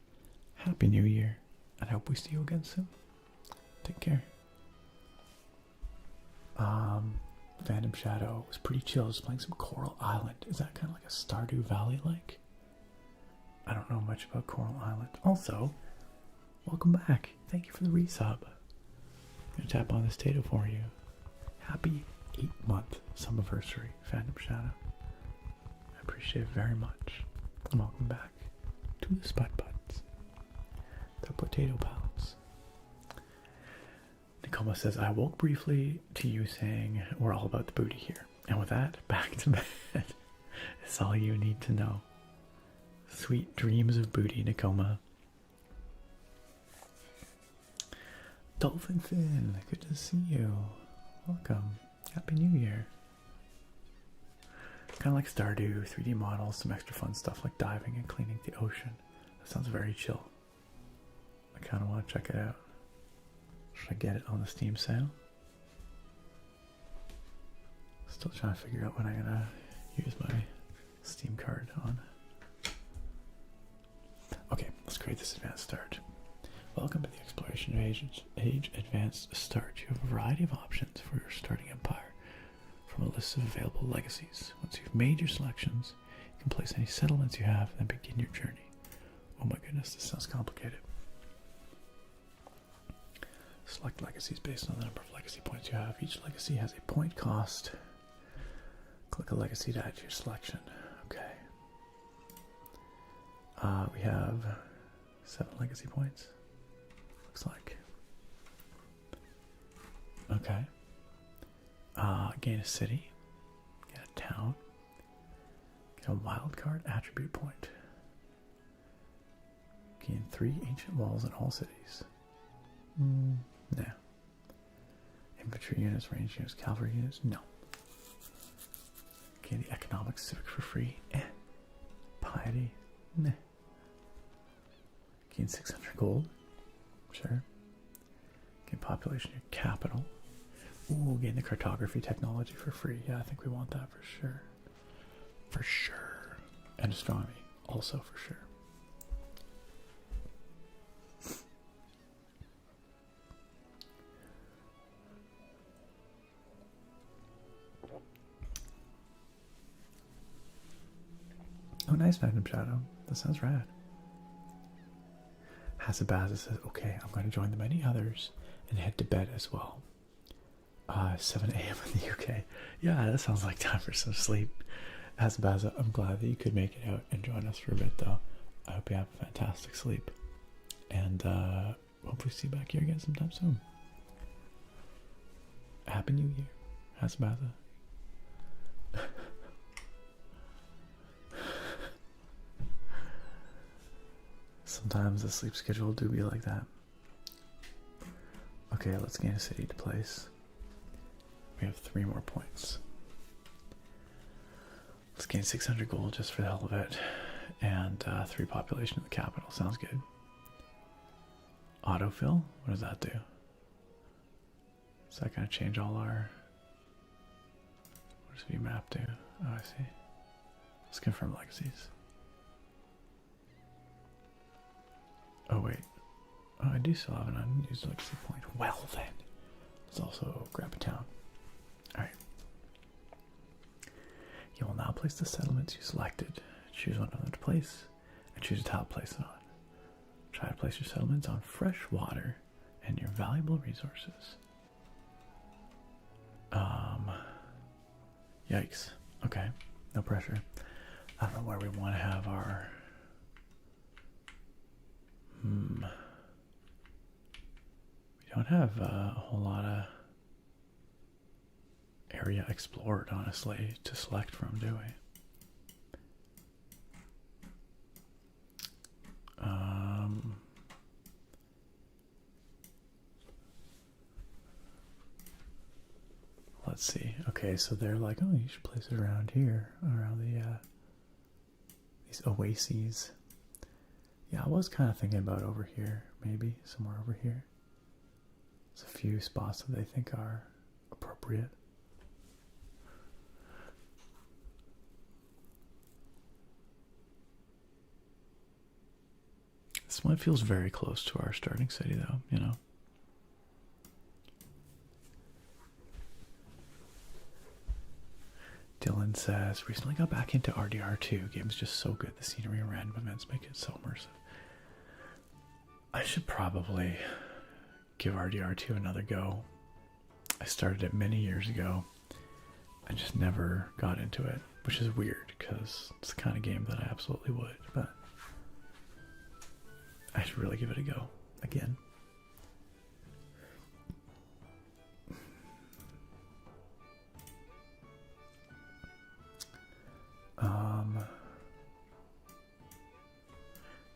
Happy New Year. And I hope we see you again soon. Take care. Phantom Shadow was pretty chill. Just playing some Coral Island. Is that kind of like a Stardew Valley like? I don't know much about Coral Island. Also, welcome back. Thank you for the resub. I'm going to tap on this tato for you. Happy 8-month Summiversary, Phantom Shadow. I appreciate it very much. And welcome back to the Spud Buds, the Potato Pals. Nicoma says, I woke briefly to you saying we're all about the booty here. And with that, back to bed. It's all you need to know. Sweet dreams of booty, Nicoma. Dolphin Finn, good to see you. Welcome. Happy New Year. Kind of like Stardew, 3D models, some extra fun stuff like diving and cleaning the ocean. That sounds very chill. I kind of want to check it out. Should I get it on the Steam sale? Still trying to figure out when I'm gonna use my Steam card on. Okay, let's create this advanced start. Welcome to the Exploration Age Advanced Start. You have a variety of options for your starting empire from a list of available legacies. Once you've made your selections, you can place any settlements you have and then begin your journey. Oh my goodness, this sounds complicated. Select legacies based on the number of legacy points you have. Each legacy has a point cost. Click a legacy to add to your selection. Okay. We have 7 legacy points. Looks like. Okay. Gain a city. Get a town. Get a wildcard attribute point. Gain 3 ancient walls in all cities. No. Infantry units, range units, cavalry units, no. Gain the economic civic for free. Piety, nah. Gain 600 gold. Sure. Gain population your capital. Ooh, gain the cartography technology for free. Yeah, I think we want that for sure. For sure. And astronomy, also for sure. Oh, nice, Magnum Shadow. That sounds rad. Hasabaza says, okay, I'm going to join the many others and head to bed as well. 7 a.m. in the UK. Yeah, that sounds like time for some sleep. Asbaza, I'm glad that you could make it out and join us for a bit, though. I hope you have a fantastic sleep. And hopefully see you back here again sometime soon. Happy New Year, Asbaza. Sometimes the sleep schedule do be like that. Okay, let's gain a city to place. We have 3 more points. Let's gain 600 gold just for the hell of it. And 3 population in the capital. Sounds good. Autofill? What does that do? Is that going to change all our... What does VMAP do? Oh, I see. Let's confirm legacies. Oh, wait. Oh, I do still have an unused legacy point. Well, then. Let's also grab a town. Alright. You will now place the settlements you selected. Choose one of them to place, and choose a tile to place it on. Try to place your settlements on fresh water and your valuable resources. Yikes. Okay, no pressure. I don't know where we want to have our... We don't have a whole lot of area explored, honestly, to select from, do we? Let's see. Okay, so they're like, oh, you should place it around here, around the these oases. Yeah, I was kind of thinking about over here, maybe somewhere over here. There's a few spots that they think are appropriate. This one feels very close to our starting city, though, you know. Dylan says, recently got back into RDR2. Game's just so good. The scenery and random events make it so immersive. I should probably give RDR2 another go. I started it many years ago. I just never got into it, which is weird because it's the kind of game that I absolutely would, but I should really give it a go again.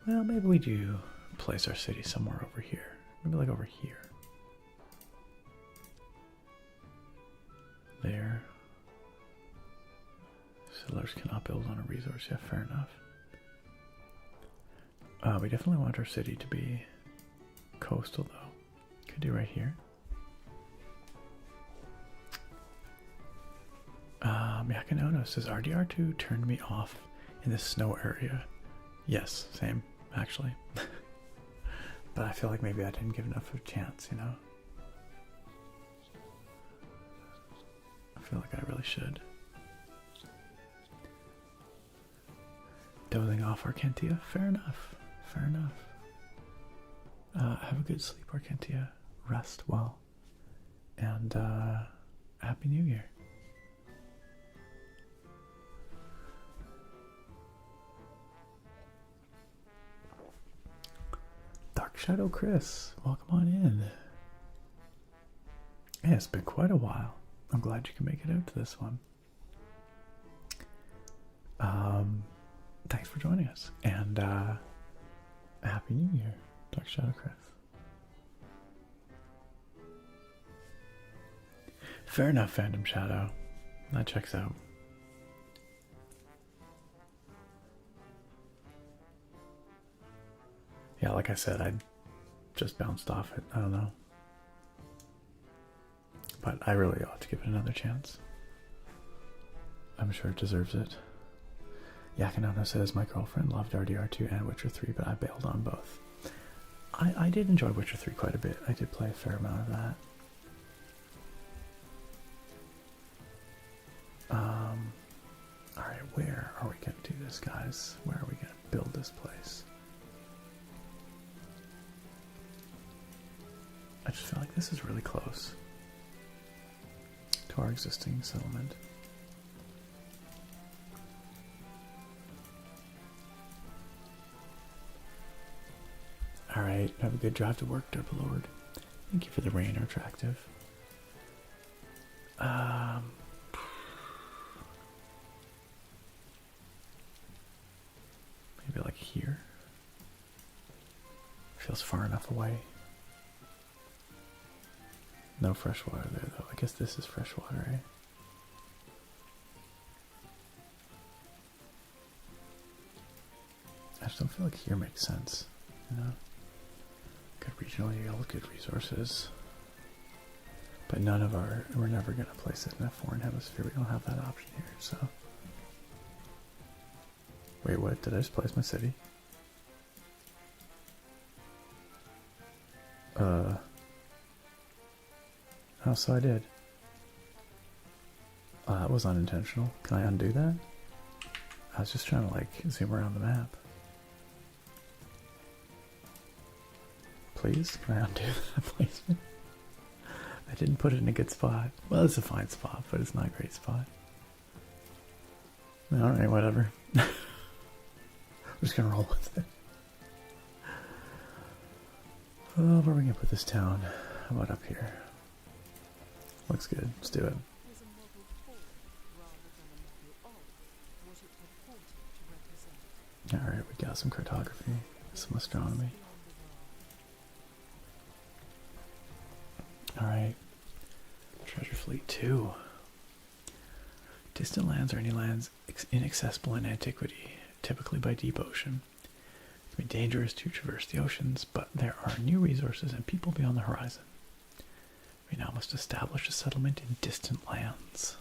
Well, maybe we do place our city somewhere over here. Maybe like over here. There. Settlers cannot build on a resource. Yeah, fair enough. We definitely want our city to be coastal, though. Could do right here. Yakanono says RDR2 turned me off in the snow area. Yes, same, actually. But I feel like maybe I didn't give enough of a chance, you know? I feel like I really should. Dozing off Arkentia? Fair enough. Fair enough. Have a good sleep, Arkentia. Rest well. And Happy New Year. Dark Shadow Chris, welcome on in. Yeah, it's been quite a while. I'm glad you can make it out to this one. Thanks for joining us, and Happy New Year, Dark Shadow Chris. Fair enough, Phantom Shadow. That checks out. Yeah, like I said, I just bounced off it. I don't know. But I really ought to give it another chance. I'm sure it deserves it. Yakanono says, my girlfriend loved RDR2 and Witcher 3, but I bailed on both. I did enjoy Witcher 3 quite a bit. I did play a fair amount of that. Alright, where are we going to do this, guys? Where are we going to build this place? I just feel like this is really close. to our existing settlement. Alright, have a good drive to work, Derpa Lord. Thank you for the rain, attractive. Maybe like here. Feels far enough away. No fresh water there though. I guess this is fresh water, eh? I just don't feel like here makes sense, you know? Good regional yield, good resources. But none of our, we're never going to place it in a foreign hemisphere. We don't have that option here, so. Wait, what? Did I just place my city? Oh, so I did. That was unintentional. Can I undo that? I was just trying to, like, zoom around the map. Please? Can I undo that placement? I didn't put it in a good spot. Well, it's a fine spot, but it's not a great spot. Alright, whatever. I'm just gonna roll with it. Oh, where are we gonna put this town? How about up here? Looks good. Let's do it. Was a model for rather than a model of what it purported to represent. Alright, we got some cartography, some astronomy. Alright. Treasure Fleet 2. Distant lands are any lands inaccessible in antiquity, typically by deep ocean. It can be dangerous to traverse the oceans, but there are new resources and people beyond the horizon. We now must establish a settlement in distant lands.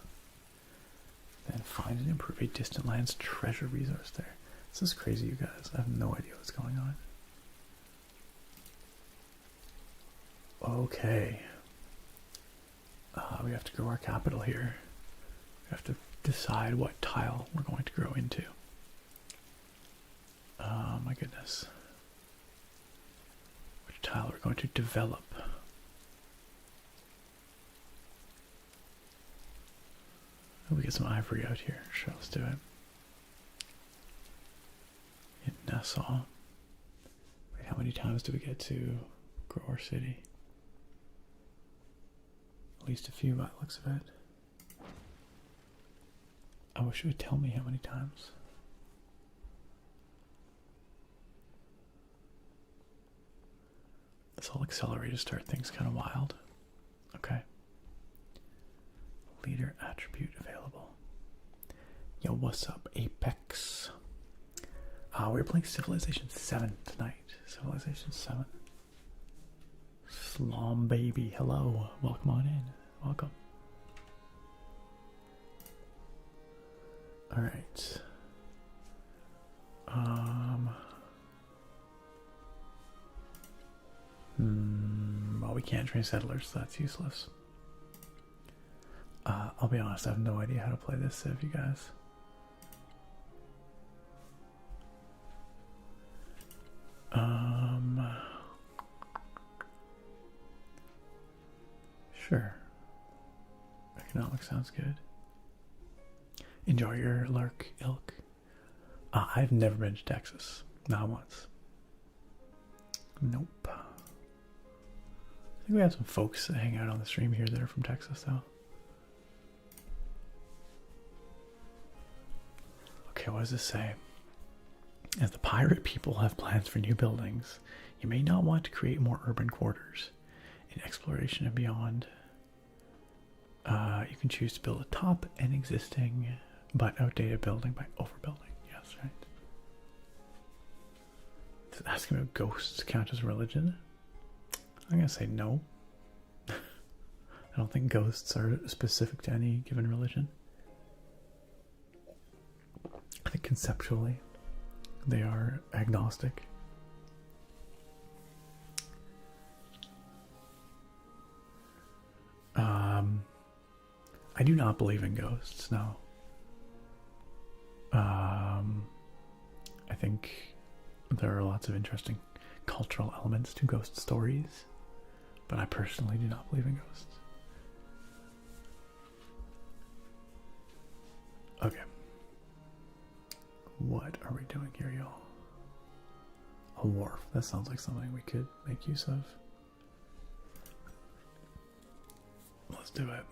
Then find and improve a distant lands treasure resource there. This is crazy, you guys. I have no idea what's going on. Okay. We have to grow our capital here. We have to decide what tile we're going to grow into. My goodness. Which tile we're going to develop. Oh, we get some ivory out here. Sure, let's do it. In Nassau. Wait, how many times do we get to grow our city? At least a few by the looks of it. I wish it would tell me how many times. This whole accelerator start thing's kind of wild. Okay. Leader attribute available. Yo, what's up, Apex? We're playing Civilization 7 tonight. Civilization 7. Slom baby, hello. Welcome on in. Welcome. Alright. Well, we can't train settlers, so that's useless. I'll be honest, I have no idea how to play this Civ, you guys. Sure. Economics sounds good. Enjoy your lurk, ilk. I've never been to Texas. Not once. Nope. I think we have some folks that hang out on the stream here that are from Texas, though. Okay, what does this say? As the pirate people have plans for new buildings, you may not want to create more urban quarters. In exploration and beyond, you can choose to build a top an existing but outdated building by overbuilding. Yes, right. It's asking about ghosts count as religion. I'm gonna say no. I don't think ghosts are specific to any given religion. I think conceptually they are agnostic. I do not believe in ghosts, no. I think there are lots of interesting cultural elements to ghost stories, but I personally do not believe in ghosts. here, y'all? A wharf. That sounds like something we could make use of. Let's do it.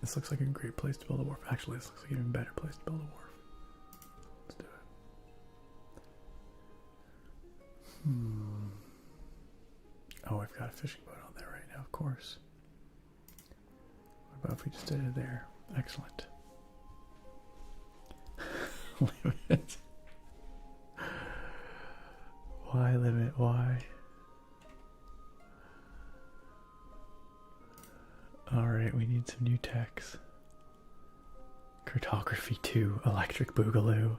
This looks like a great place to build a wharf. Actually, this looks like an even better place to build a wharf. Let's do it. Oh, I've got a fishing boat on there right now, of course. What about if we just did it there? Excellent. Limit. Why limit? Why? Alright, we need some new techs. Cartography 2, electric boogaloo.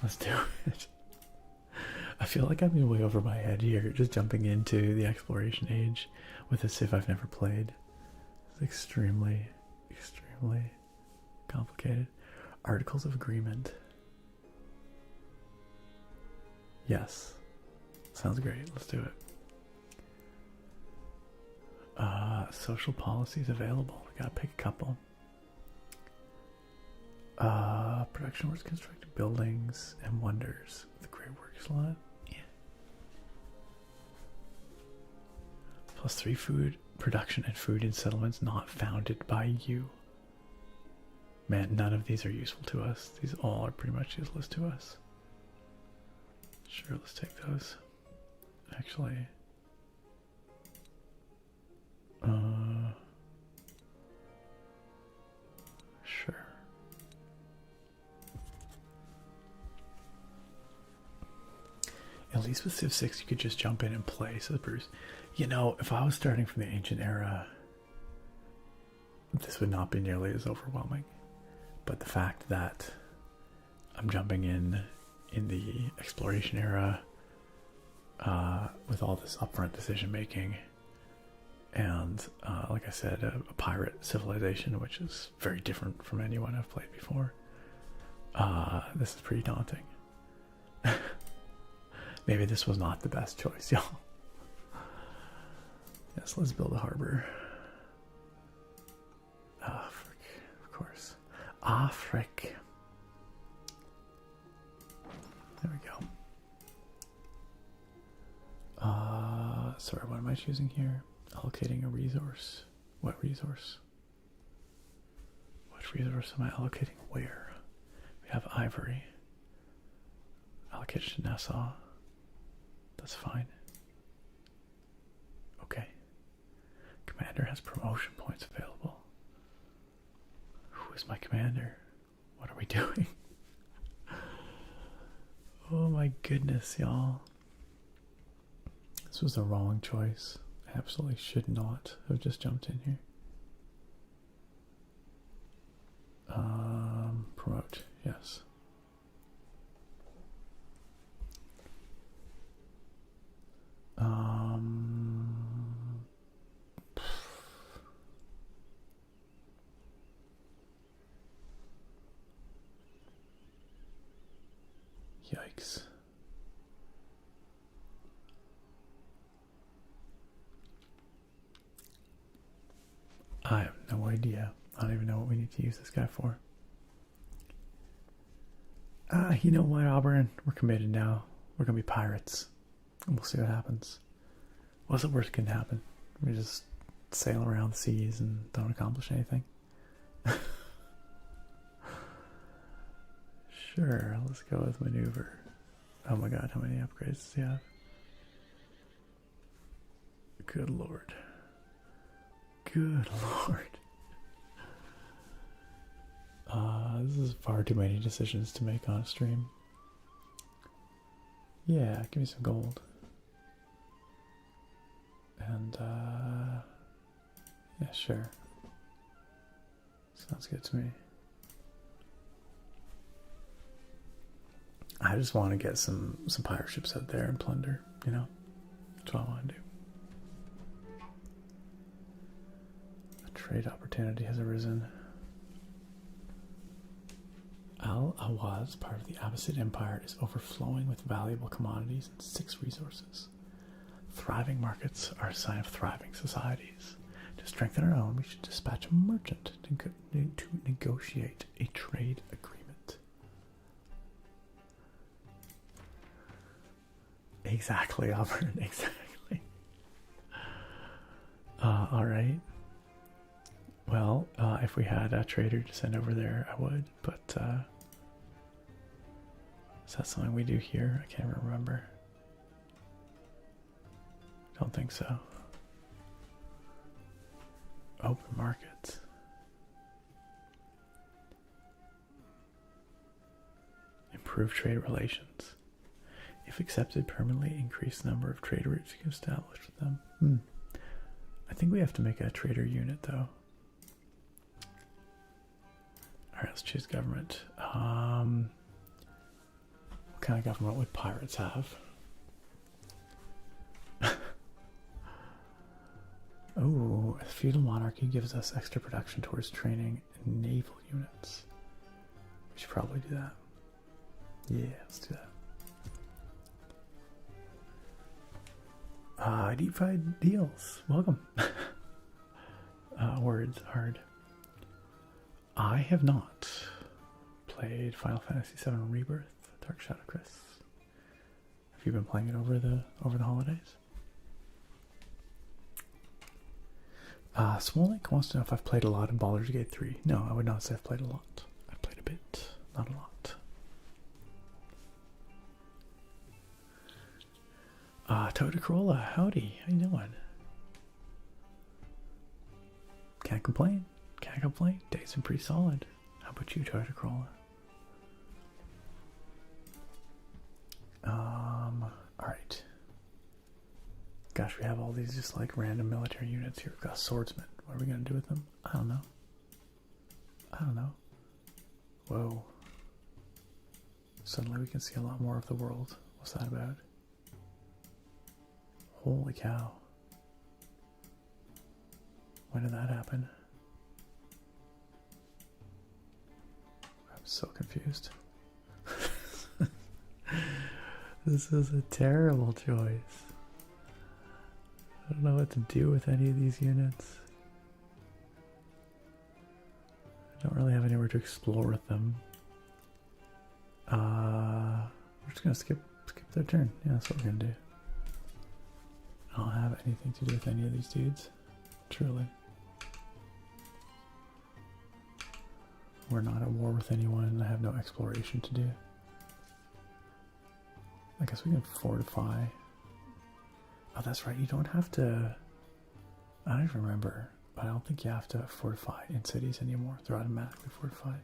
Let's do it. I feel like I'm way over my head here, just jumping into the exploration age with a civ I've never played. It's extremely, extremely complicated. Articles of Agreement. Yes. Sounds great. Let's do it. Social policies available. We gotta pick a couple. Production works constructing buildings and wonders with a great work slot. Yeah. +3 food production and food in settlements not founded by you. Man, none of these are useful to us. These all are pretty much useless to us. Sure, let's take those. Actually, sure. At least with Civ 6 you could just jump in and play, says Bruce. You know, if I was starting from the ancient era, this would not be nearly as overwhelming. But the fact that I'm jumping in the exploration era, with all this upfront decision making, and like I said, a pirate civilization, which is very different from anyone I've played before. This is pretty daunting. Maybe this was not the best choice, y'all. Yes, let's build a harbor. Ah, frick, of course. Ah, frick. There we go. Sorry, what am I choosing here? Allocating a resource. What resource? What resource am I allocating where? We have ivory. Allocate to Nassau. That's fine. Okay. Commander has promotion points available. Who is my commander? What are we doing? Oh my goodness, y'all. This was the wrong choice. I absolutely should not have just jumped in here. Promote, yes. Yikes. I have no idea. I don't even know what we need to use this guy for. You know what, Auburn? We're committed now. We're gonna be pirates. And we'll see what happens. What's the worst can happen? We just sail around the seas and don't accomplish anything. Sure, let's go with maneuver. Oh my god, how many upgrades does he have? Good lord. Good lord. This is far too many decisions to make on a stream. Yeah, give me some gold. And, yeah, sure. Sounds good to me. I just want to get some pirate ships out there and plunder, you know? That's what I want to do. A trade opportunity has arisen. Al-Awaz, part of the Abbasid Empire, is overflowing with valuable commodities and 6 resources. Thriving markets are a sign of thriving societies. To strengthen our own, we should dispatch a merchant to negotiate a trade agreement. Exactly, Albert. Exactly. All right. Well, if we had a trader to send over there, I would. But is that something we do here? I can't remember. Don't think so. Open markets. Improve trade relations. If accepted, permanently increase the number of trade routes you can establish with them. I think we have to make a trader unit though. Alright, let's choose government. What kind of government would pirates have? Oh, a feudal monarchy gives us extra production towards training naval units. We should probably do that. Yeah, let's do that. Deep fried deals. Welcome. Words hard. I have not played Final Fantasy VII Rebirth, Dark Shadow Chris. Have you been playing it over the holidays? Smolnik wants to know if I've played a lot in Baldur's Gate 3. No, I would not say I've played a lot. I've played a bit, not a lot. Toyota Corolla, howdy, how you doing? Can't complain, can't complain. Day's been pretty solid. How about you, Toyota Corolla? Alright. Gosh, we have all these just like random military units here. We've got swordsmen. What are we gonna do with them? I don't know. I don't know. Whoa. Suddenly we can see a lot more of the world. What's that about? Holy cow. When did that happen? I'm so confused. This is a terrible choice. I don't know what to do with any of these units. I don't really have anywhere to explore with them. We're just gonna skip their turn. Yeah, that's what we're gonna do. I don't have anything to do with any of these dudes. Truly. We're not at war with anyone. I have no exploration to do. I guess we can fortify. Oh, that's right. You don't have to. I don't even remember, but I don't think you have to fortify in cities anymore. They're automatically fortified,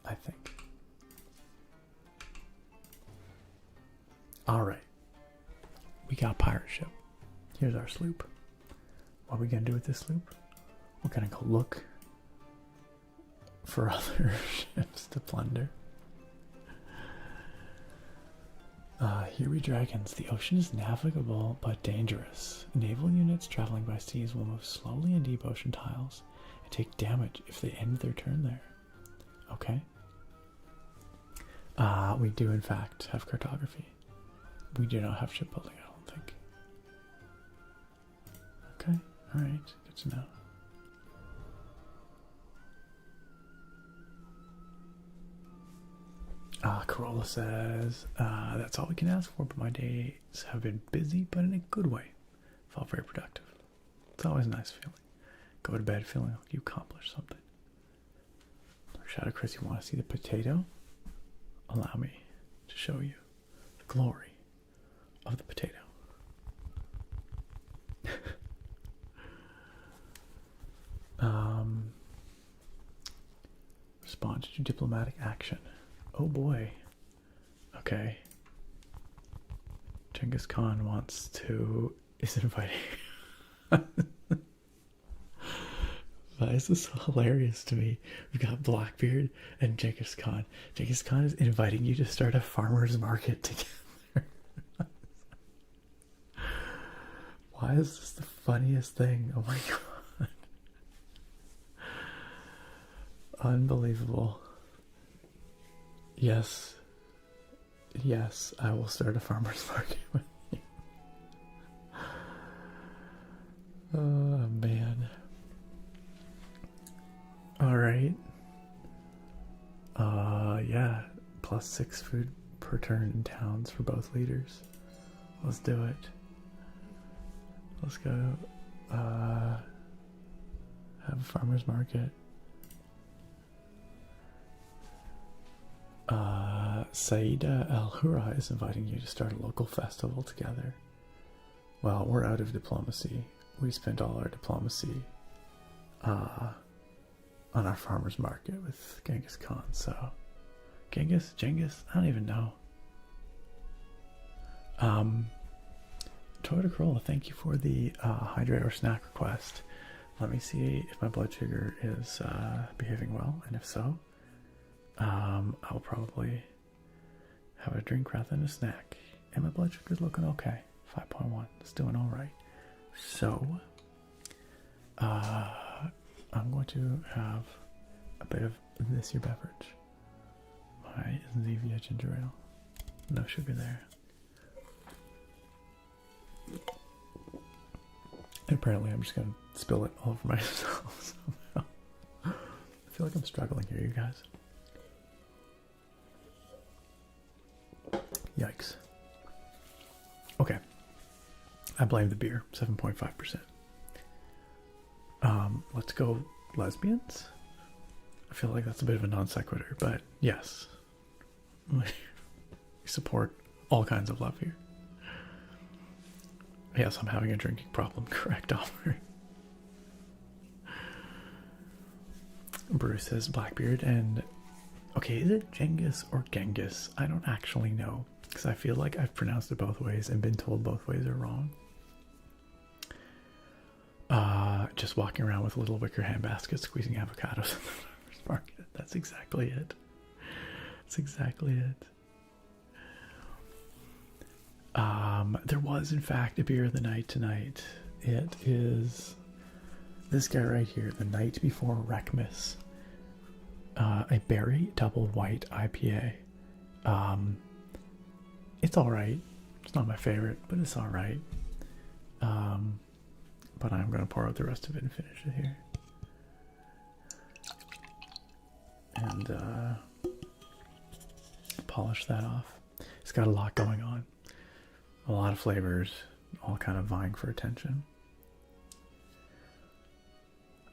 I think. All right. We got pirate ship. Here's our sloop. What are we gonna do with this sloop? We're gonna go look for other ships to plunder. Here we dragons. The ocean is navigable but dangerous. Naval units traveling by seas will move slowly in deep ocean tiles and take damage if they end their turn there. Okay. We do in fact have cartography. We do not have shipbuilding, I don't think. Okay, alright, good to know. Corolla says, that's all we can ask for, but my days have been busy, but in a good way. Felt very productive. It's always a nice feeling. Go to bed feeling like you accomplished something. Shadow Chris, you want to see the potato? Allow me to show you the glory of the potato. Respond to diplomatic action. Oh boy. Okay. Genghis Khan is inviting. Why is this so hilarious to me? We've got Blackbeard and Genghis Khan. Genghis Khan is inviting you to start a farmer's market together. Why is this the funniest thing? Oh my god. Unbelievable. Yes. Yes, I will start a farmer's market with you. Oh, man. Alright. Yeah. +6 food per turn in towns for both leaders. Let's do it. Let's go have a farmer's market. Saida Al Hura is inviting you to start a local festival together. Well, we're out of diplomacy. We spent all our diplomacy on our farmer's market with Genghis Khan, so Genghis? I don't even know. Toyota Corolla, thank you for the hydrate or snack request. Let me see if my blood sugar is behaving well, and if so, I'll probably have a drink rather than a snack. And my blood sugar is looking okay. 5.1. It's doing all right. So, I'm going to have a bit of this here beverage. My Zevia ginger ale. No sugar there. And apparently I'm just going to spill it all over myself somehow. I feel like I'm struggling here, you guys. Yikes. Okay. I blame the beer. 7.5%. Let's go lesbians. I feel like that's a bit of a non sequitur, but yes. We support all kinds of love here. Yes, I'm having a drinking problem. Correct, Oliver. Bruce says Blackbeard, and okay, is it Genghis or Genghis? I don't actually know, because I feel like I've pronounced it both ways and been told both ways are wrong. Just walking around with a little wicker hand basket, squeezing avocados in the farmer's market. That's exactly it. That's exactly it. There was, in fact, a beer of the night tonight. It is this guy right here, the night before Wreckmas. A berry double white IPA. It's alright. It's not my favorite, but it's alright. But I'm going to pour out the rest of it and finish it here. And polish that off. It's got a lot going on. A lot of flavors, all kind of vying for attention.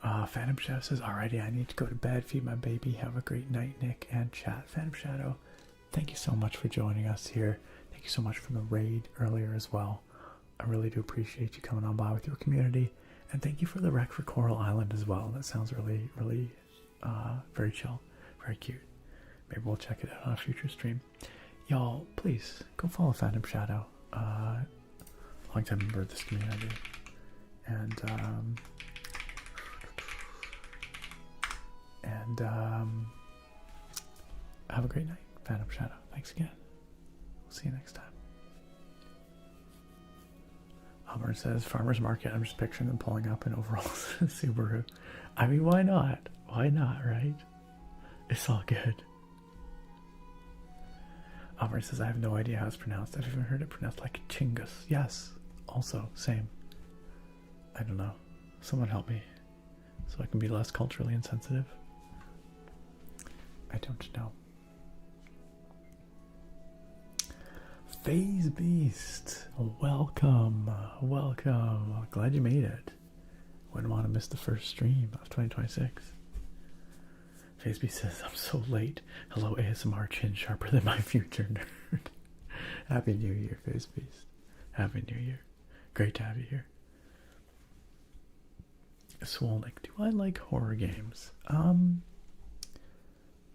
Phantom Shadow says, alrighty, I need to go to bed, feed my baby. Have a great night, Nick and chat. Phantom Shadow, thank you so much for joining us here. Thank you so much for the raid earlier as well. I really do appreciate you coming on by with your community. And thank you for the rec for Coral Island as well. That sounds really, really very chill, very cute. Maybe we'll check it out on a future stream. Y'all, please go follow Phantom Shadow. Long-time member of this community. And have a great night, Phantom Shadow. Thanks again. We'll see you next time. Auburn says, farmer's market. I'm just picturing them pulling up in overalls in a Subaru. I mean, why not? Why not, right? It's all good. Auburn says, I have no idea how it's pronounced. I've even heard it pronounced like Chingus. Yes. Also, same. I don't know. Someone help me so I can be less culturally insensitive. I don't know. Phase Beast, welcome, welcome. Glad you made it. Wouldn't want to miss the first stream of 2026. Phase Beast says, I'm so late. Hello, ASMR chin sharper than my future nerd. Happy New Year, Phase Beast. Happy New Year. Great to have you here. Swolnick, do I like horror games? A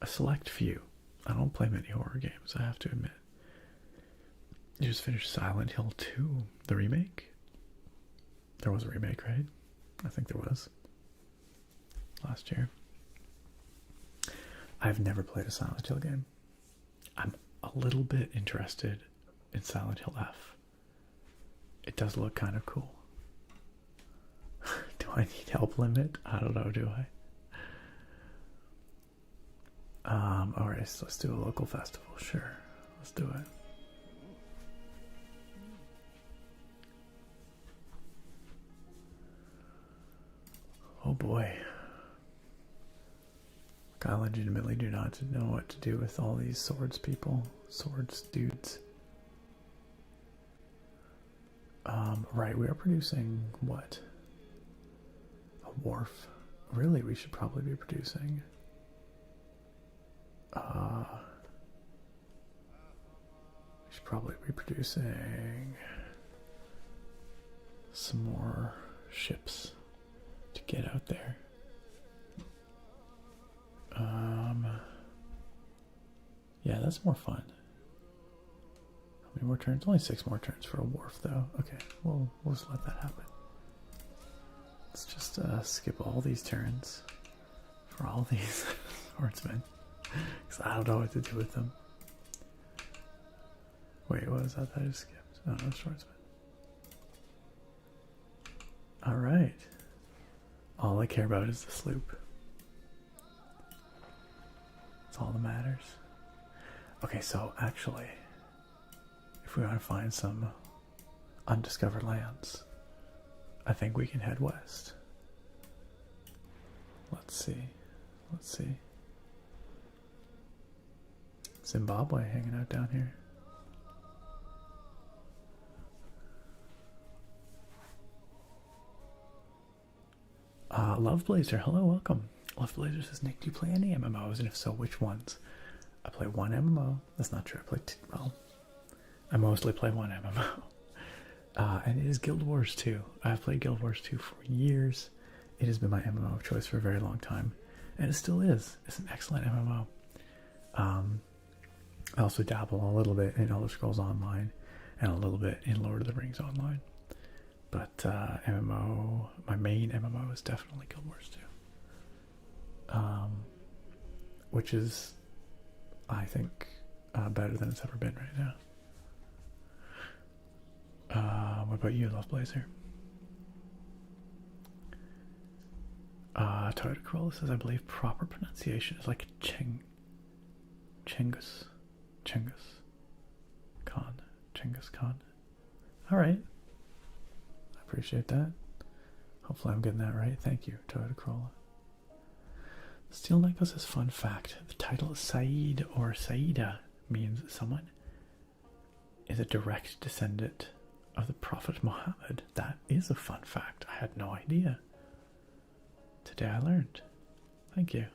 select few. I don't play many horror games, I have to admit. You just finished Silent Hill 2, the remake? There was a remake, right? I think there was. Last year. I've never played a Silent Hill game. I'm a little bit interested in Silent Hill F. It does look kind of cool. Do I need help limit? I don't know, do I? Alright, so let's do a local festival. Sure, let's do it. Oh boy. I legitimately do not know what to do with all these swords people. Swords dudes. Right, we are producing what? A wharf. Really, we should probably be producing. We should probably be producing some more ships to get out there. Yeah, that's more fun. How many more turns? Only 6 more turns for a wharf, though. Okay, we'll just let that happen. Let's just skip all these turns for all these swordsmen, because I don't know what to do with them. Wait, what was that I just skipped? Oh, no, swordsman. Alright. All I care about is the sloop. That's all that matters. Okay, so actually, if we want to find some undiscovered lands, I think we can head west. Let's see. Let's see. Zimbabwe hanging out down here. Love Blazer, hello, welcome. Love Blazer says, Nick, do you play any MMOs? And if so, which ones? I play one MMO. That's not true. I play two. Well, I mostly play one MMO. And it is Guild Wars 2. I've played Guild Wars 2 for years. It has been my MMO of choice for a very long time. And it still is. It's an excellent MMO. I also dabble a little bit in Elder Scrolls Online and a little bit in Lord of the Rings Online. But MMO, my main MMO is definitely Guild Wars 2. Which is, I think, better than it's ever been right now. What about you, Love Blazer? Toyota Corolla says, I believe proper pronunciation is like Chenghis Khan. Alright. I appreciate that. Hopefully I'm getting that right. Thank you, Toyota Corolla. Steel Necklace says, fun fact. The title Saeed or Saida means someone is a direct descendant of the Prophet Muhammad. That is a fun fact. I had no idea. Today I learned. Thank you.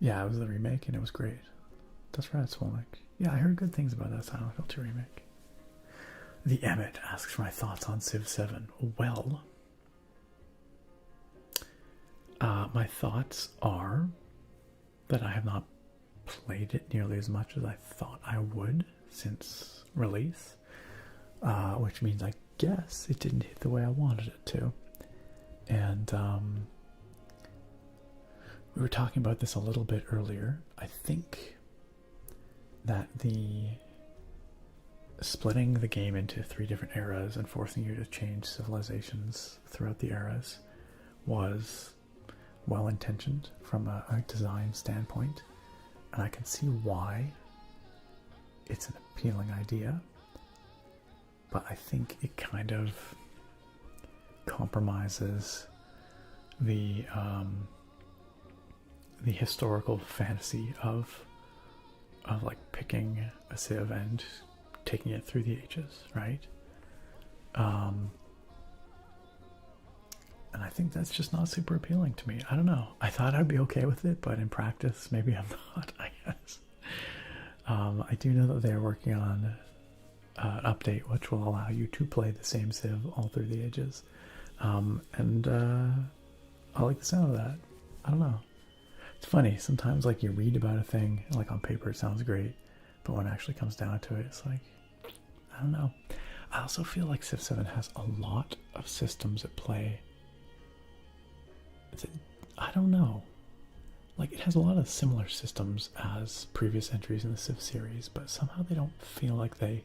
Yeah, it was the remake and it was great. That's right, Swolnick. Yeah, I heard good things about that Silent Hill 2 remake. The Emmet asks for my thoughts on Civ 7. Well, my thoughts are that I have not played it nearly as much as I thought I would since release, which means I guess it didn't hit the way I wanted it to. And we were talking about this a little bit earlier. I think that the splitting the game into 3 different eras and forcing you to change civilizations throughout the eras was well-intentioned from a design standpoint, and I can see why it's an appealing idea, but I think it kind of compromises the historical fantasy of like picking a civ and taking it through the ages, right? And I think that's just not super appealing to me. I don't know. I thought I'd be okay with it, but in practice, maybe I'm not, I guess. I do know that they're working on an update which will allow you to play the same civ all through the ages. And I like the sound of that. I don't know. It's funny. Sometimes like you read about a thing, like on paper it sounds great, but when it actually comes down to it, it's like, I don't know. I also feel like Civ 7 has a lot of systems at play. I don't know. Like, it has a lot of similar systems as previous entries in the Civ series, but somehow they don't feel like they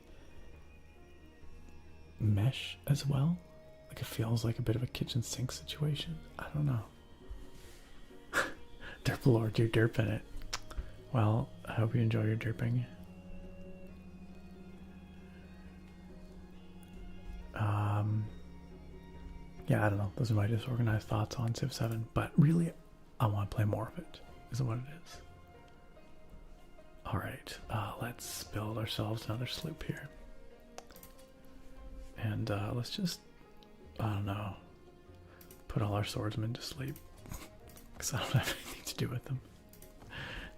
mesh as well. Like, it feels like a bit of a kitchen sink situation. I don't know. Derp Lord, you're derping it. Well, I hope you enjoy your derping. Yeah, I don't know. Those are my disorganized thoughts on Civ 7, but really, I want to play more of it, is what it is. Alright, let's build ourselves another sloop here. And let's just, I don't know, put all our swordsmen to sleep. Because I don't have anything to do with them.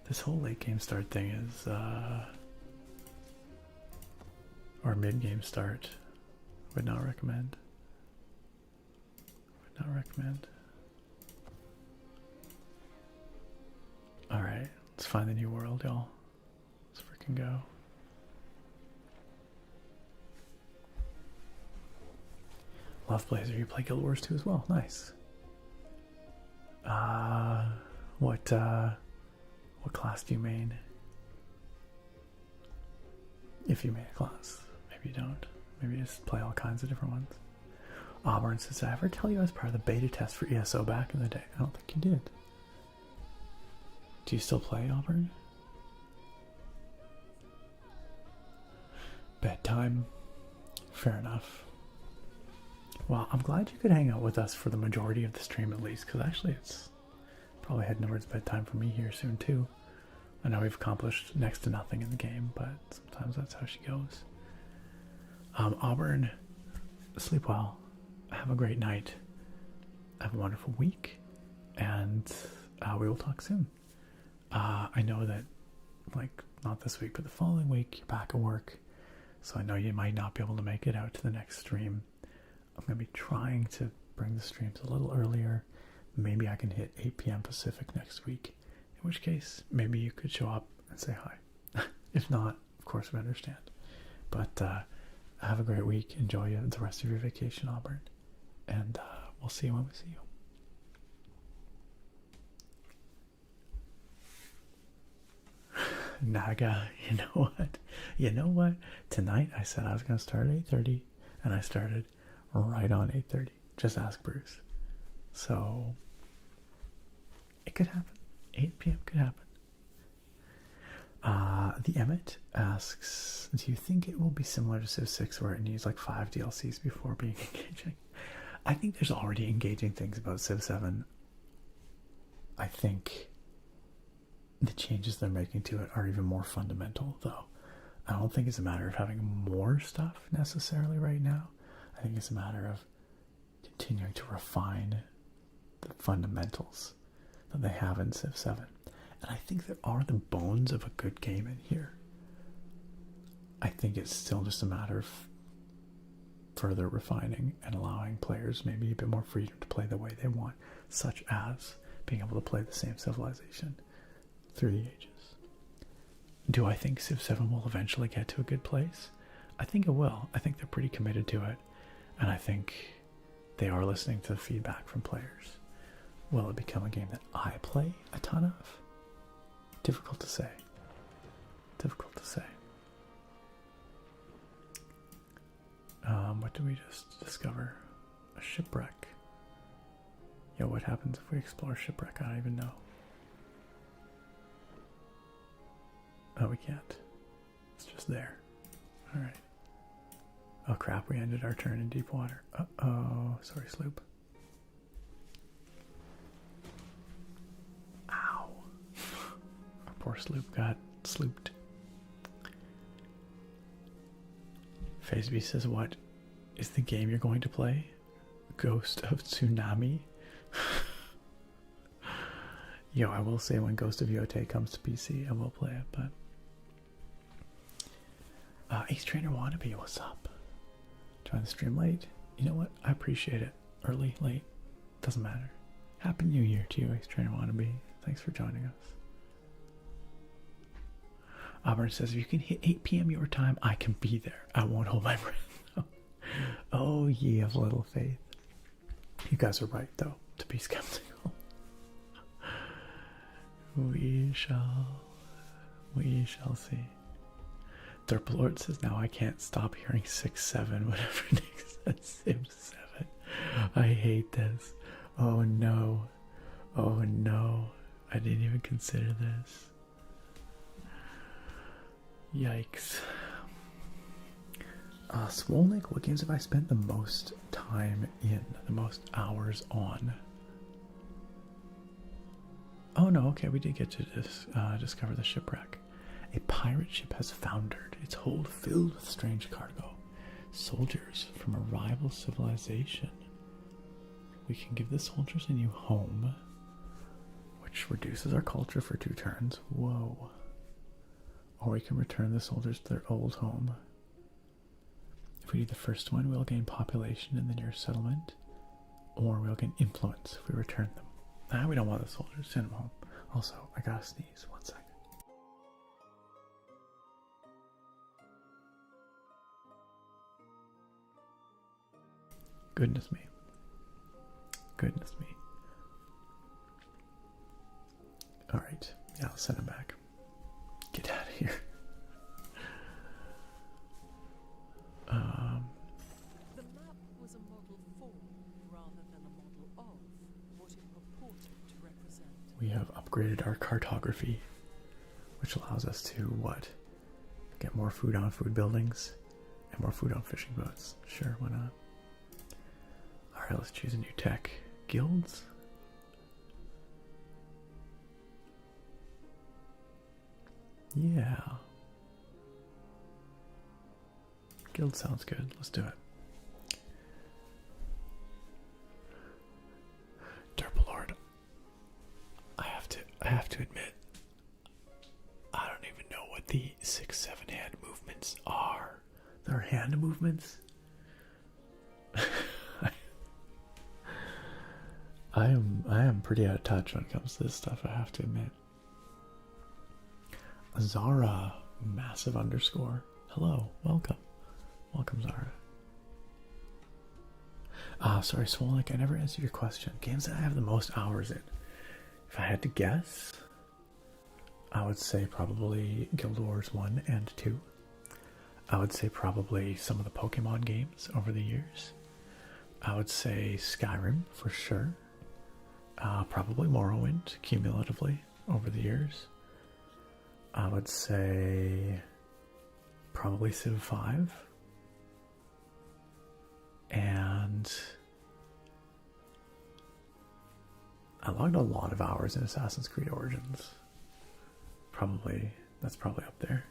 This whole late game start thing is, or mid game start, would not recommend. Would not recommend. Alright, let's find the new world, y'all. Let's freaking go. Love Blazer, you play Guild Wars 2 as well. Nice. What class do you main? If you main a class. Maybe you don't. Maybe you just play all kinds of different ones. Auburn says, did I ever tell you I was part of the beta test for ESO back in the day? I don't think you did. Do you still play, Auburn? Bedtime. Fair enough. Well, I'm glad you could hang out with us for the majority of the stream at least, because actually it's probably heading towards bedtime for me here soon too. I know we've accomplished next to nothing in the game, but sometimes that's how she goes. Auburn, sleep well. Have a great night. Have a wonderful week, and we will talk soon. I know that, like, not this week, but the following week, you're back at work, so I know you might not be able to make it out to the next stream. I'm going to be trying to bring the streams a little earlier. Maybe I can hit 8 p.m. Pacific next week, in which case, maybe you could show up and say hi. If not, of course, we understand. But have a great week. Enjoy the rest of your vacation, Auburn. And we'll see you when we see you. Naga, you know what? You know what? Tonight I said I was going to start at 8:30, and I started right on 8:30. Just ask Bruce. So it could happen. 8 p.m. could happen. The Emmett asks, do you think it will be similar to Civ 6 where it needs like 5 DLCs before being engaging? I think there's already engaging things about Civ 7. I think the changes they're making to it are even more fundamental, though. I don't think it's a matter of having more stuff necessarily right now. I think it's a matter of continuing to refine the fundamentals that they have in Civ 7. And I think there are the bones of a good game in here. I think it's still just a matter of further refining and allowing players maybe a bit more freedom to play the way they want, such as being able to play the same civilization through the ages. Do I think Civ 7 will eventually get to a good place? I think it will. I think they're pretty committed to it. And I think they are listening to the feedback from players. Will it become a game that I play a ton of? Difficult to say. Difficult to say. What did we just discover? A shipwreck. Yo, what happens if we explore a shipwreck? I don't even know. Oh, we can't. It's just there. Alright. Oh crap, we ended our turn in deep water. Uh-oh. Sorry, sloop. Ow. Our poor sloop got slooped. FazeB says, what is the game you're going to play? Ghost of Tsunami? Yo, I will say when Ghost of Yote comes to PC, I will play it, but... Ace Trainer Wannabe, what's up? Join the stream late. You know what? I appreciate it. Early, late, doesn't matter. Happy New Year to you, Ace Trainer Wannabe. Thanks for joining us. Auburn says, if you can hit 8 p.m. your time, I can be there. I won't hold my breath. Oh, ye of little faith. You guys are right, though, to be skeptical. We shall see. Derplord says, now I can't stop hearing 6-7 whenever Nick says Civ 7. I hate this. Oh no. Oh no. I didn't even consider this. Yikes. Swolnick, what games have I spent the most time in? The most hours on? Oh no, okay, we did get to discover the shipwreck. A pirate ship has foundered, its hold filled with strange cargo. Soldiers from a rival civilization. We can give the soldiers a new home, which reduces our culture for 2 turns. Whoa. Or we can return the soldiers to their old home. If we do the first one, we'll gain population in the nearest settlement, or we'll gain influence if we return them. Ah, we don't want the soldiers. Send them home. Also, I gotta sneeze. 1 second. Goodness me. Goodness me. Alright. Yeah, I'll send him back. Get out of here. The map was a model for, rather than a model of, what it purported to represent. We have upgraded our cartography, which allows us to, what? Get more food on food buildings and more food on fishing boats. Sure, why not? Alright, let's choose a new tech. Guilds? Yeah. Guild sounds good. Let's do it. Derpalord. I have to admit, I don't even know what the 6-7 hand movements are. They're hand movements? I am pretty out of touch when it comes to this stuff, I have to admit. Zara, massive underscore. Hello, welcome. Welcome, Zara. Sorry, Swolnik, I never answered your question. Games that I have the most hours in. If I had to guess, I would say probably Guild Wars 1 and 2. I would say probably some of the Pokemon games over the years. I would say Skyrim, for sure. Probably Morrowind, cumulatively, over the years. I would say probably Civ 5. And I logged a lot of hours in Assassin's Creed Origins. That's probably up there.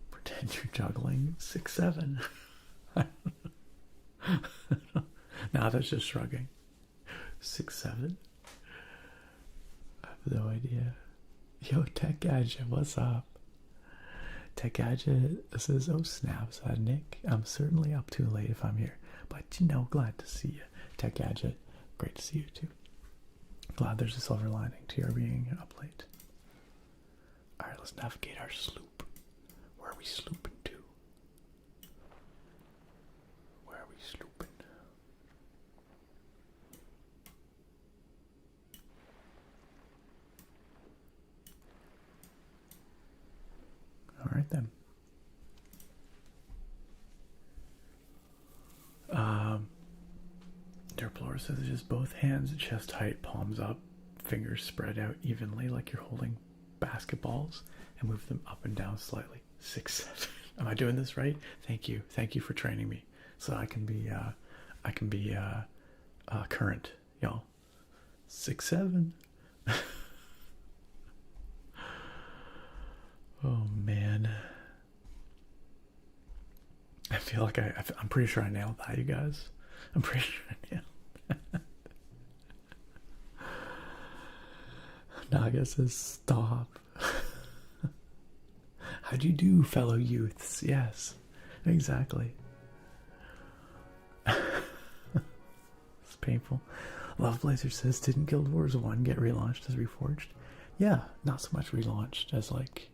Pretend you're juggling 6-7. Nah, that's just shrugging. 6-7? I have no idea. Yo, Tech Gadget, what's up? Tech Gadget says, oh snap, said Nick. I'm certainly up too late if I'm here. But you know, glad to see you. Tech Gadget, great to see you too. Glad there's a silver lining to your being up late. Alright, let's navigate our sloop. Where are we slooping to? Where are we slooping? Alright then. Derplore says it's just both hands, chest height, palms up, fingers spread out evenly like you're holding basketballs, and move them up and down slightly. 6-7. Am I doing this right? Thank you. Thank you for training me so I can be current, y'all. 6-7. Oh man. I feel like I'm pretty sure I nailed that, you guys. I'm pretty sure I nailed that. Naga says stop. How'd you do, fellow youths? Yes, exactly. It's painful. Love Blazer says, didn't Guild Wars 1 get relaunched as Reforged? Yeah, not so much relaunched as like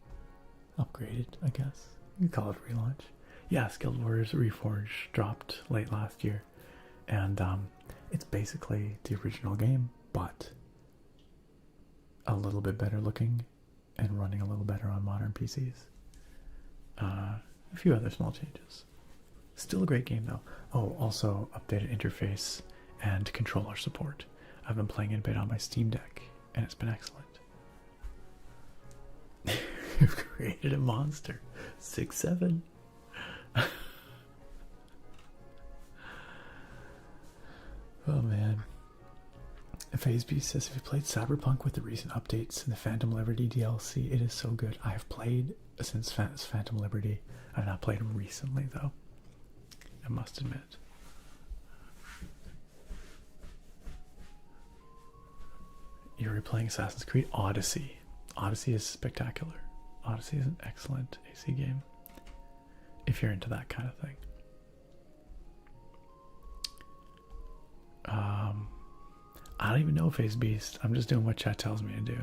upgraded, I guess. You could call it relaunch. Yes, Guild Wars Reforged dropped late last year. And it's basically the original game, but a little bit better looking and running a little better on modern PCs. A few other small changes. Still a great game though. Oh, also updated interface and controller support. I've been playing it a bit on my Steam Deck, and it's been excellent. You've created a monster. 6-7. Oh man. Phase B says, if you played Cyberpunk with the recent updates and the Phantom Liberty DLC, it is so good. I have played since Phantom Liberty. I've not played them recently, though. I must admit. You're replaying Assassin's Creed Odyssey. Odyssey is spectacular. Odyssey is an excellent AC game if you're into that kind of thing. I don't even know Phase Beast. I'm just doing what chat tells me to do.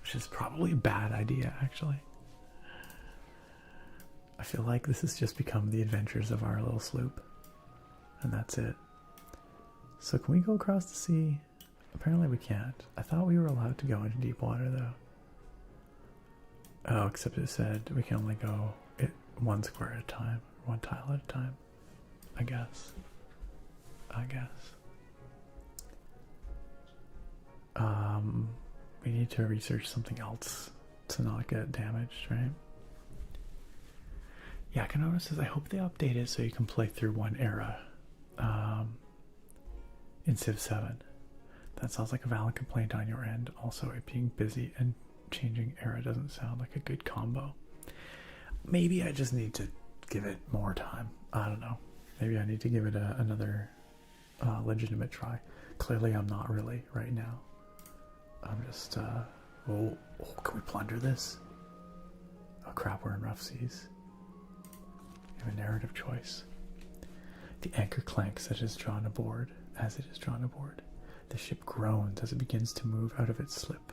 Which is probably a bad idea, actually. I feel like this has just become the adventures of our little sloop. And that's it. So can we go across the sea? Apparently we can't. I thought we were allowed to go into deep water, though. Oh, except it said we can only go one square at a time. One tile at a time. I guess. We need to research something else to not get damaged, right? Yeah, Kanona says, I hope they update it so you can play through one era in Civ 7. That sounds like a valid complaint on your end. Also, it being busy and changing era doesn't sound like a good combo. Maybe I just need to give it more time. I don't know. Maybe I need to give it another legitimate try. Clearly, I'm not really right now. I'm just, oh, can we plunder this? Oh crap, we're in rough seas. We have a narrative choice. The anchor clanks as it is drawn aboard. The ship groans as it begins to move out of its slip.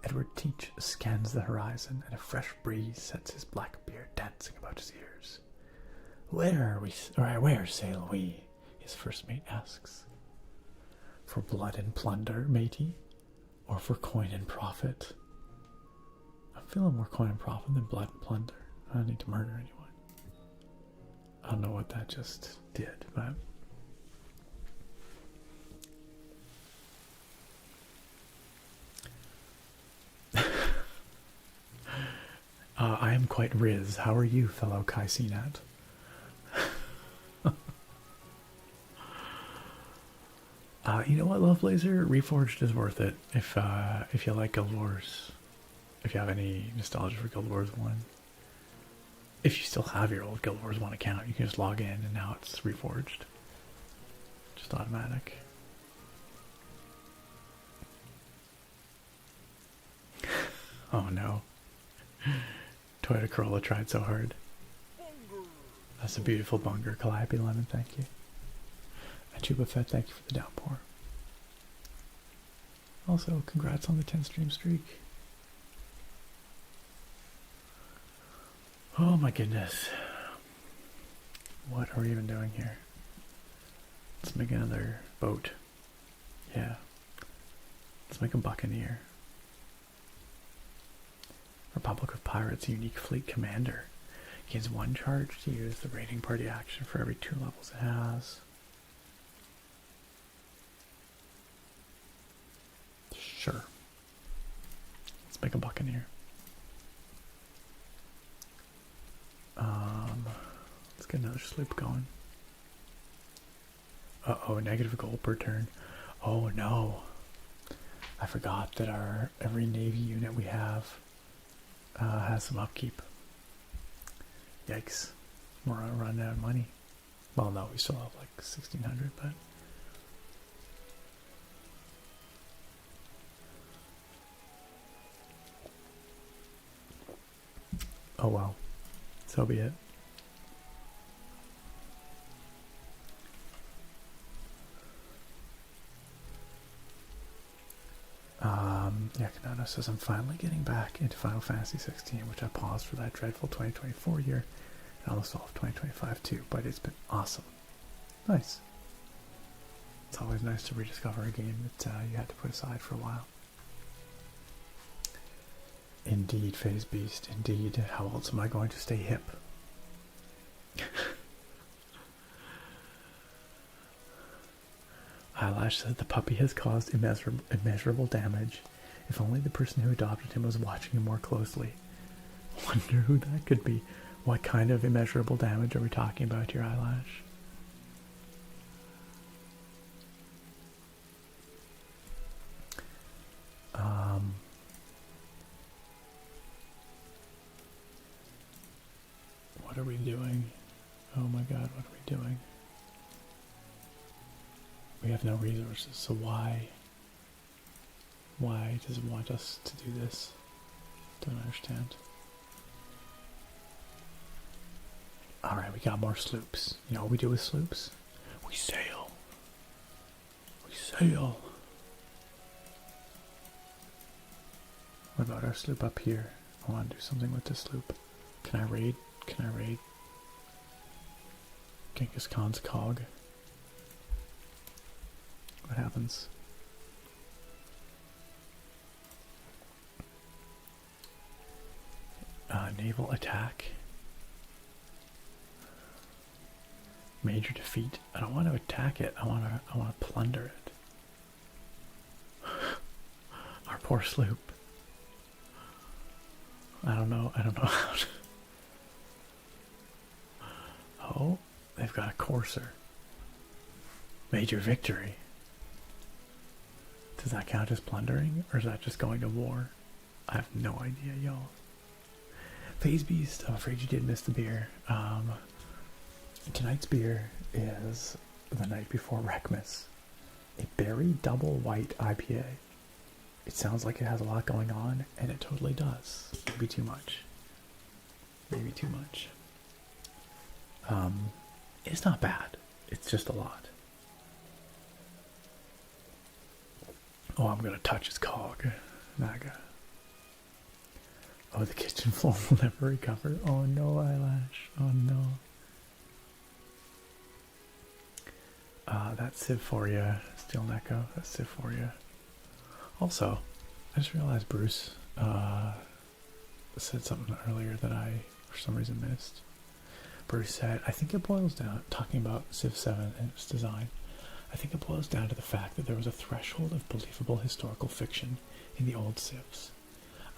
Edward Teach scans the horizon, and a fresh breeze sets his black beard dancing about his ears. Where sail we? His first mate asks. For blood and plunder, matey? Or for coin and profit? I'm feeling more coin and profit than blood and plunder. I don't need to murder anyone. I don't know what that just did, but... I am quite Riz. How are you, fellow Kai Cnat? You know what, Love Blazer? Reforged is worth it if you like Guild Wars. If you have any nostalgia for Guild Wars 1. If you still have your old Guild Wars 1 account, you can just log in and now it's reforged. Just automatic. Oh no. Toyota Corolla tried so hard. That's a beautiful bunger. Calliope Lemon, thank you. And Chuba Fett, thank you for the downpour. Also, congrats on the 10 stream streak. Oh my goodness. What are we even doing here? Let's make another boat. Yeah. Let's make a buccaneer. Republic of Pirates unique fleet commander. Gains 1 charge to use the raiding party action for every 2 levels it has. Sure. Let's make a buccaneer. Let's get another sloop going. Uh-oh, negative gold per turn. Oh no. I forgot that every Navy unit we have has some upkeep. Yikes. We're running out of money. Well, no, we still have like 1,600, but... oh well. So be it. Yeah, Kanano says, I'm finally getting back into Final Fantasy 16, which I paused for that dreadful 2024 year, and almost all of 2025 too, but it's been awesome. Nice. It's always nice to rediscover a game that you had to put aside for a while. Indeed, Phase Beast, indeed. How else am I going to stay hip? Eyelash said the puppy has caused immeasurable damage. If only the person who adopted him was watching him more closely. Wonder who that could be. What kind of immeasurable damage are we talking about here, Eyelash? have no resources, so why does it want us to do this? Don't understand. Alright, we got more sloops. You know what we do with sloops? We sail. We sail. What about our sloop up here? I want to do something with this sloop. Can I raid? Can I raid Genghis Khan's cog? What happens? Naval attack. Major defeat. I don't want to attack it. I want to plunder it. Our poor sloop. I don't know how to. Oh, they've got a courser. Major victory. Does that count as plundering, or is that just going to war? I have no idea, y'all. Phase Beast, I'm afraid you did miss the beer. Tonight's beer is the night before Wreckmas. A berry double white IPA. It sounds like it has a lot going on, and it totally does. Maybe too much. Maybe too much. It's not bad. It's just a lot. Oh, I'm gonna touch his cog. Naga. Oh, the kitchen floor will never recover. Oh no, Eyelash. Oh no. That's Civ for you, Steel Neko. That's Civ for you. Also, I just realized Bruce said something earlier that I, for some reason, missed. Bruce said, I think it boils down, talking about Civ 7 and its design, I think it boils down to the fact that there was a threshold of believable historical fiction in the old Civs.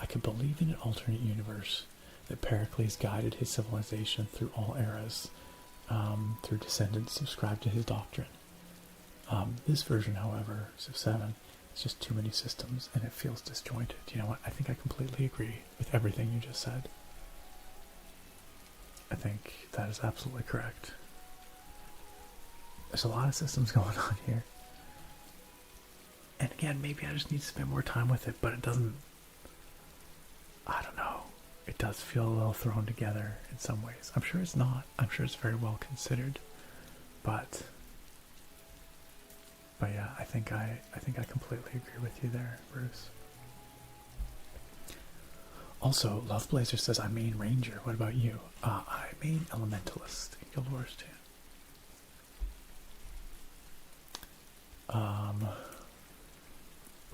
I could believe in an alternate universe that Pericles guided his civilization through all eras, through descendants subscribed to his doctrine. This version, however, Civ 7, is just too many systems, and it feels disjointed. You know what? I think I completely agree with everything you just said. I think that is absolutely correct. There's a lot of systems going on here. And again, maybe I just need to spend more time with it, but it doesn't... I don't know. It does feel a little thrown together in some ways. I'm sure it's not. I'm sure it's very well considered. But yeah, I think I completely agree with you there, Bruce. Also, Love Blazer says I main Ranger. What about you? I main Elementalist in Guild Wars 2.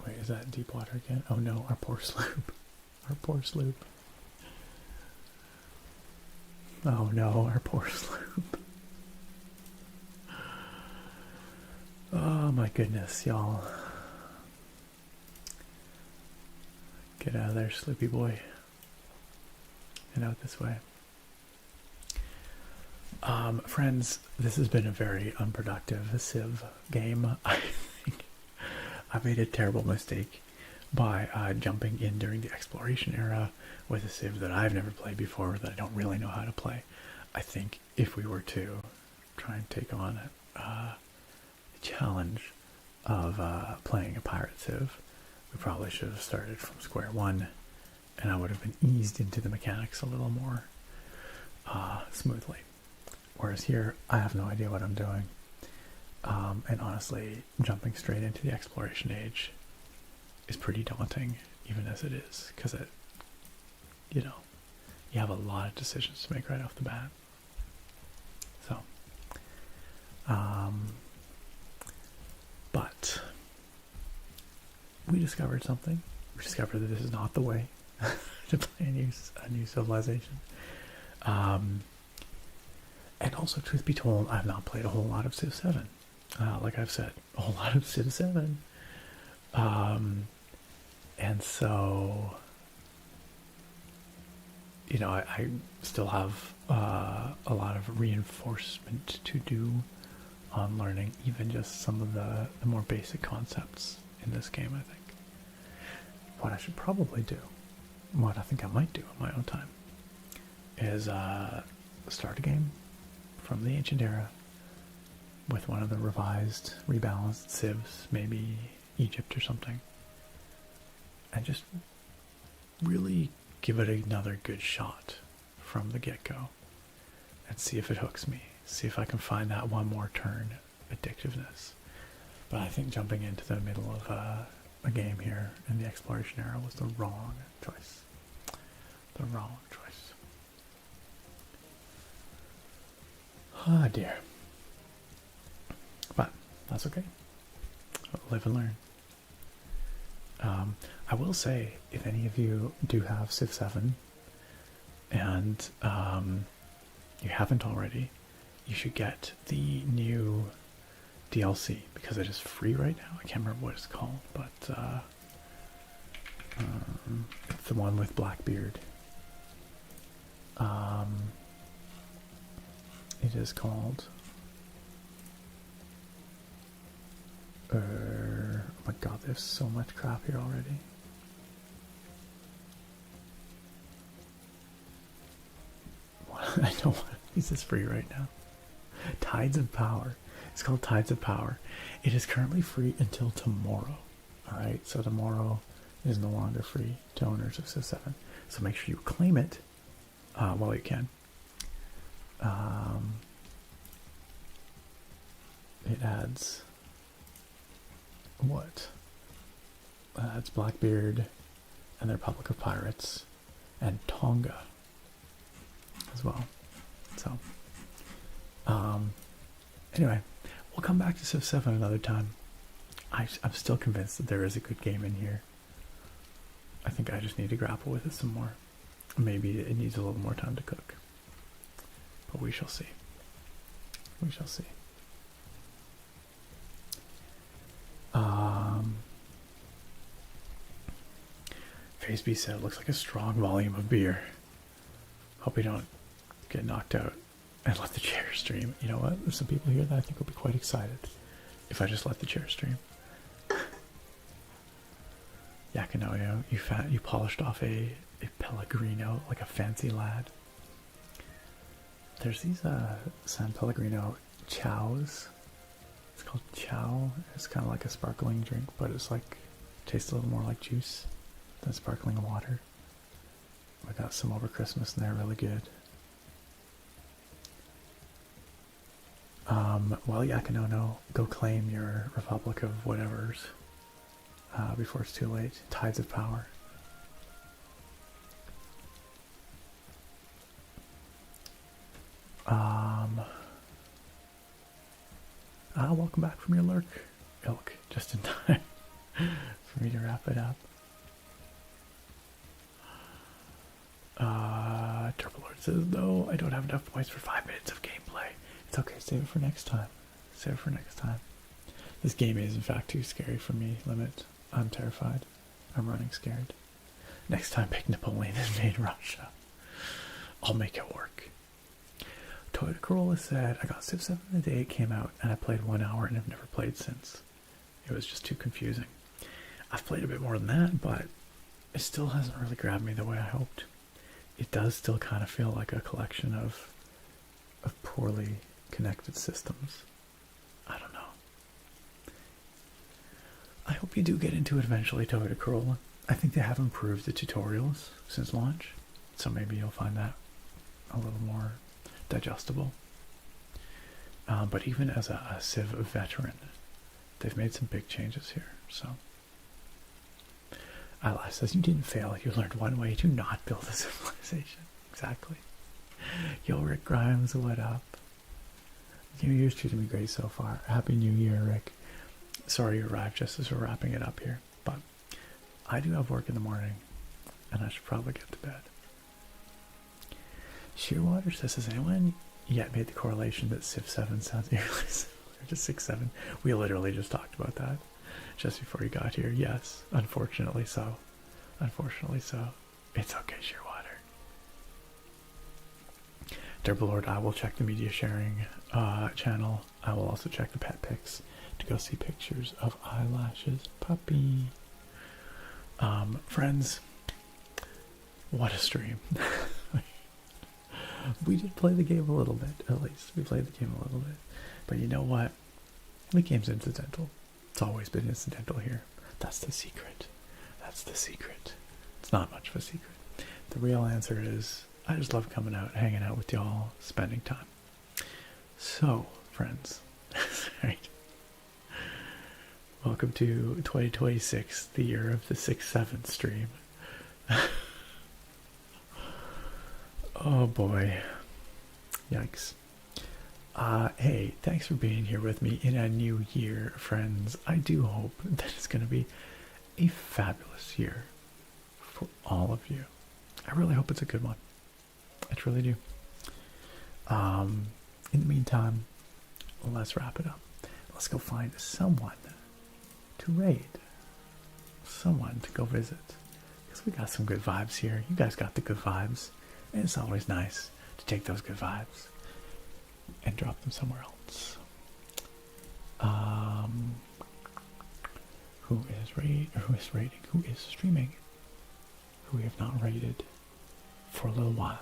Wait, is that Deepwater again? Oh no, our poor sloop. Our poor sloop. Oh no, our poor sloop. Oh my goodness, y'all. Get out of there, sloopy boy. And out this way. Friends, this has been a very unproductive Civ game. I think I made a terrible mistake by jumping in during the exploration era with a Civ that I've never played before, that I don't really know how to play. I think if we were to try and take on the challenge of playing a pirate Civ, we probably should have started from square one, and I would have been eased into the mechanics a little more smoothly. Whereas here, I have no idea what I'm doing. And honestly, jumping straight into the exploration age is pretty daunting, even as it is, because it, you know, you have a lot of decisions to make right off the bat. So, but we discovered something. We discovered that this is not the way to play a new civilization. And also, truth be told, I've not played a whole lot of Civ 7. Like I've said, a whole lot of Civ 7. And so, you know, I still have a lot of reinforcement to do on learning even just some of the more basic concepts in this game, I think. What I should probably do, what I think I might do in my own time, is start a game from the ancient era, with one of the revised, rebalanced civs, maybe Egypt or something, and just really give it another good shot from the get-go and see if it hooks me. See if I can find that one more turn addictiveness. But I think jumping into the middle of a game here in the exploration era was the wrong choice. The wrong choice. Ah, dear. But that's okay. Live and learn. I will say, if any of you do have Civ 7 and you haven't already, you should get the new DLC because it is free right now. I can't remember what it's called, but it's the one with Blackbeard. It is called oh my god, there's so much crap here already. I don't want to use this free right now. Tides of Power. It's called Tides of Power. It is currently free until tomorrow. Alright, so tomorrow is no longer free to owners of Civ 7. So make sure you claim it while you can. It adds what? It's Blackbeard and the Republic of Pirates and Tonga as well. So, anyway, we'll come back to Civ 7 another time. I'm still convinced that there is a good game in here. I think I just need to grapple with it some more. Maybe it needs a little more time to cook. But we shall see. We shall see. Phase B said, looks like a strong volume of beer. Hope we don't get knocked out and let the chair stream. You know what? There's some people here that I think will be quite excited if I just let the chair stream. Yakinoyo, you polished off a Pellegrino, like a fancy lad. There's these San Pellegrino chows. It's called chow. It's kind of like a sparkling drink, but it's like, tastes a little more like juice than sparkling water. I got some over Christmas and they're really good. Well, Yakinono, go claim your Republic of whatevers before it's too late. Tides of Power. Welcome back from your lurk, Ilk, just in time for me to wrap it up. Turbo Lord says, no, I don't have enough points for 5 minutes of gameplay. It's okay, save it for next time. Save it for next time. This game is, in fact, too scary for me, Limit. I'm terrified. I'm running scared. Next time, pick Napoleon invade Russia. I'll make it work. Toyota Corolla said, I got Civ 7 the day it came out, and I played 1 hour and have never played since. It was just too confusing. I've played a bit more than that, but it still hasn't really grabbed me the way I hoped. It does still kind of feel like a collection of poorly connected systems. I don't know. I hope you do get into it eventually, Toyota Corolla. I think they have improved the tutorials since launch, so maybe you'll find that a little more digestible. But even as a Civ veteran, they've made some big changes here. So, Ala says, you didn't fail. You learned one way to not build a civilization. Exactly. Yo, Rick Grimes, what up? New Year's treated me great so far. Happy New Year, Rick. Sorry you arrived just as we're wrapping it up here, but I do have work in the morning, and I should probably get to bed. Shearwater says, has anyone yet made the correlation that Civ 7 sounds eerily similar to 6-7? We literally just talked about that just before you got here. Yes, unfortunately so. Unfortunately so. It's okay, Shearwater. Derblord, I will check the media sharing channel. I will also check the pet pics to go see pictures of eyelashes. Puppy. Friends, what a stream. We did play the game a little bit, at least. We played the game a little bit. But you know what? The game's incidental. It's always been incidental here. That's the secret. That's the secret. It's not much of a secret. The real answer is I just love coming out, hanging out with y'all, spending time. So, friends, right? Welcome to 2026, the year of the 6-7 stream. Oh boy. Yikes. Hey, thanks for being here with me in a new year, friends. I do hope that it's going to be a fabulous year for all of you. I really hope it's a good one. I truly do. In the meantime, let's wrap it up. Let's go find someone to raid. Someone to go visit. Because we got some good vibes here. You guys got the good vibes. And it's always nice to take those good vibes and drop them somewhere else. Who is raiding? Who is streaming? Who we have not raided for a little while.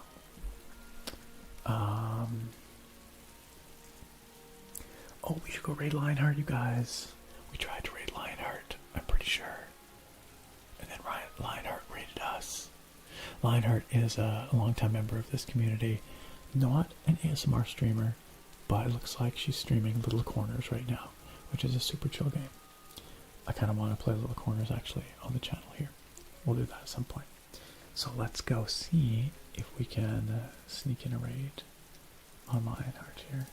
Oh, we should go raid Lionheart, you guys. We tried to raid Lionheart, I'm pretty sure. And then Lionheart raided us. Lionheart is a longtime member of this community. Not an ASMR streamer, but it looks like she's streaming Little Corners right now, which is a super chill game. I kind of want to play Little Corners actually on the channel here. We'll do that at some point. So let's go see if we can sneak in a raid on Lionheart here.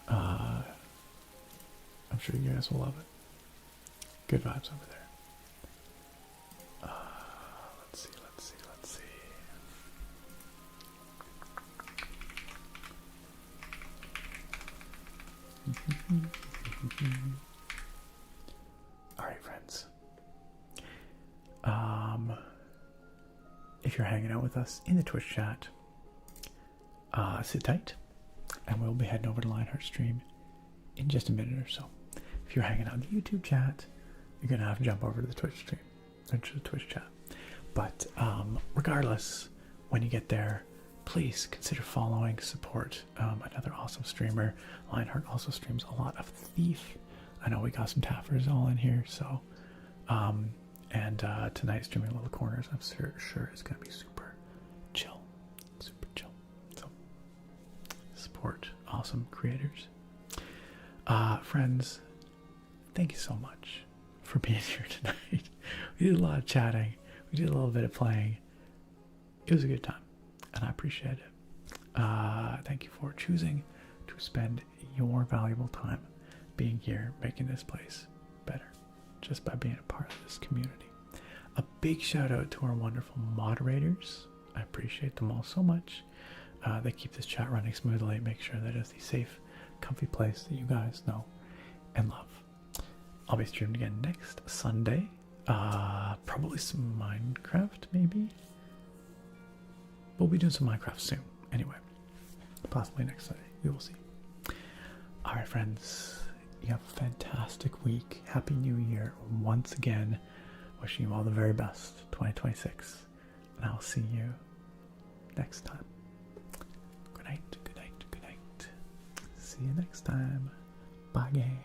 I'm sure you guys will love it. Good vibes over there. Let's see. All right, friends. If you're hanging out with us in the Twitch chat, sit tight, and we'll be heading over to Lionheart stream in just a minute or so. If you're hanging out in the YouTube chat, you're gonna have to jump over to the Twitch stream, or to the Twitch chat. But regardless, when you get there, please consider following, support another awesome streamer. Lionheart also streams a lot of Thief. I know we got some Taffers all in here, so and tonight streaming Little Corners, I'm sure it's gonna be super chill. So support awesome creators. Friends, thank you so much for being here tonight. We did a lot of chatting, we did a little bit of playing. It was a good time, and I appreciate it. Thank you for choosing to spend your valuable time being here, making this place better, just by being a part of this community. A big shout out to our wonderful moderators. I appreciate them all so much. They keep this chat running smoothly, make sure that it's the safe, comfy place that you guys know and love. I'll be streaming again next Sunday. Probably some Minecraft, maybe. We'll be doing some Minecraft soon. Anyway, possibly next Sunday. We will see. All right, friends. You have a fantastic week. Happy New Year once again. Wishing you all the very best. 2026. And I'll see you next time. Good night. See you next time. Bye, gang.